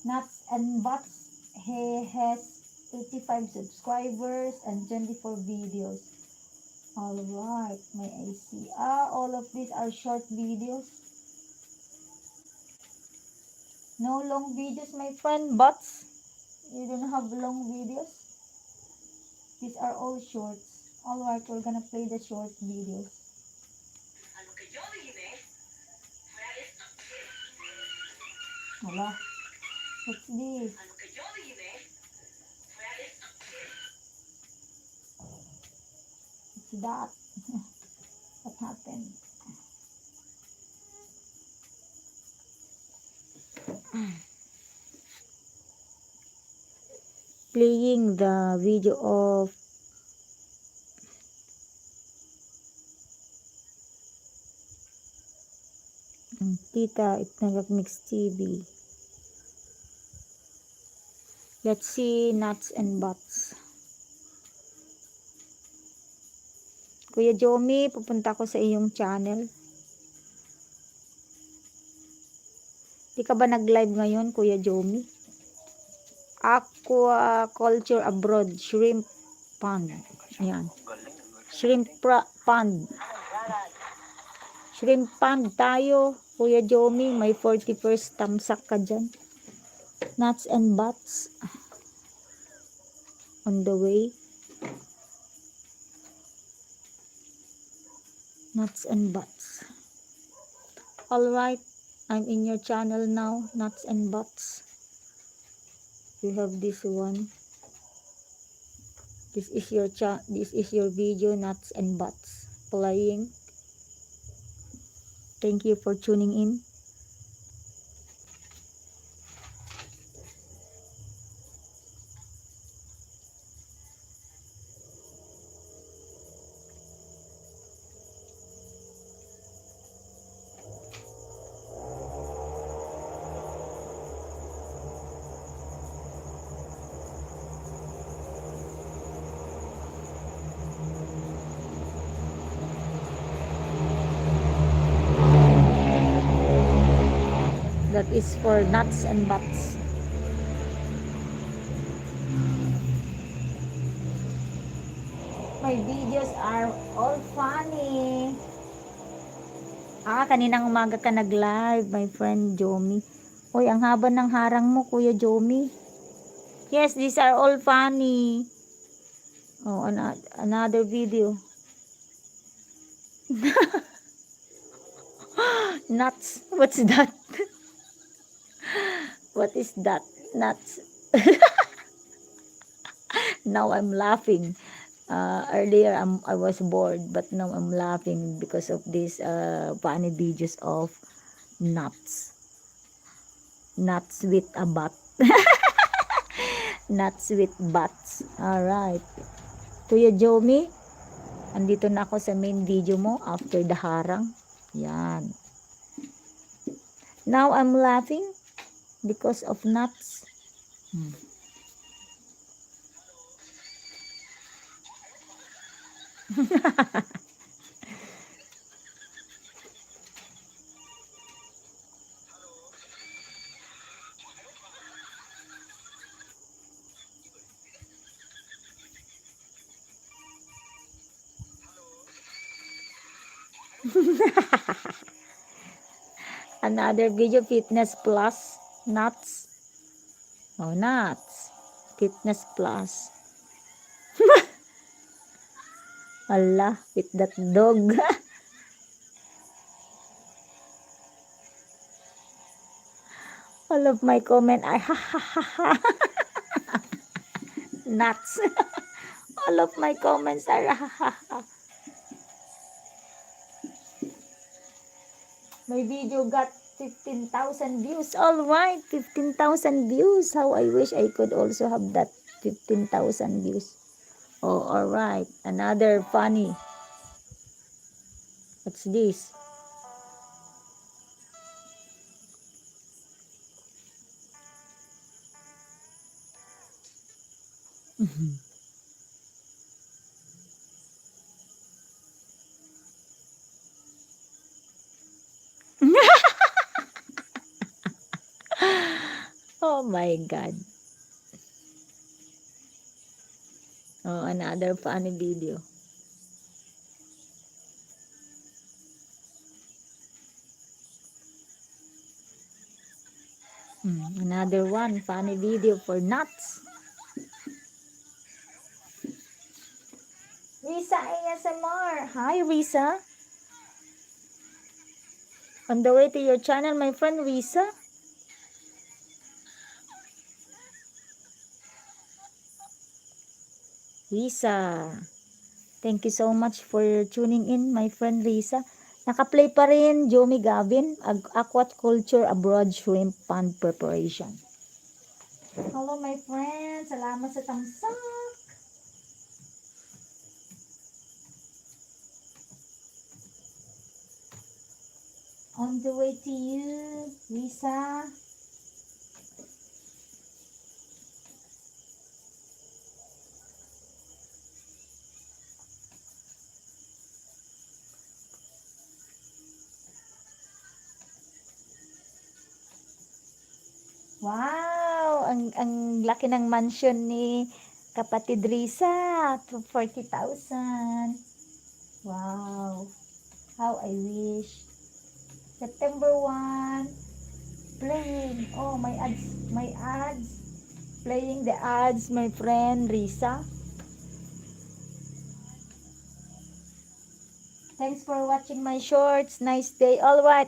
[SPEAKER 1] Nuts and Bots. He has 85 subscribers and 24 videos. All right. May I see? All of these are short videos. No long videos, my friend. Bots. You don't have long videos. These are all shorts. All right. We're gonna play the short videos. Hala. What's this? What's that? What happened? Playing the video of Tita Itnagak Mix TV. Let's see Nuts and Bots. Kuya Jomi, pupunta ko sa iyong channel. Di ka ba nag-live ngayon, Kuya Jomi? Aquaculture Abroad, Shrimp Pond. Ayan. Pond. Shrimp Pond tayo, Kuya Jomi. May 41st tamsak ka dyan. Nuts and Bots. On the way. Nuts and Bots. Alright, I'm in your channel now, Nuts and Bots. You have this one. This is your video, Nuts and Bots, playing. Thank you for tuning in. That is for Nuts and Bots. My videos are all funny. Kaninang umaga ka nag-live, my friend Jomi. Uy, ang haba ng harang mo, Kuya Jomi. Yes, these are all funny. Oh, another video. Nuts. What's that? What is that? Nuts. Now I'm laughing. Earlier I was bored, but now I'm laughing because of this funny videos of nuts. Nuts with a butt. Nuts with butts. Alright. Kuya Jomi, andito na ako sa main video mo after the harang. Yan. Now I'm laughing because of nuts. Another video, Fitness Plus. Nuts. Oh, nuts. Fitness Plus. Allah, with that dog. All of my comment are ha ha ha ha. Nuts. All of my comments are ha ha ha. My video got 15,000 views. All right, 15,000 views. How I wish I could also have that 15,000 views. Oh, all right. Another funny. What's this? Oh my God. Oh, another funny video. Another one, funny video for nuts. Risa ASMR. Hi, Risa. On the way to your channel, my friend Risa. Risa. Thank you so much for tuning in, my friend Risa. Nakaplay pa rin, Jomi Gavin, Aquaculture Abroad Shrimp Pond Preparation. Hello, my friend. Salamat sa tamsak. On the way to you, Lisa. Wow! Ang laki ng mansion ni kapatid Risa. 40,000. Wow! How I wish. September 1. Playing. Oh, my ads. My ads. Playing the ads, my friend Risa. Thanks for watching my shorts. Nice day. All right,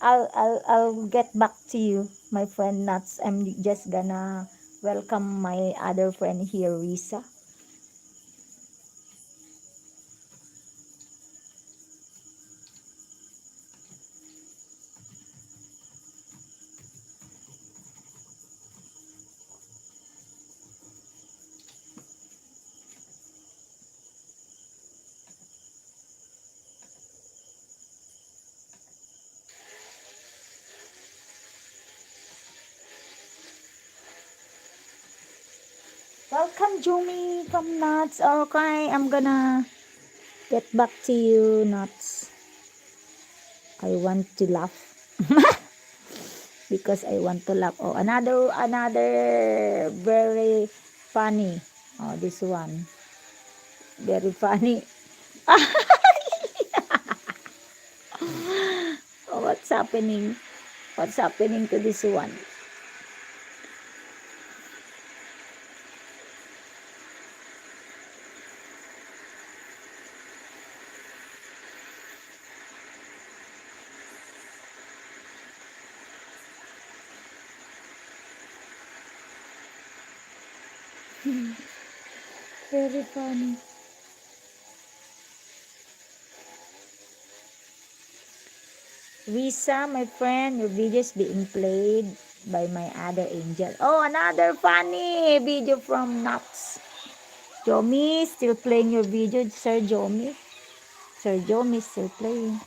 [SPEAKER 1] I'll get back to you, my friend Nuts. I'm just gonna welcome my other friend here, Risa. Welcome, Jumi from Nuts. Okay, I'm gonna get back to you, Nuts. I want to laugh. Because I want to laugh. Oh, another very funny. Oh, this one. Very funny. Oh, what's happening? What's happening to this one? Very funny. Risa, my friend, your video is being played by my other angel. Oh, another funny video from Nuts. Jomi, still playing your video, Sir Jomi. Sir Jomi still playing.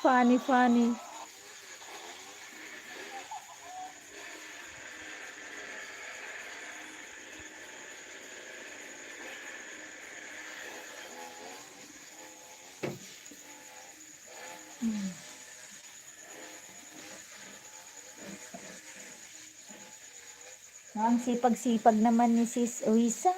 [SPEAKER 1] Funny, funny. Ang sipag-sipag naman ni Sis Risa.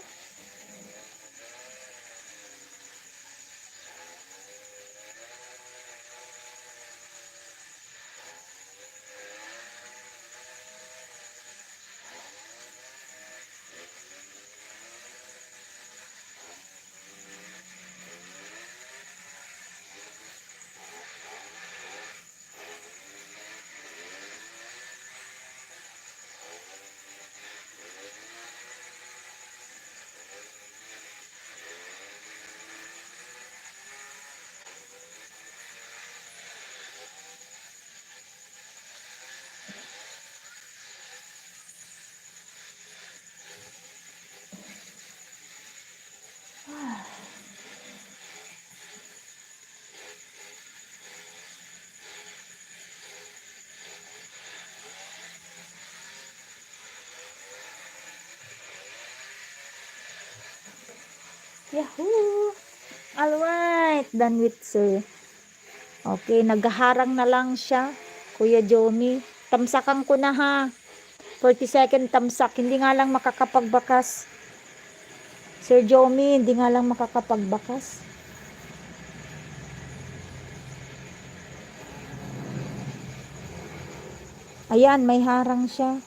[SPEAKER 1] Yahoo! Alright, done with sir. Okay, naghaharang na lang siya. Kuya Jomi, tamsakan ko na ha. 40-second tamsak, hindi nga lang makakapagbakas. Sir Jomi, hindi nga lang makakapagbakas. Ayan, may harang siya.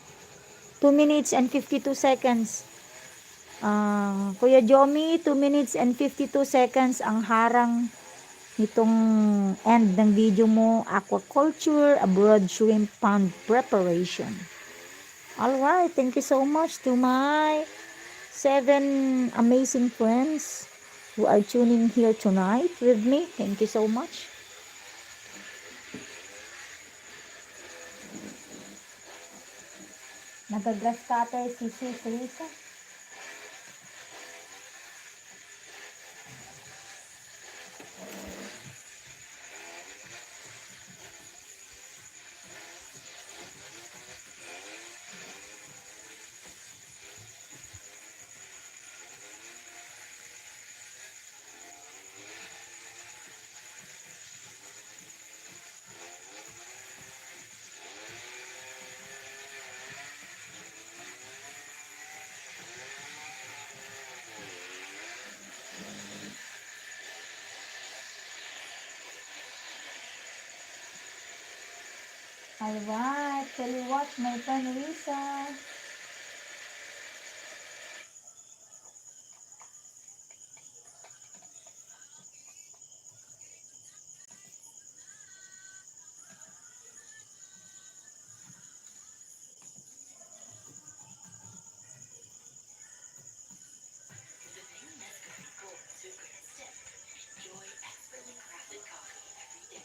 [SPEAKER 1] 2 minutes and 52 seconds. Kuya Jomi, 2 minutes and 52 seconds ang harang nitong end ng video mo. Aquaculture, abroad shrimp pond preparation. Alright, thank you so much to my 7 amazing friends who are tuning here tonight with me. Thank you so much. Nag-grass cutter si Sis Risa. Alright, tell you what, my friend Risa.
[SPEAKER 6] Enjoy expertly crafted coffee every day.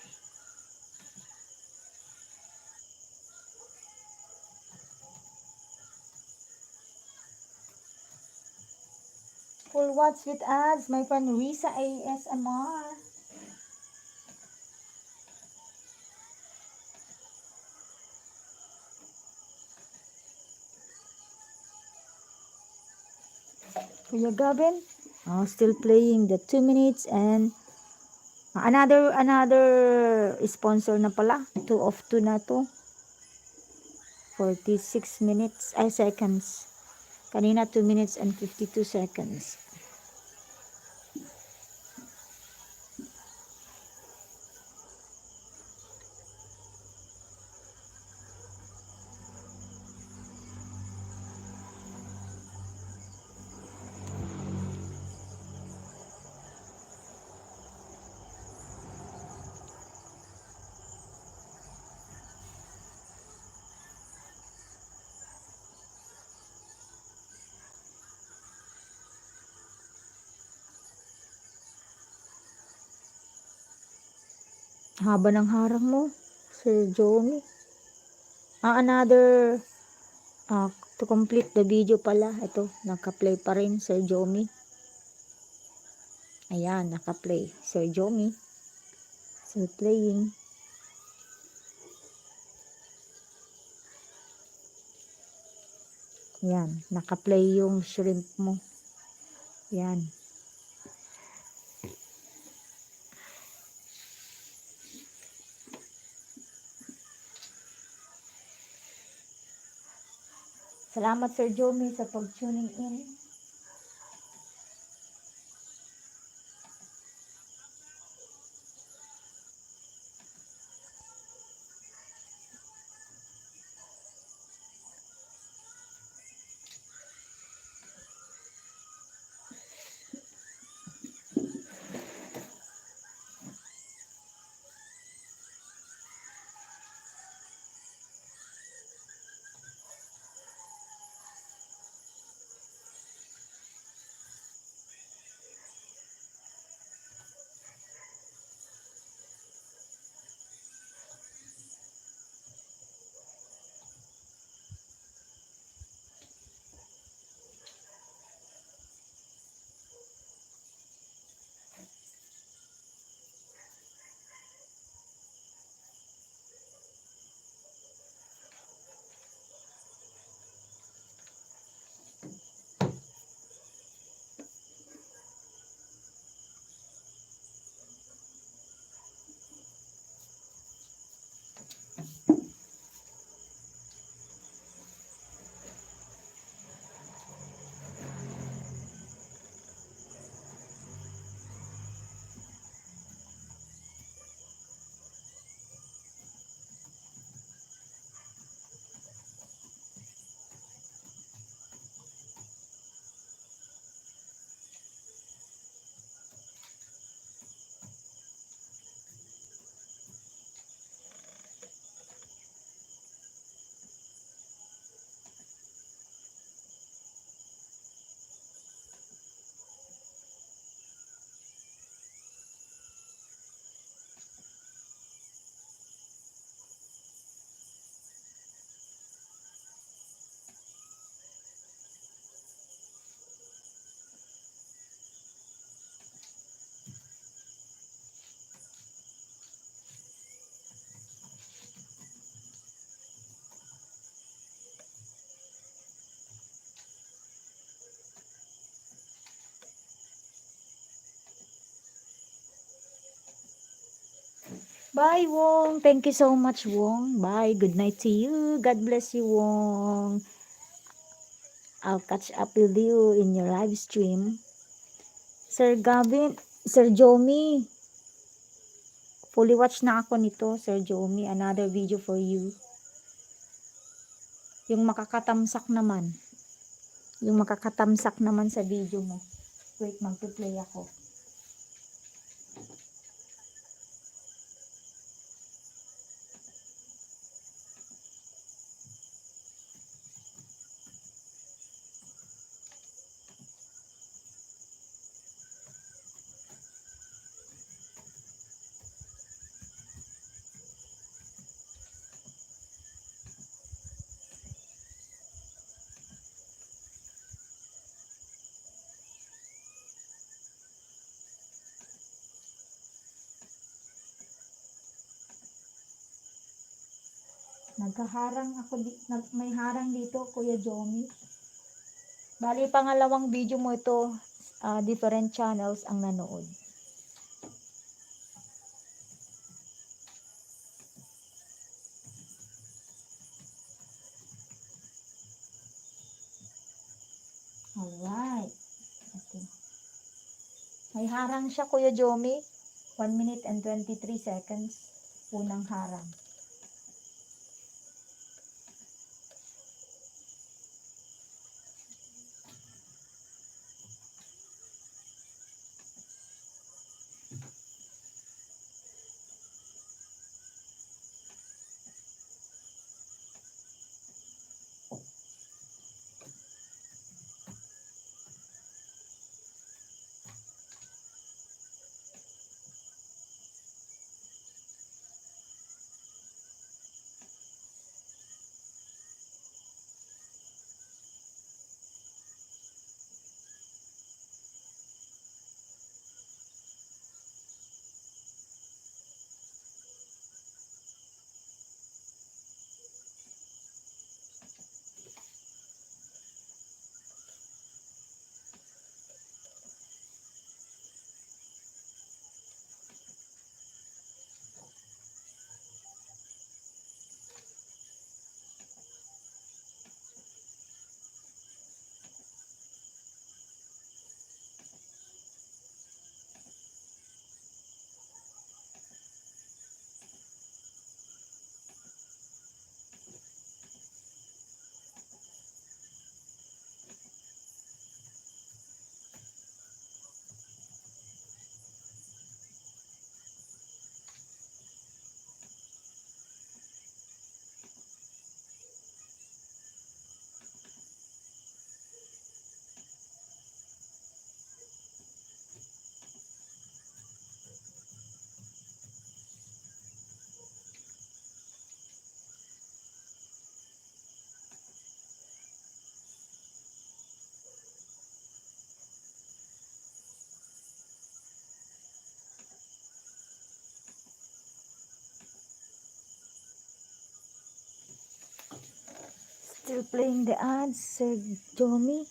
[SPEAKER 1] Full watch with ads, my friend Risa ASMR. Kuya Gavin, still playing the 2 minutes and another sponsor na pala. 2 of 2 na to. 46 minutes, seconds. Kanina 2 minutes and 52 seconds. Haba ng harang mo, Sir Jomi. Another to complete the video pala. Ito, naka-play pa rin, Sir Jomi. Ayan, naka-play, Sir Jomi. Still playing. Yan, naka-play yung shrimp mo. Yan. Salamat Sir Jomi sa pag-tuning in. Bye, Wong. Thank you so much, Wong. Bye. Good night to you. God bless you, Wong. I'll catch up with you in your live stream. Sir Gavin, Sir Jomi, fully watch na ako nito, Sir Jomi. Another video for you. Yung makakatamsak naman. Yung makakatamsak naman sa video mo. Wait, magpi-play ako. Nagkaharang ako, may harang dito, Kuya Jomi. Bali, pangalawang video mo ito, different channels ang nanood. Alright. Okay. May harang siya, Kuya Jomi. 1 minute and 23 seconds. Unang harang. Still playing the ads, Sir Jomi.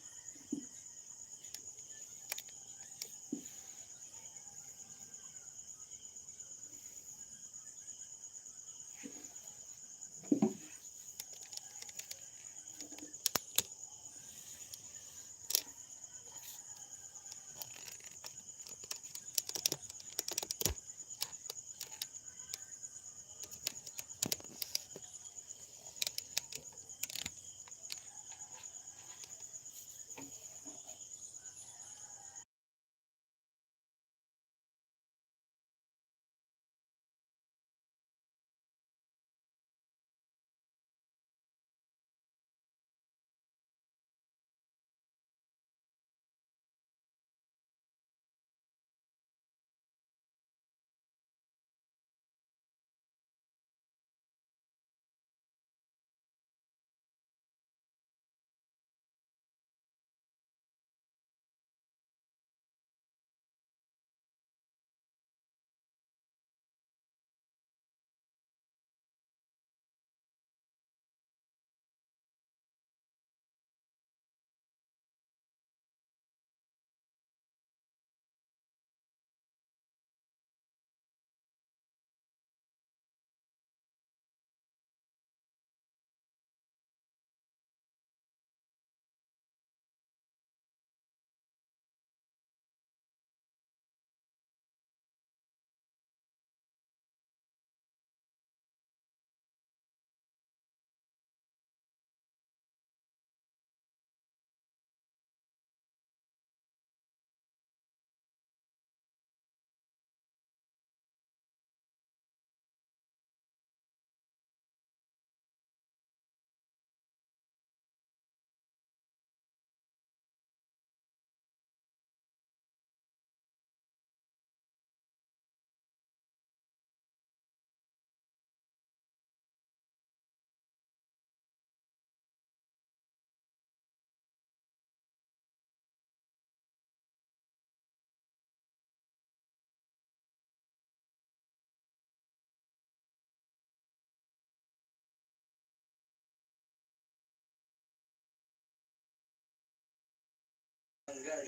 [SPEAKER 5] Tanggal.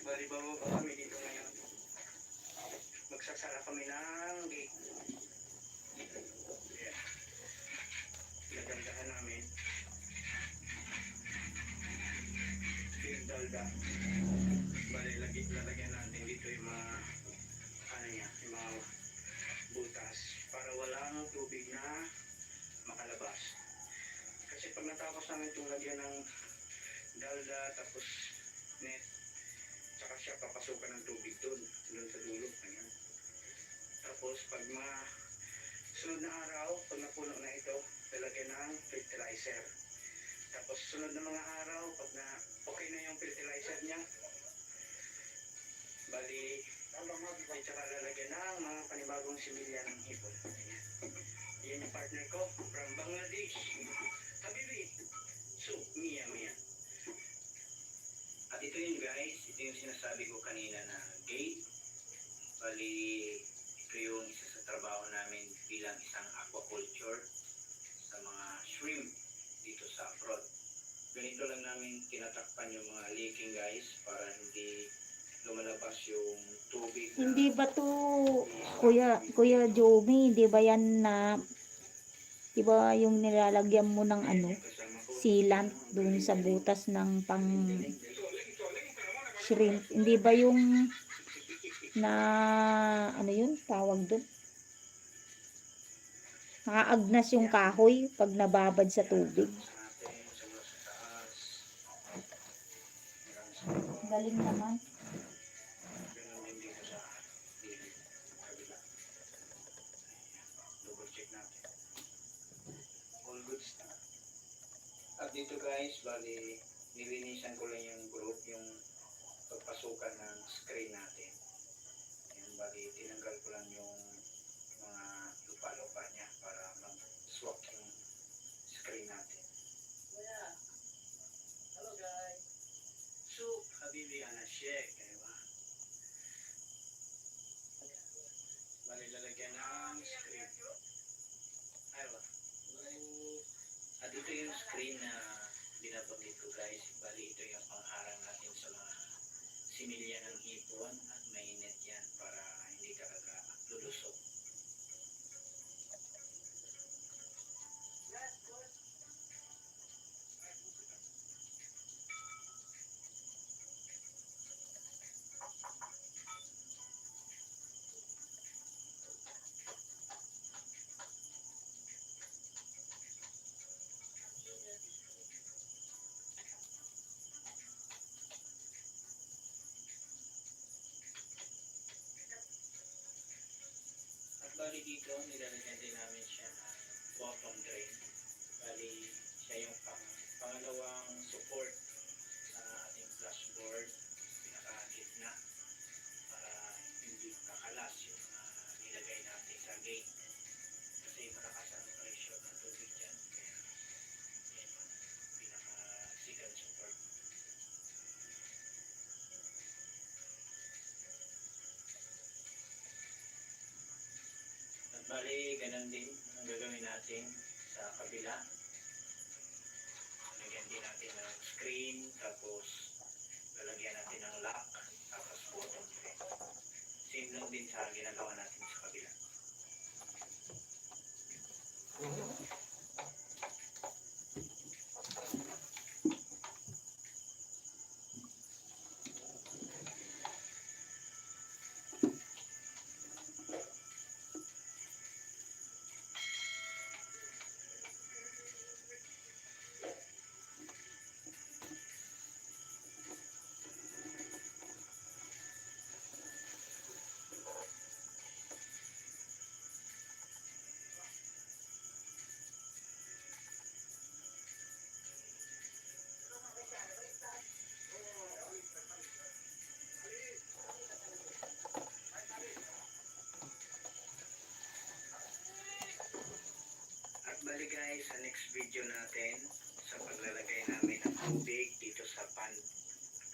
[SPEAKER 5] Bali bababa kami dito ngayon. Magsasara kami ng gate. Yeah. Nagandahan namin. Yung dalda. Bali lalagyan natin dito yung mga ano niya, yung mga butas para walang tubig na makalabas. Kasi pag natapos namin itong lagyan ng dalda tapos net, tsaka siya papasukan ng tubig doon sa dulo. Ayan. Tapos pag mga sunod na araw, pag napuno na ito, lalagyan ng fertilizer. Tapos sunod na mga araw, pag na okay na yung fertilizer niya, bali, ay tsaka lalagyan ng mga panibagong similya ng hipon. Ayan. Yan yung partner ko from Bangladesh. Habibi, so, Mia. At ito yun guys, ito yung sinasabi ko kanina na gate. Bali, ito yung isa sa trabaho namin bilang isang aquaculture sa mga shrimp dito sa abroad. Ganito lang namin tinatakpan yung mga leaking guys para hindi lumalabas yung tubig.
[SPEAKER 1] Hindi ba to, Kuya Jomi, hindi ba yan na, di ba yung nilalagyan mo ng ano, sealant dun sa butas ng pang shrimp? Hindi ba yung na, ano yun, tawag dun? Nakaagnas yung kahoy pag nababad sa tubig. Galing naman.
[SPEAKER 5] Ganun din dito sa kabila. Double check natin. All goods na. At dito guys, bali, nilinisan ko lang yung group, yung pagpasukan ng screen natin. Yan, bali, tinanggal ko lang yung mga lupa-lupa niya para mag-swap yung screen natin. Hello guys. So, Habibi, ana shake, diba? Bali, lalagyan ng screen. Aywa. At ito yung screen na tawag dito guys, bali ito yung pangharang natin sa mga similya ng hipon at mainit yan para hindi talaga lulusot. At bali dito, nilalagyan din namin siya ng bottom drain. Bali, siya yung pangalawang support sa ating flashboard, pinaka-gitna, para hindi kakalas yung mga nilagay natin sa gate. Kasi malakas ang pressure ng tubig dyan. Kaya yan yung pinaka-second support. At bali, ganun din ang gagawin natin sa kabila. Lagyan din natin ng screen, tapos lalagyan natin ng lock, tapos bottom drain. Same lang din sa ginagawa natin sa kabila. At bali guys, sa next video natin, sa paglalagay namin ng tubig dito sa pan.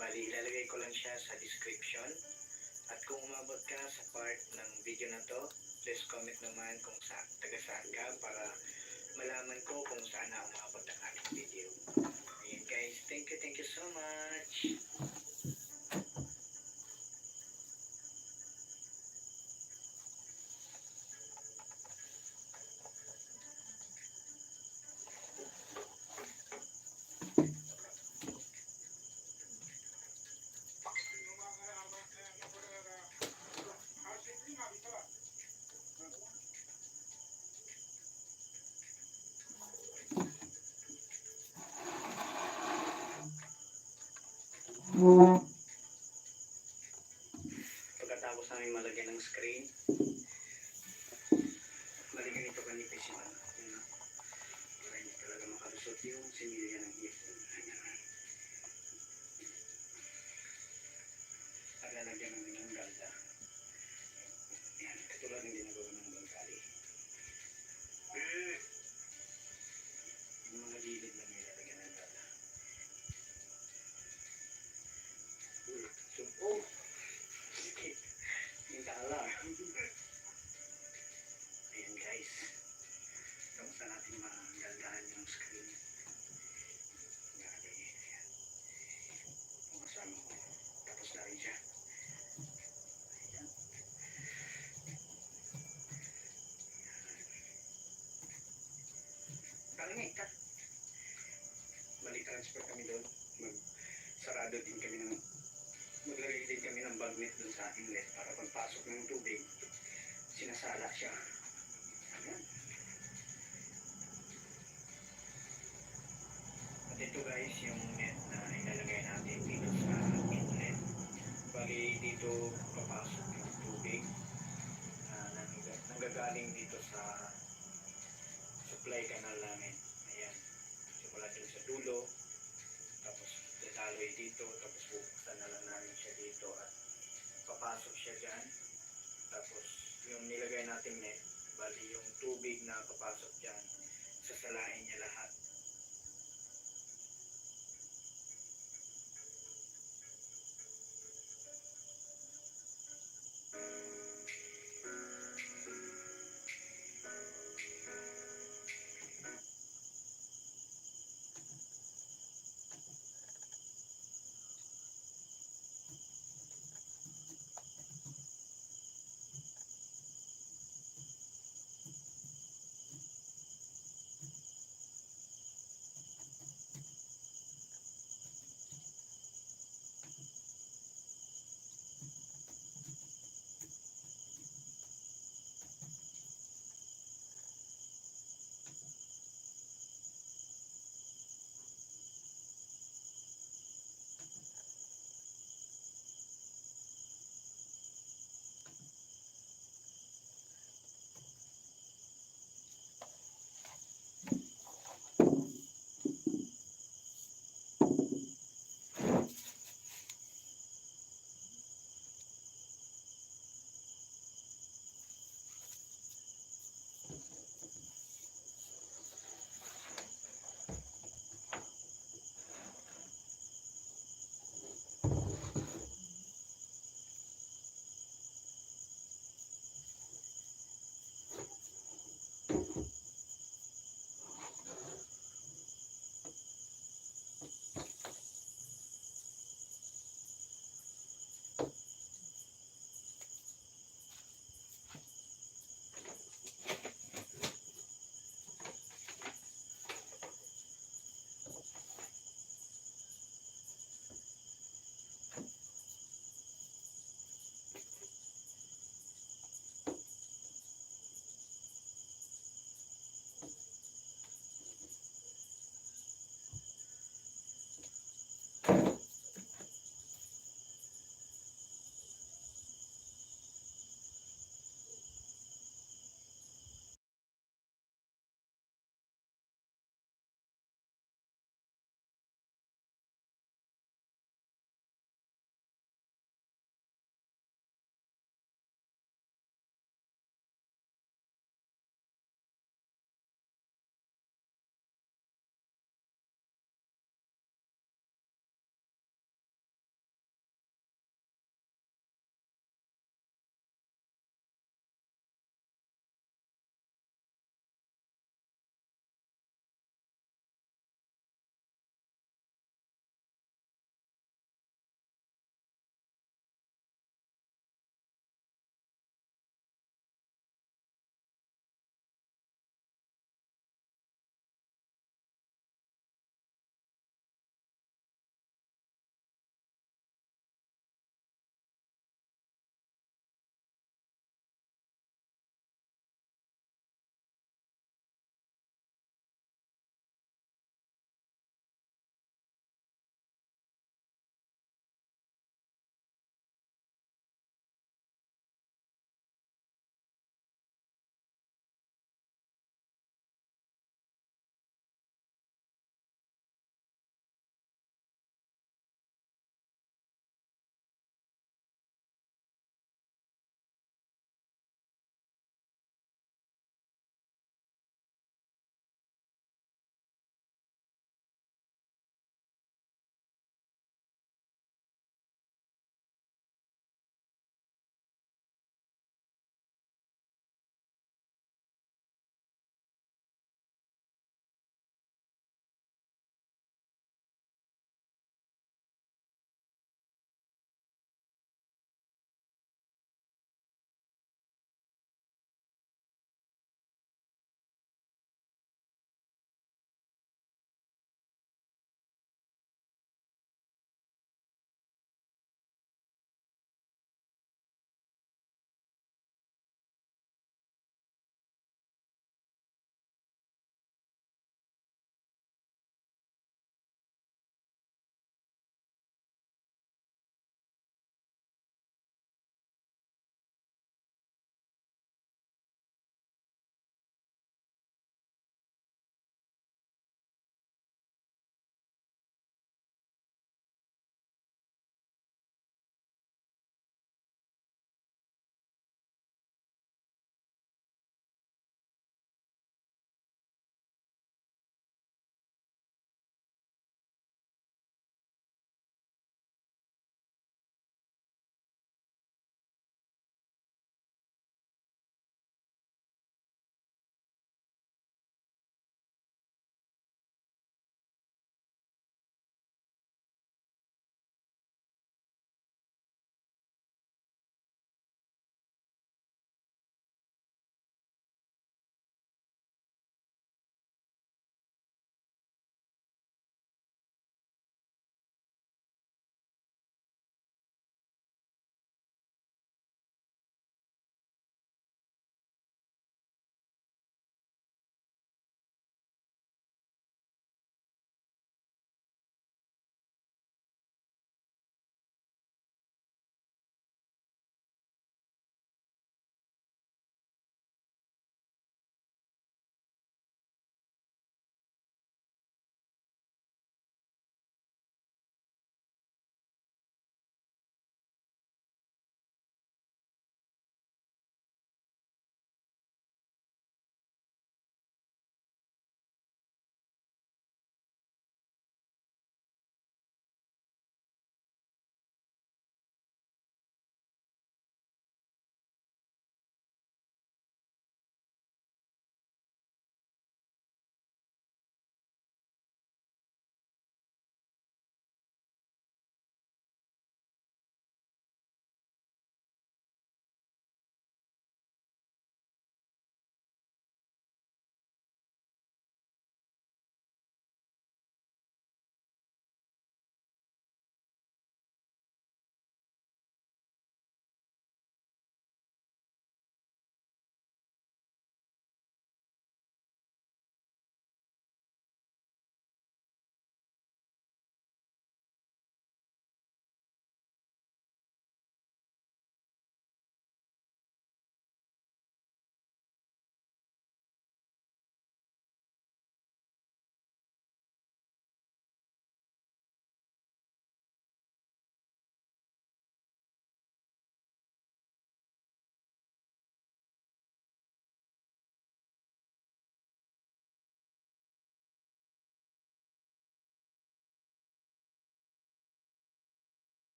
[SPEAKER 5] Bali, ilalagay ko lang siya sa description. At kung umabot ka sa part ng video na to, please comment naman kung taga saan ka para malaman ko kung saan na umabot ang aking video. Ayan guys, thank you so much. Pagkatapos namin malagyan ng screen, bali ganito kanipis yung ano, para hindi talaga makalusot yung similya ng hipon. Ayan. Paglalagyan namin ng galda. Ayan, katulad ng ginagawa ng bangkali. Yung mga gilid lang nilalagyan ng galda. So, oh! Sikit! Yung kaala. Ayan guys. Tapos na natin magaldahan yung screen. Grabe. Ayan. Ang kasama ko. Tapos na rin siya. Ayan. Talingay ka. Balik transfer kami doon. Sarado din kami ng maglagay din kami ng bagnet doon sa inlet para pagpasok ng tubig, sinasala siya. Ayan. At ito guys, yung net na ilalagay natin dito sa inlet. Bali dito papasok yung tubig na nanggagaling dito sa supply canal namin. Ayan. Simula dun sa dulo, tapos dadaloy dito, tapos bubuksan na lang namin siya dito at papasok siya dyan. Tapos yung nilagay natin net, bali yung tubig na papasok dyan, sasalain niya lahat.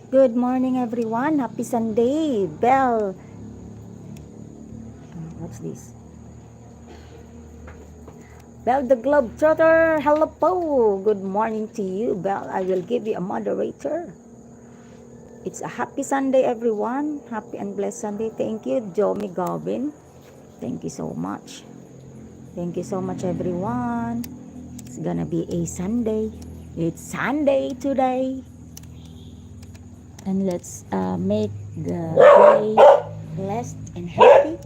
[SPEAKER 1] Good morning, everyone. Happy Sunday. Bell. What's this? Bell the Globetrotter. Hello po. Good morning to you, Bell. I will give you a moderator. It's a happy Sunday, everyone. Happy and blessed Sunday. Thank you, Jomi Gobin. Thank you so much. Thank you so much, everyone. It's gonna be a Sunday. It's Sunday today. And let's make the day blessed and happy.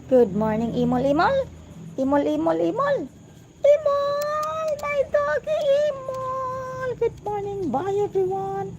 [SPEAKER 1] Good morning, Imol, Imol. Imol, Imol, Imol. Imol, my doggy Imol. Good morning. Bye, everyone.